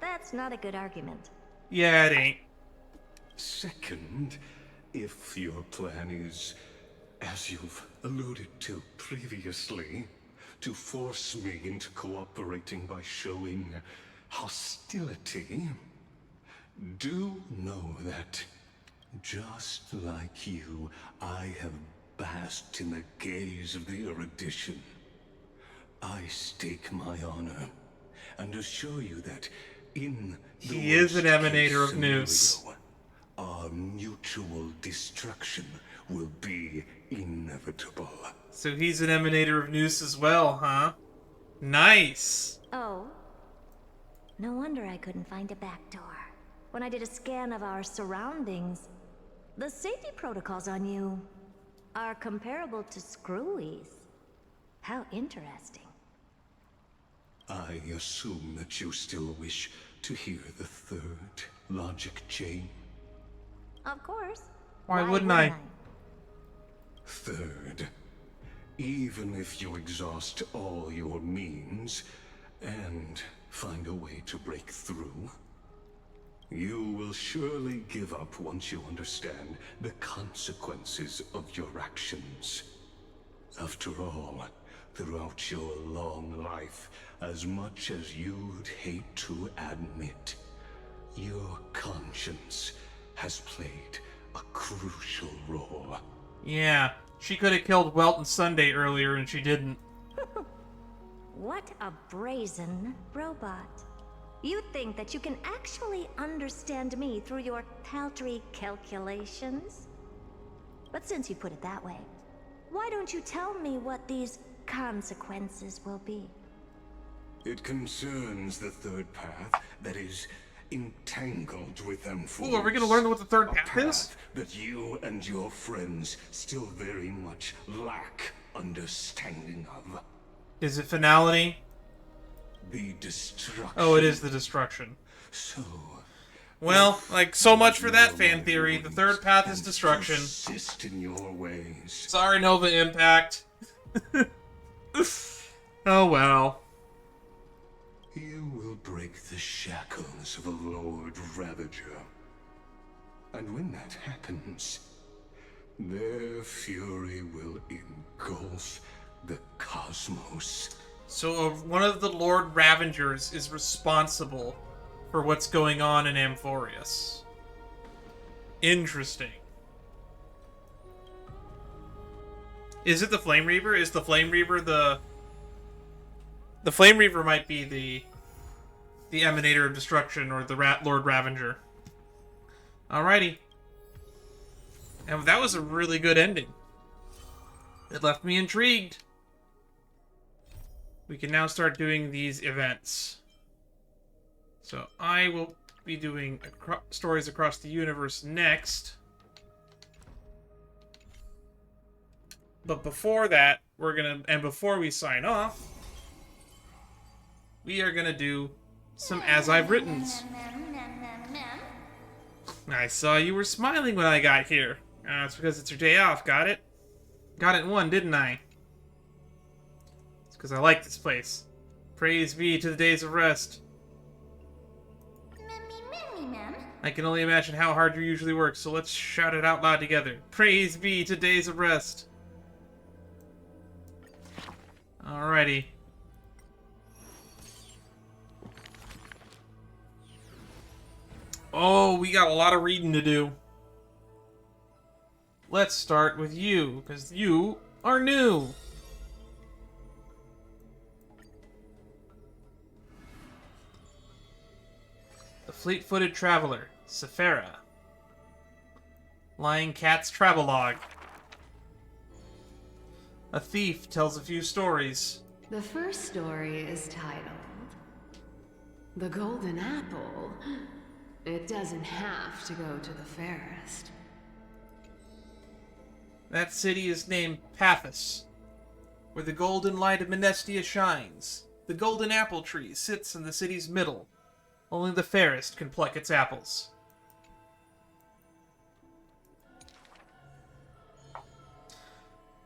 That's not a good argument. Yeah, it ain't. Second, if your plan is, as you've alluded to previously, to force me into cooperating by showing hostility. Do know that, just like you, I have basked in the gaze of the erudition. I stake my honor, and assure you that in the He is an emanator of worst-case news. scenario, our mutual destruction will be inevitable. So he's an emanator of news as well, huh? Nice! Oh. No wonder I couldn't find a back door. When I did a scan of our surroundings, the safety protocols on you are comparable to Screwy's. How interesting. I assume that you still wish to hear the third logic chain. Of course. Why wouldn't I? Third, even if you exhaust all your means and find a way to break through, you will surely give up once you understand the consequences of your actions. After all, throughout your long life, as much as you'd hate to admit, your conscience has played a crucial role. Yeah, she could have killed Welton Sunday earlier and she didn't. What a brazen robot. You think that you can actually understand me through your paltry calculations? But since you put it that way, why don't you tell me what these consequences will be? It concerns the third path that is entangled with them. Ooh, are we gonna learn what the third path is? Path that you and your friends still very much lack understanding of. Is it finality? The destruction. Oh, it is the destruction. So, well, like, so much for that fan theory. The third path is destruction. persist in your ways. Sorry, Nova Impact. Oh well. You will break the shackles of a Lord Ravager. And when that happens, their fury will engulf the cosmos. So one of the Lord Ravengers is responsible for what's going on in Amphorius. Interesting. Is it the Flame Reaver? Is the Flame Reaver the Flame Reaver might be the Emanator of Destruction, or the Lord Ravenger. Alrighty. And that was a really good ending. It left me intrigued. We can now start doing these events. So I will be doing stories across the universe next. But before that, before we sign off, we are gonna do some As I've Writtens. I saw you were smiling when I got here. It's because it's your day off, got it? Got it in one, didn't I? It's because I like this place. Praise be to the days of rest. I can only imagine how hard you usually work, so let's shout it out loud together. Praise be to days of rest. Alrighty. Oh, we got a lot of reading to do. Let's start with you, because you are new. The Fleet-Footed Traveler, Cifera. Lying Cat's Travelogue. A thief tells a few stories. The first story is titled The Golden Apple. It doesn't have to go to the fairest. That city is named Paphos, where the golden light of Menestia shines. The golden apple tree sits in the city's middle. Only the fairest can pluck its apples.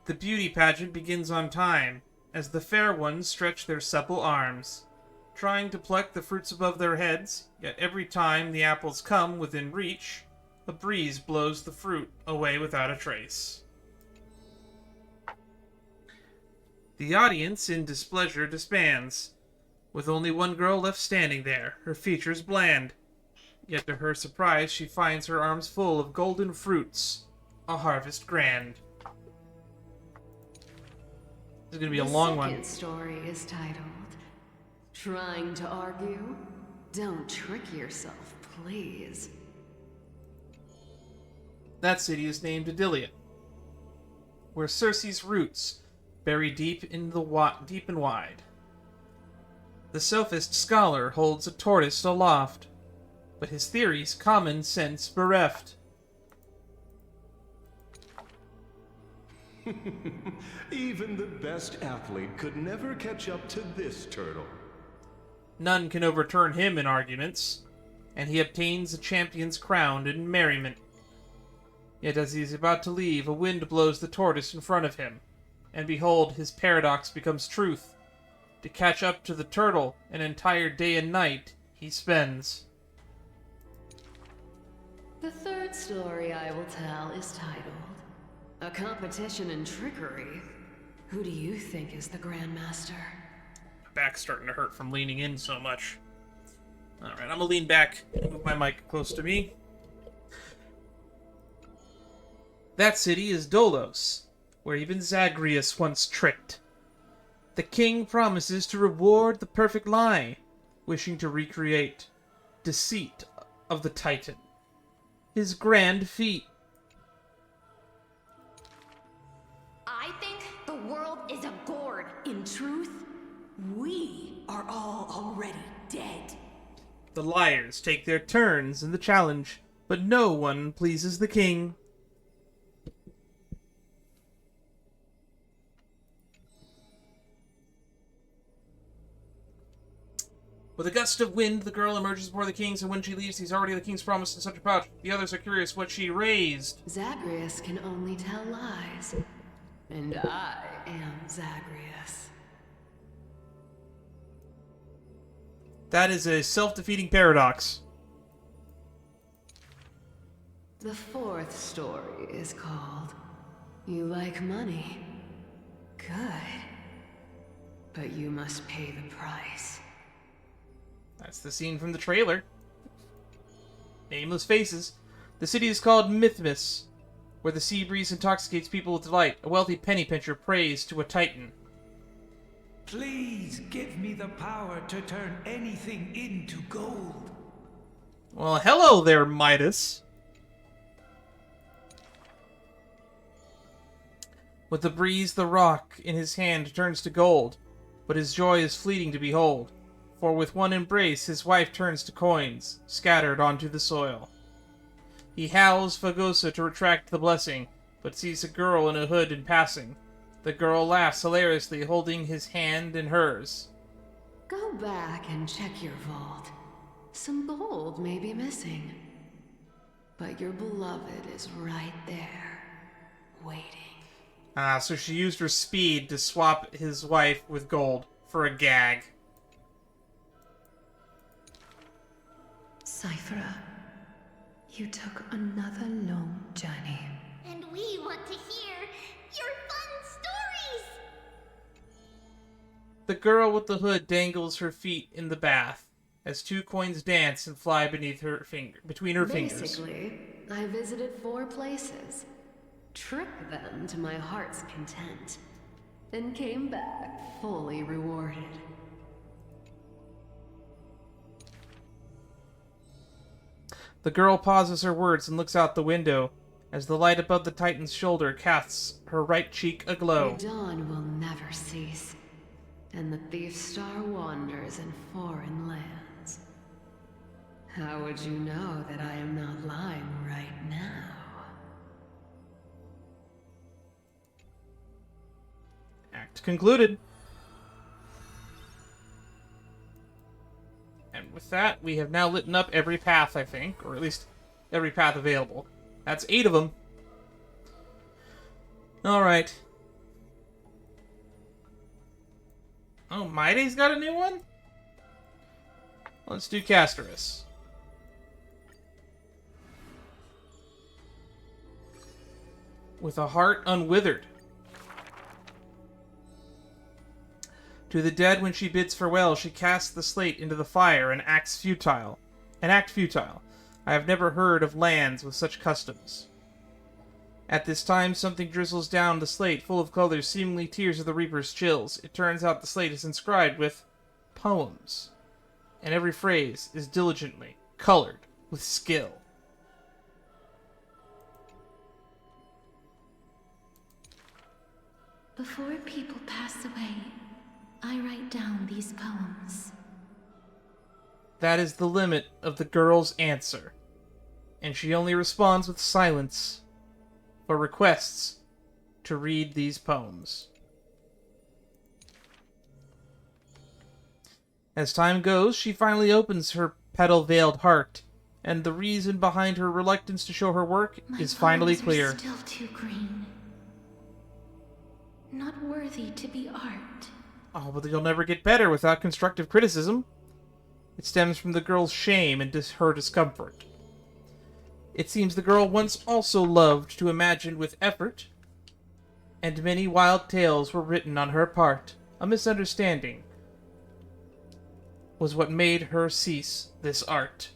The beauty pageant begins on time, as the fair ones stretch their supple arms, trying to pluck the fruits above their heads, yet every time the apples come within reach, a breeze blows the fruit away without a trace. The audience, in displeasure, disbands, with only one girl left standing there, her features bland. Yet to her surprise, she finds her arms full of golden fruits, a harvest grand. This is going to be a long one. The second story is titled, Trying to Argue? Don't trick yourself, please. That city is named Adelia, where Circe's roots bury deep and wide. The sophist scholar holds a tortoise aloft, but his theories common sense bereft. Even the best athlete could never catch up to this turtle. None can overturn him in arguments, and he obtains a champion's crown in merriment. Yet as he is about to leave, a wind blows the tortoise in front of him, and behold, his paradox becomes truth. To catch up to the turtle, an entire day and night he spends. The third story I will tell is titled, A Competition in Trickery. Who do you think is the Grandmaster? My back's starting to hurt from leaning in so much. Alright, I'm gonna lean back and move my mic close to me. That city is Dolos, where even Zagreus once tricked. The king promises to reward the perfect lie, wishing to recreate deceit of the Titan. His grand feat. I think the world is a gourd. In truth, we are all already dead. The liars take their turns in the challenge, but no one pleases the king. With a gust of wind, the girl emerges before the kings, and when she leaves, he's already the king's promise in such a pouch. The others are curious what she raised. Zagreus can only tell lies. And I am Zagreus. That is a self-defeating paradox. The fourth story is called, You Like Money. Good. But you must pay the price. That's the scene from the trailer. Nameless faces. The city is called Mydeimos, where the sea breeze intoxicates people with delight. A wealthy penny pincher prays to a titan. Please give me the power to turn anything into gold. Well, hello there, Midas. With the breeze, the rock in his hand turns to gold, but his joy is fleeting to behold. For with one embrace his wife turns to coins, scattered onto the soil. He howls Fagosa to retract the blessing, but sees a girl in a hood in passing. The girl laughs hilariously, holding his hand in hers. Go back and check your vault. Some gold may be missing. But your beloved is right there, waiting. So she used her speed to swap his wife with gold for a gag. Cifera, you took another long journey. And we want to hear your fun stories! The girl with the hood dangles her feet in the bath as 2 coins dance and fly beneath her between her fingers. Basically, I visited 4 places, tricked them to my heart's content, and came back fully rewarded. The girl pauses her words and looks out the window as the light above the Titan's shoulder casts her right cheek aglow. The dawn will never cease, and the thief star wanders in foreign lands. How would you know that I am not lying right now? Act concluded. And with that, we have now lit up every path, I think. Or at least every path available. That's 8 of them. Alright. Oh, Mydeimos got a new one? Let's do Castorice. With a heart unwithered. To the dead, when she bids farewell, she casts the slate into the fire and acts futile. I have never heard of lands with such customs. At this time, something drizzles down the slate, full of colors, seemingly tears of the reaper's chills. It turns out the slate is inscribed with poems, and every phrase is diligently colored with skill. Before people pass away, I write down these poems. That is the limit of the girl's answer, and she only responds with silence for requests to read these poems. As time goes, she finally opens her petal-veiled heart, and the reason behind her reluctance to show her work is finally clear. My poems are still too green. Not worthy to be art. Oh, but you'll never get better without constructive criticism. It stems from the girl's shame and her discomfort. It seems the girl once also loved to imagine with effort, and many wild tales were written on her part. A misunderstanding was what made her cease this art.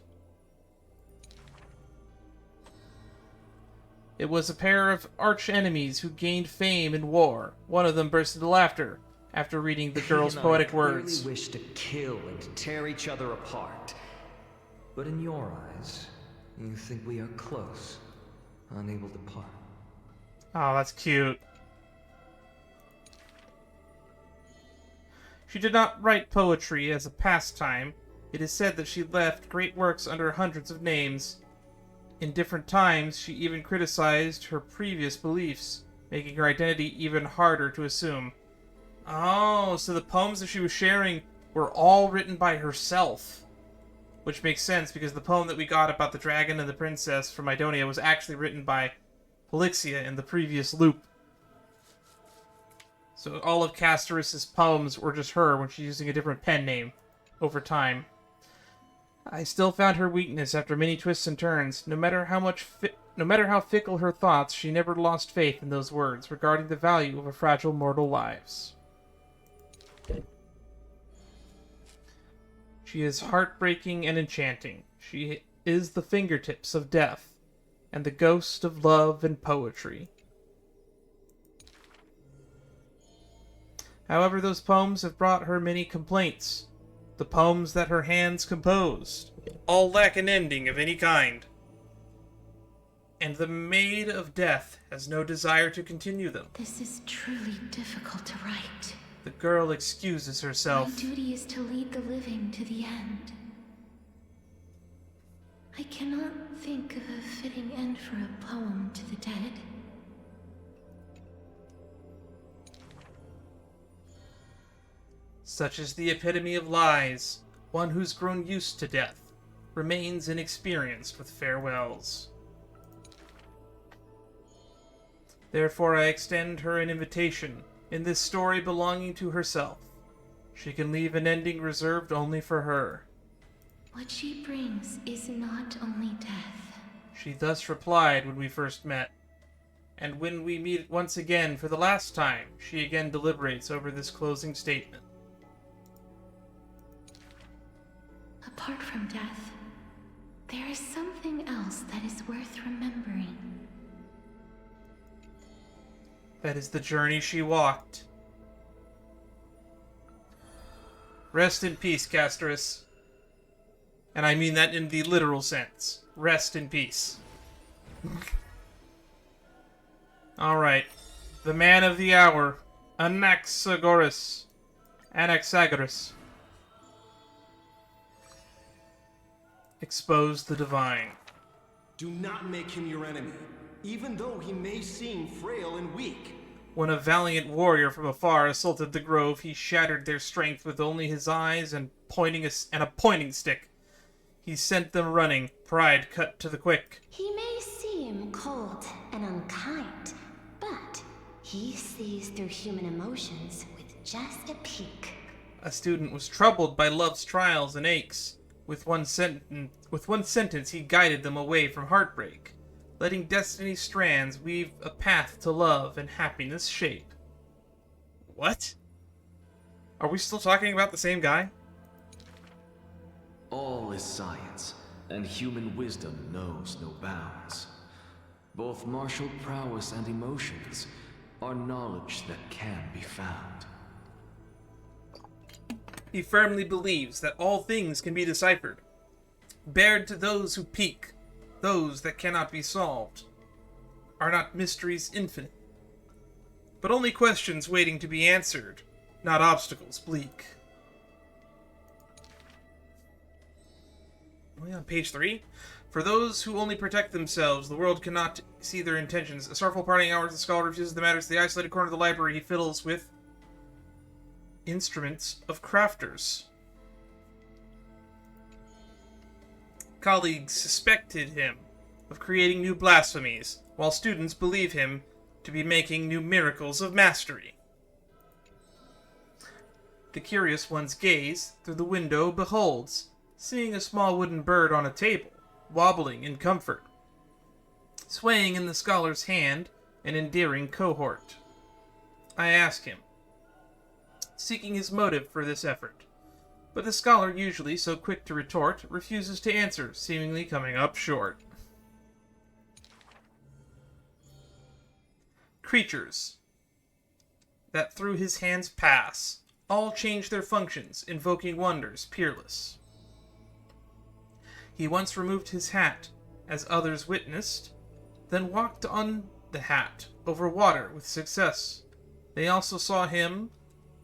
It was a pair of arch-enemies who gained fame in war. One of them burst into laughter after reading the girl's poetic words. I clearly wish to kill and tear each other apart. But in your eyes, you think we are close, unable to part. Oh, that's cute. She did not write poetry as a pastime. It is said that she left great works under hundreds of names. In different times, she even criticized her previous beliefs, making her identity even harder to assume. Oh, so the poems that she was sharing were all written by herself. Which makes sense, because the poem that we got about the dragon and the princess from Mydeimos was actually written by Pollux in the previous loop. So all of Castorice's poems were just her when she's using a different pen name over time. I still found her weakness after many twists and turns. No matter how fickle her thoughts, she never lost faith in those words regarding the value of a fragile mortal lives. She is heartbreaking and enchanting. She is the fingertips of death, and the ghost of love and poetry. However, those poems have brought her many complaints. The poems that her hands composed all lack an ending of any kind. And the Maid of Death has no desire to continue them. This is truly difficult to write. The girl excuses herself. My duty is to lead the living to the end. I cannot think of a fitting end for a poem to the dead. Such is the epitome of lies. One who's grown used to death remains inexperienced with farewells. Therefore I extend her an invitation in this story belonging to herself. She can leave an ending reserved only for her. What she brings is not only death. She thus replied when we first met. And when we meet once again for the last time, she again deliberates over this closing statement. Apart from death, there is something else that is worth remembering. That is the journey she walked. Rest in peace, Castorice. And I mean that in the literal sense. Rest in peace. Alright. The man of the hour. Anaxagoras. Expose the divine. Do not make him your enemy, even though he may seem frail and weak. When a valiant warrior from afar assaulted the grove, he shattered their strength with only his eyes and a pointing stick. He sent them running, pride cut to the quick. He may seem cold and unkind, but he sees through human emotions with just a peek. A student was troubled by love's trials and aches. With one sentence, he guided them away from heartbreak, letting destiny's strands weave a path to love and happiness shape. What? Are we still talking about the same guy? All is science, and human wisdom knows no bounds. Both martial prowess and emotions are knowledge that can be found. He firmly believes that all things can be deciphered, bared to those who peak, those that cannot be solved. Are not mysteries infinite, but only questions waiting to be answered, not obstacles bleak. Are we on page 3? For those who only protect themselves, the world cannot see their intentions. A sorrowful parting hours, the scholar refuses the matters. The isolated corner of the library he fiddles with instruments of crafters. Colleagues suspected him of creating new blasphemies, while students believe him to be making new miracles of mastery. The curious one's gaze through the window beholds, seeing a small wooden bird on a table, wobbling in comfort, swaying in the scholar's hand, an endearing cohort. I ask him, seeking his motive for this effort, but the scholar, usually so quick to retort, refuses to answer, seemingly coming up short. Creatures that through his hands pass, all change their functions, invoking wonders peerless. He once removed his hat, as others witnessed, then walked on the hat over water with success. They also saw him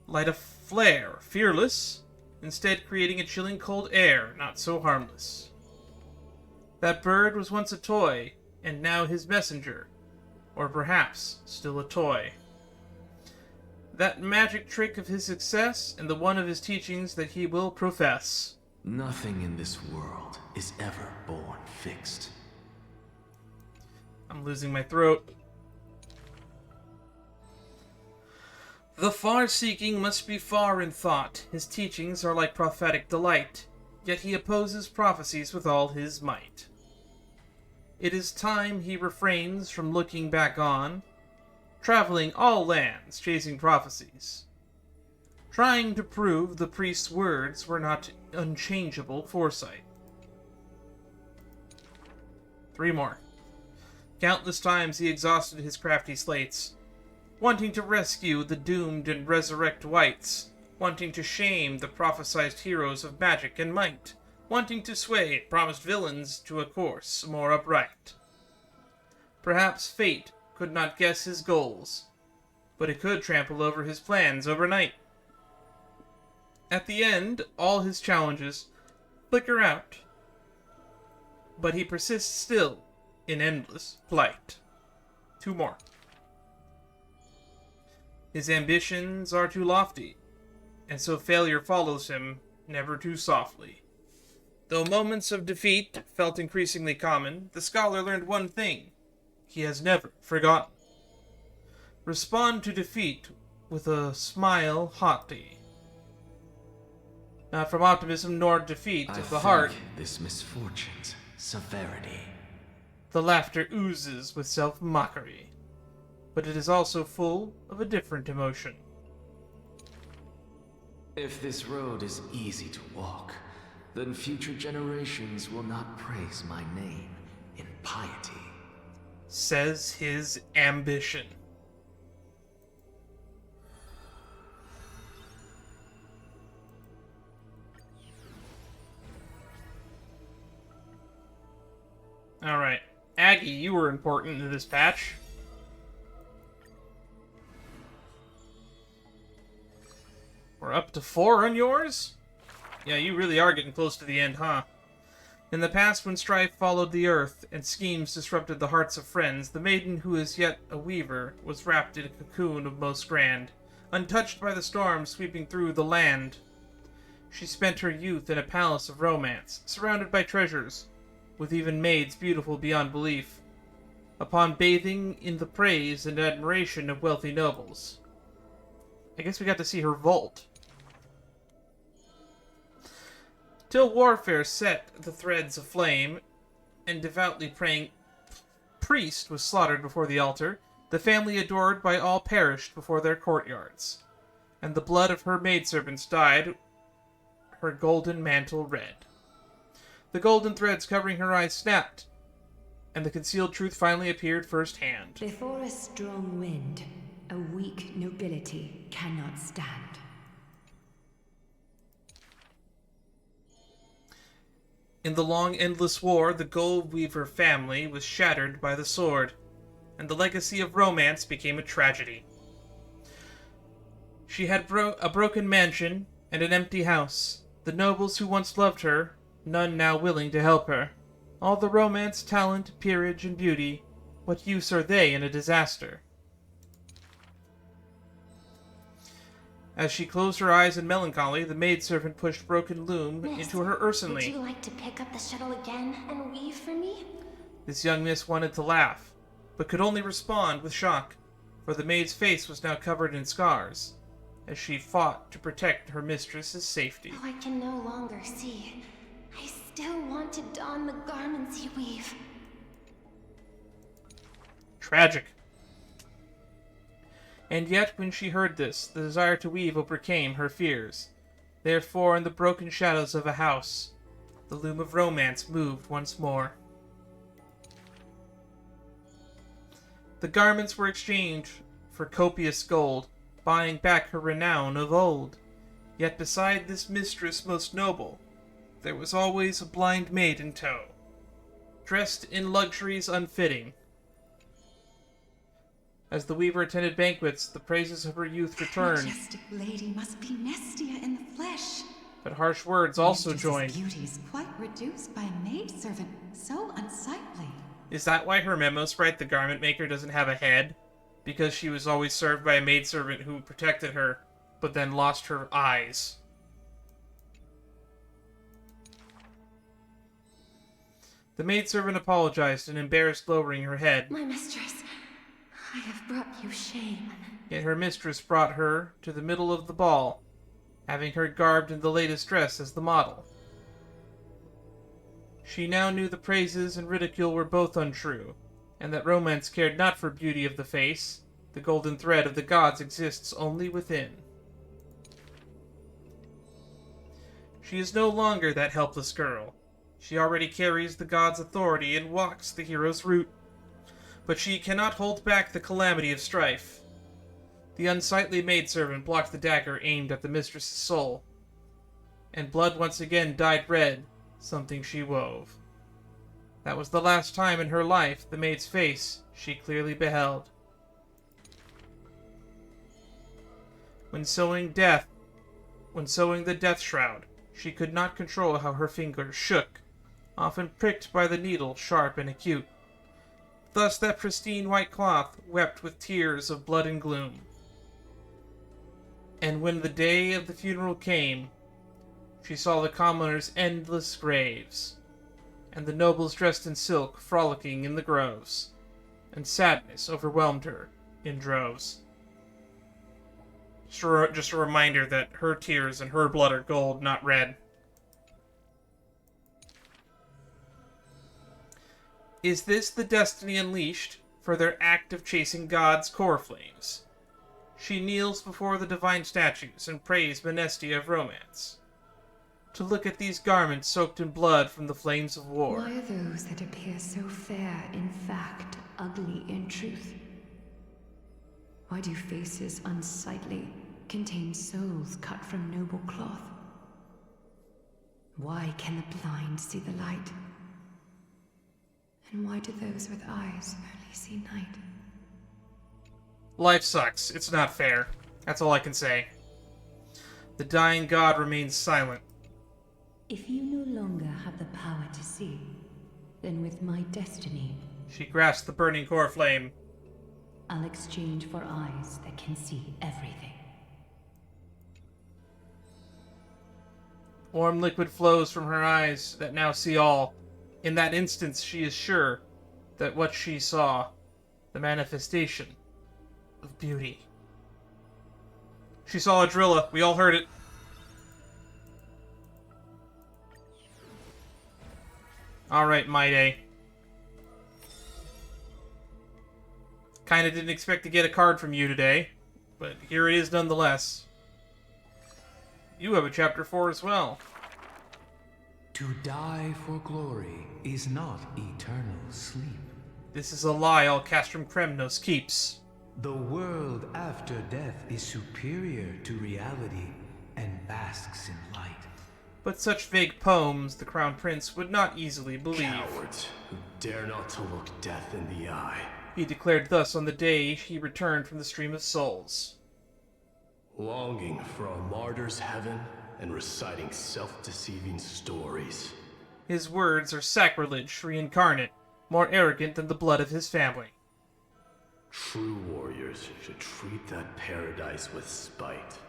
light a flare, fearless, instead creating a chilling cold air, not so harmless. That bird was once a toy, and now his messenger, or perhaps still a toy. That magic trick of his success, and the one of his teachings that he will profess. Nothing in this world is ever born fixed. I'm losing my throat. The far-seeking must be far in thought. His teachings are like prophetic delight, yet he opposes prophecies with all his might. It is time he refrains from looking back on, traveling all lands, chasing prophecies, trying to prove the priest's words were not unchangeable foresight. 3 more. Countless times he exhausted his crafty slates, wanting to rescue the doomed and resurrect wights, wanting to shame the prophesied heroes of magic and might, wanting to sway promised villains to a course more upright. Perhaps fate could not guess his goals, but it could trample over his plans overnight. At the end, all his challenges flicker out, but he persists still in endless flight. 2 more. His ambitions are too lofty, and so failure follows him never too softly. Though moments of defeat felt increasingly common, the scholar learned one thing he has never forgotten. Respond to defeat with a smile haughty. Not from optimism nor defeat of the heart. This misfortune's severity. The laughter oozes with self-mockery, but it is also full of a different emotion. If this road is easy to walk, then future generations will not praise my name in piety. Says his ambition. Alright. Aggie, you were important in this patch. We're up to 4 on yours? Yeah, you really are getting close to the end, huh? In the past, when strife followed the earth, and schemes disrupted the hearts of friends, the maiden who is yet a weaver was wrapped in a cocoon of most grand, untouched by the storm sweeping through the land. She spent her youth in a palace of romance, surrounded by treasures, with even maids beautiful beyond belief, upon bathing in the praise and admiration of wealthy nobles. I guess we got to see her vault. Till warfare set the threads aflame, and devoutly praying priest was slaughtered before the altar, the family adored by all perished before their courtyards. and the blood of her maidservants dyed her golden mantle red. The golden threads covering her eyes snapped, and the concealed truth finally appeared firsthand. Before a strong wind, a weak nobility cannot stand. In the long, endless war, the Gold Weaver family was shattered by the sword, and the legacy of romance became a tragedy. She had a broken mansion and an empty house. The nobles who once loved her, none now willing to help her. All the romance, talent, peerage, and beauty, what use are they in a disaster? As she closed her eyes in melancholy, the maidservant pushed Broken Loom into her ursinly. Would you like to pick up the shuttle again and weave for me? This young miss wanted to laugh, but could only respond with shock, for the maid's face was now covered in scars, as she fought to protect her mistress's safety. Oh, I can no longer see. I still want to don the garments you weave. Tragic. And yet, when she heard this, the desire to weave overcame her fears. Therefore, in the broken shadows of a house, the loom of romance moved once more. The garments were exchanged for copious gold, buying back her renown of old. Yet beside this mistress most noble, there was always a blind maid in tow, dressed in luxuries unfitting. As the weaver attended banquets, the praises of her youth returned. Majestic lady must be Nestia in the flesh. But harsh words also joined. Beauty is quite reduced by a maidservant, so unsightly. Is that why her memo sprite, the garment maker, doesn't have a head? Because she was always served by a maidservant who protected her, but then lost her eyes. The maidservant apologized, and embarrassed lowering her head. My mistress, I have brought you shame. Yet her mistress brought her to the middle of the ball, having her garbed in the latest dress as the model. She now knew the praises and ridicule were both untrue, and that romance cared not for beauty of the face. The golden thread of the gods exists only within. She is no longer that helpless girl. She already carries the gods' authority and walks the hero's route. But she cannot hold back the calamity of strife. The unsightly maidservant blocked the dagger aimed at the mistress's soul, and blood once again dyed red something she wove. That was the last time in her life the maid's face she clearly beheld. When sewing the death shroud, she could not control how her fingers shook, often pricked by the needle sharp and acute. Thus that pristine white cloth wept with tears of blood and gloom. And when the day of the funeral came, she saw the commoners' endless graves, and the nobles dressed in silk frolicking in the groves, and sadness overwhelmed her in droves. Just a reminder that her tears and her blood are gold, not red. Is this the destiny unleashed for their act of chasing God's core flames? She kneels before the divine statues and prays Menestia of romance, to look at these garments soaked in blood from the flames of war. Why are those that appear so fair in fact ugly in truth? Why do faces unsightly contain souls cut from noble cloth? Why can the blind see the light? And why do those with eyes only see night? Life sucks. It's not fair. That's all I can say. The dying god remains silent. If you no longer have the power to see, then with my destiny, She grasped the burning core flame. I'll exchange for eyes that can see everything. Warm liquid flows from her eyes that now see all. In that instance, she is sure that what she saw, the manifestation of beauty. She saw Adrilla. We all heard it. Alright, Myde. Kinda didn't expect to get a card from you today, but here it is nonetheless. you have a chapter 4 as well. To die for glory is not eternal sleep. This is a lie all Castrum Kremnos keeps. The world after death is superior to reality and basks in light. But such vague poems the Crown Prince would not easily believe. Cowards who dare not to look death in the eye. He declared thus on the day he returned from the Stream of Souls. Longing for a martyr's heaven and reciting self-deceiving stories. His words are sacrilege reincarnate, more arrogant than the blood of his family. True warriors should treat that paradise with spite.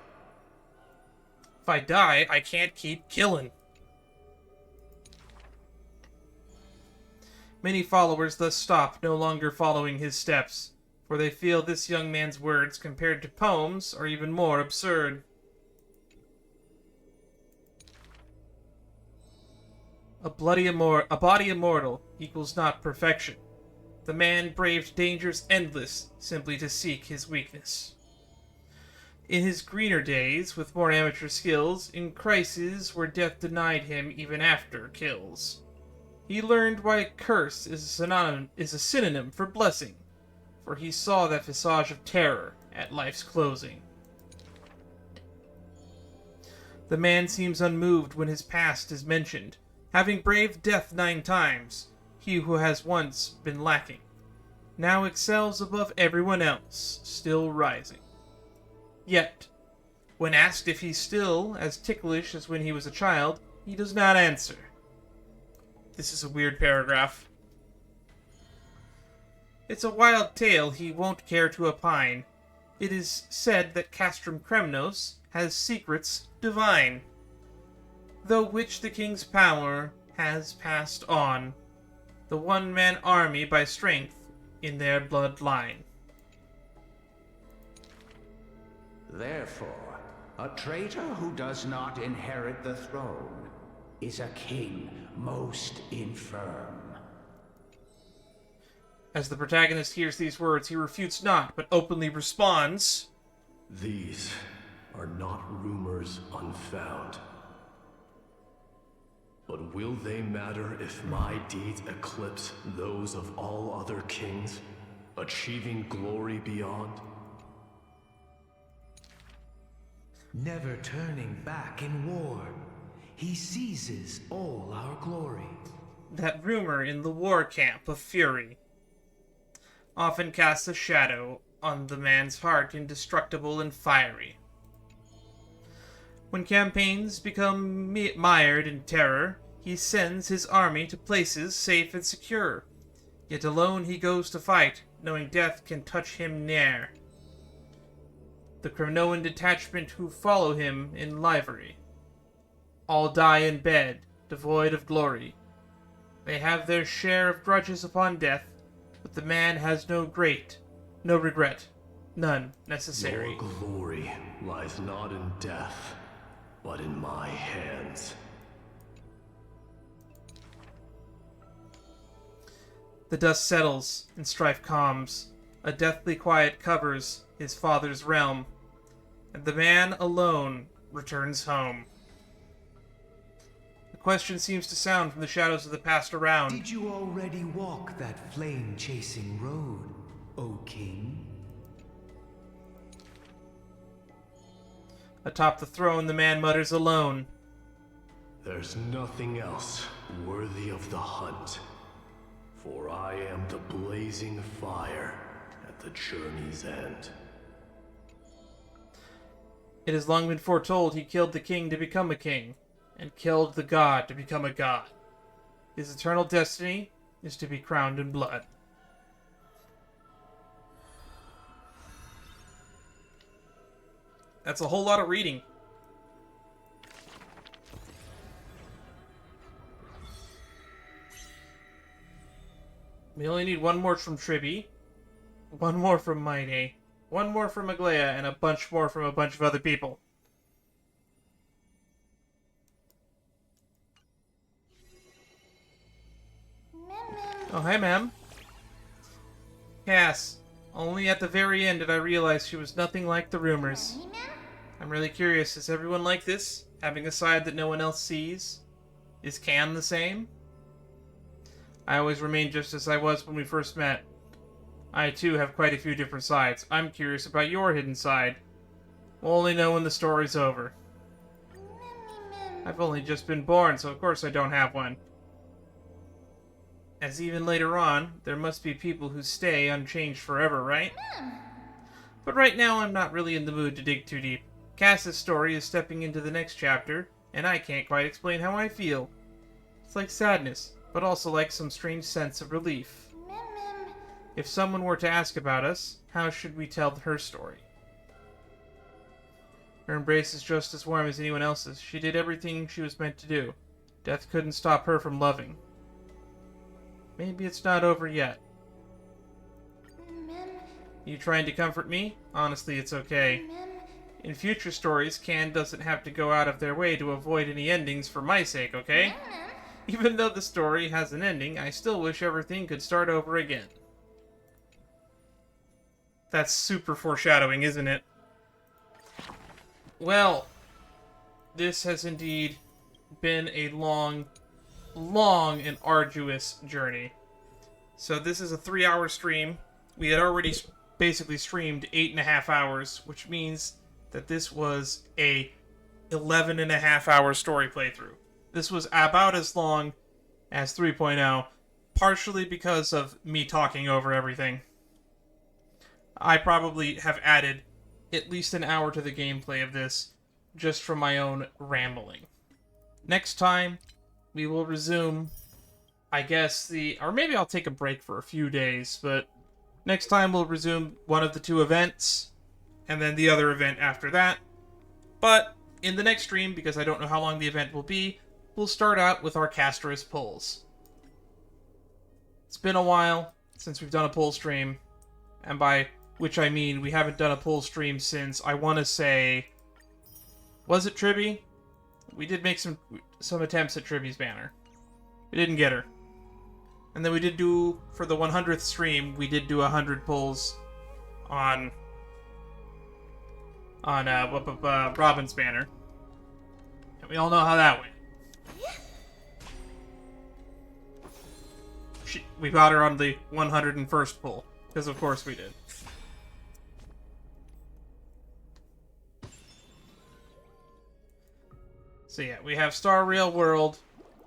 If I die, I can't keep killing. Many followers thus stop, no longer following his steps, for they feel this young man's words, compared to poems, are even more absurd. A body immortal equals not perfection. The man braved dangers endless simply to seek his weakness. In his greener days, with more amateur skills, in crises where death denied him even after kills, he learned why curse is a synonym for blessing, for he saw that visage of terror at life's closing. The man seems unmoved when his past is mentioned, having braved death 9 times, he who has once been lacking, now excels above everyone else, still rising. Yet, when asked if he's still as ticklish as when he was a child, he does not answer. This is a weird paragraph. It's a wild tale he won't care to opine. It is said that Castrum Kremnos has secrets divine, though which the king's power has passed on, the one-man army by strength in their bloodline. Therefore, a traitor who does not inherit the throne is a king most infirm. As the protagonist hears these words, he refutes not, but openly responds, These are not rumors unfound. But will they matter if my deeds eclipse those of all other kings, achieving glory beyond? Never turning back in war, he seizes all our glory. That rumor in the war camp of fury often casts a shadow on the man's heart, indestructible and fiery. When campaigns become mired in terror, he sends his army to places safe and secure. Yet alone he goes to fight, knowing death can touch him ne'er. The Kremnoan detachment who follow him in livery all die in bed, devoid of glory. They have their share of grudges upon death, but the man has no regret, none necessary. Your glory lies not in death, but in my hands. The dust settles, and strife calms. A deathly quiet covers his father's realm, and the man alone returns home. The question seems to sound from the shadows of the past around. Did you already walk that flame-chasing road, O king? Atop the throne, the man mutters alone. There's nothing else worthy of the hunt, for I am the blazing fire at the journey's end. It has long been foretold he killed the king to become a king, and killed the god to become a god. His eternal destiny is to be crowned in blood. That's a whole lot of reading. We only need one more from Tribby, one more from Mydeimos, one more from Aglaea, and a bunch more from a bunch of other people. Oh, hi, ma'am. Cass, only at the very end did I realize she was nothing like the rumors. I'm I'm really curious, is everyone like this? Having a side that no one else sees? Is Can the same? I always remain just as I was when we first met. I too have quite a few different sides. I'm curious about your hidden side. We'll only know when the story's over. I've only just been born, so of course I don't have one. As even later on, there must be people who stay unchanged forever, right? But right now I'm not really in the mood to dig too deep. Cass's story is stepping into the next chapter, and I can't quite explain how I feel. It's like sadness, but also like some strange sense of relief. If someone were to ask about us, how should we tell her story? Her embrace is just as warm as anyone else's. She did everything she was meant to do. Death couldn't stop her from loving. Maybe it's not over yet. You trying to comfort me? Honestly, it's okay. In future stories, Can doesn't have to go out of their way to avoid any endings for my sake, okay? Even though the story has an ending, I still wish everything could start over again. That's super foreshadowing, isn't it? Well, this has indeed been a long and arduous journey. So this is a 3-hour stream. We had already basically streamed 8.5 hours, which means that this was a 11.5-hour story playthrough. This was about as long as 3.0, partially because of me talking over everything. I probably have added at least an hour to the gameplay of this, just from my own rambling. Next time, we will resume, I guess, or maybe I'll take a break for a few days, but next time we'll resume one of the 2 events, and then the other event after that. But in the next stream, because I don't know how long the event will be, we'll start out with our Castorice pulls. It's been a while since we've done a pull stream, and by which I mean we haven't done a pull stream since, I want to say, was it Tribby? We did make some attempts at Tribby's banner. We didn't get her. And then we did do, for the 100th stream, we did do 100 pulls on Robin's banner. And we all know how that went. We got her on the 101st pull, because of course we did. So yeah, we have Star Rail World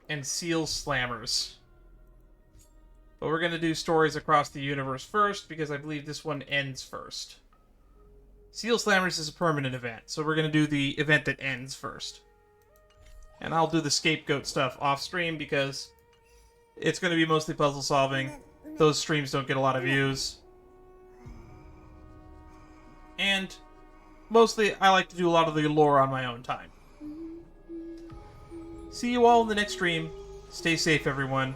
and Seal Slammers. But we're going to do stories across the universe first, because I believe this one ends first. Seal Slammers is a permanent event, so we're going to do the event that ends first. And I'll do the scapegoat stuff off stream, because it's going to be mostly puzzle solving. Those streams don't get a lot of views. And mostly I like to do a lot of the lore on my own time. See you all in the next stream. Stay safe, everyone.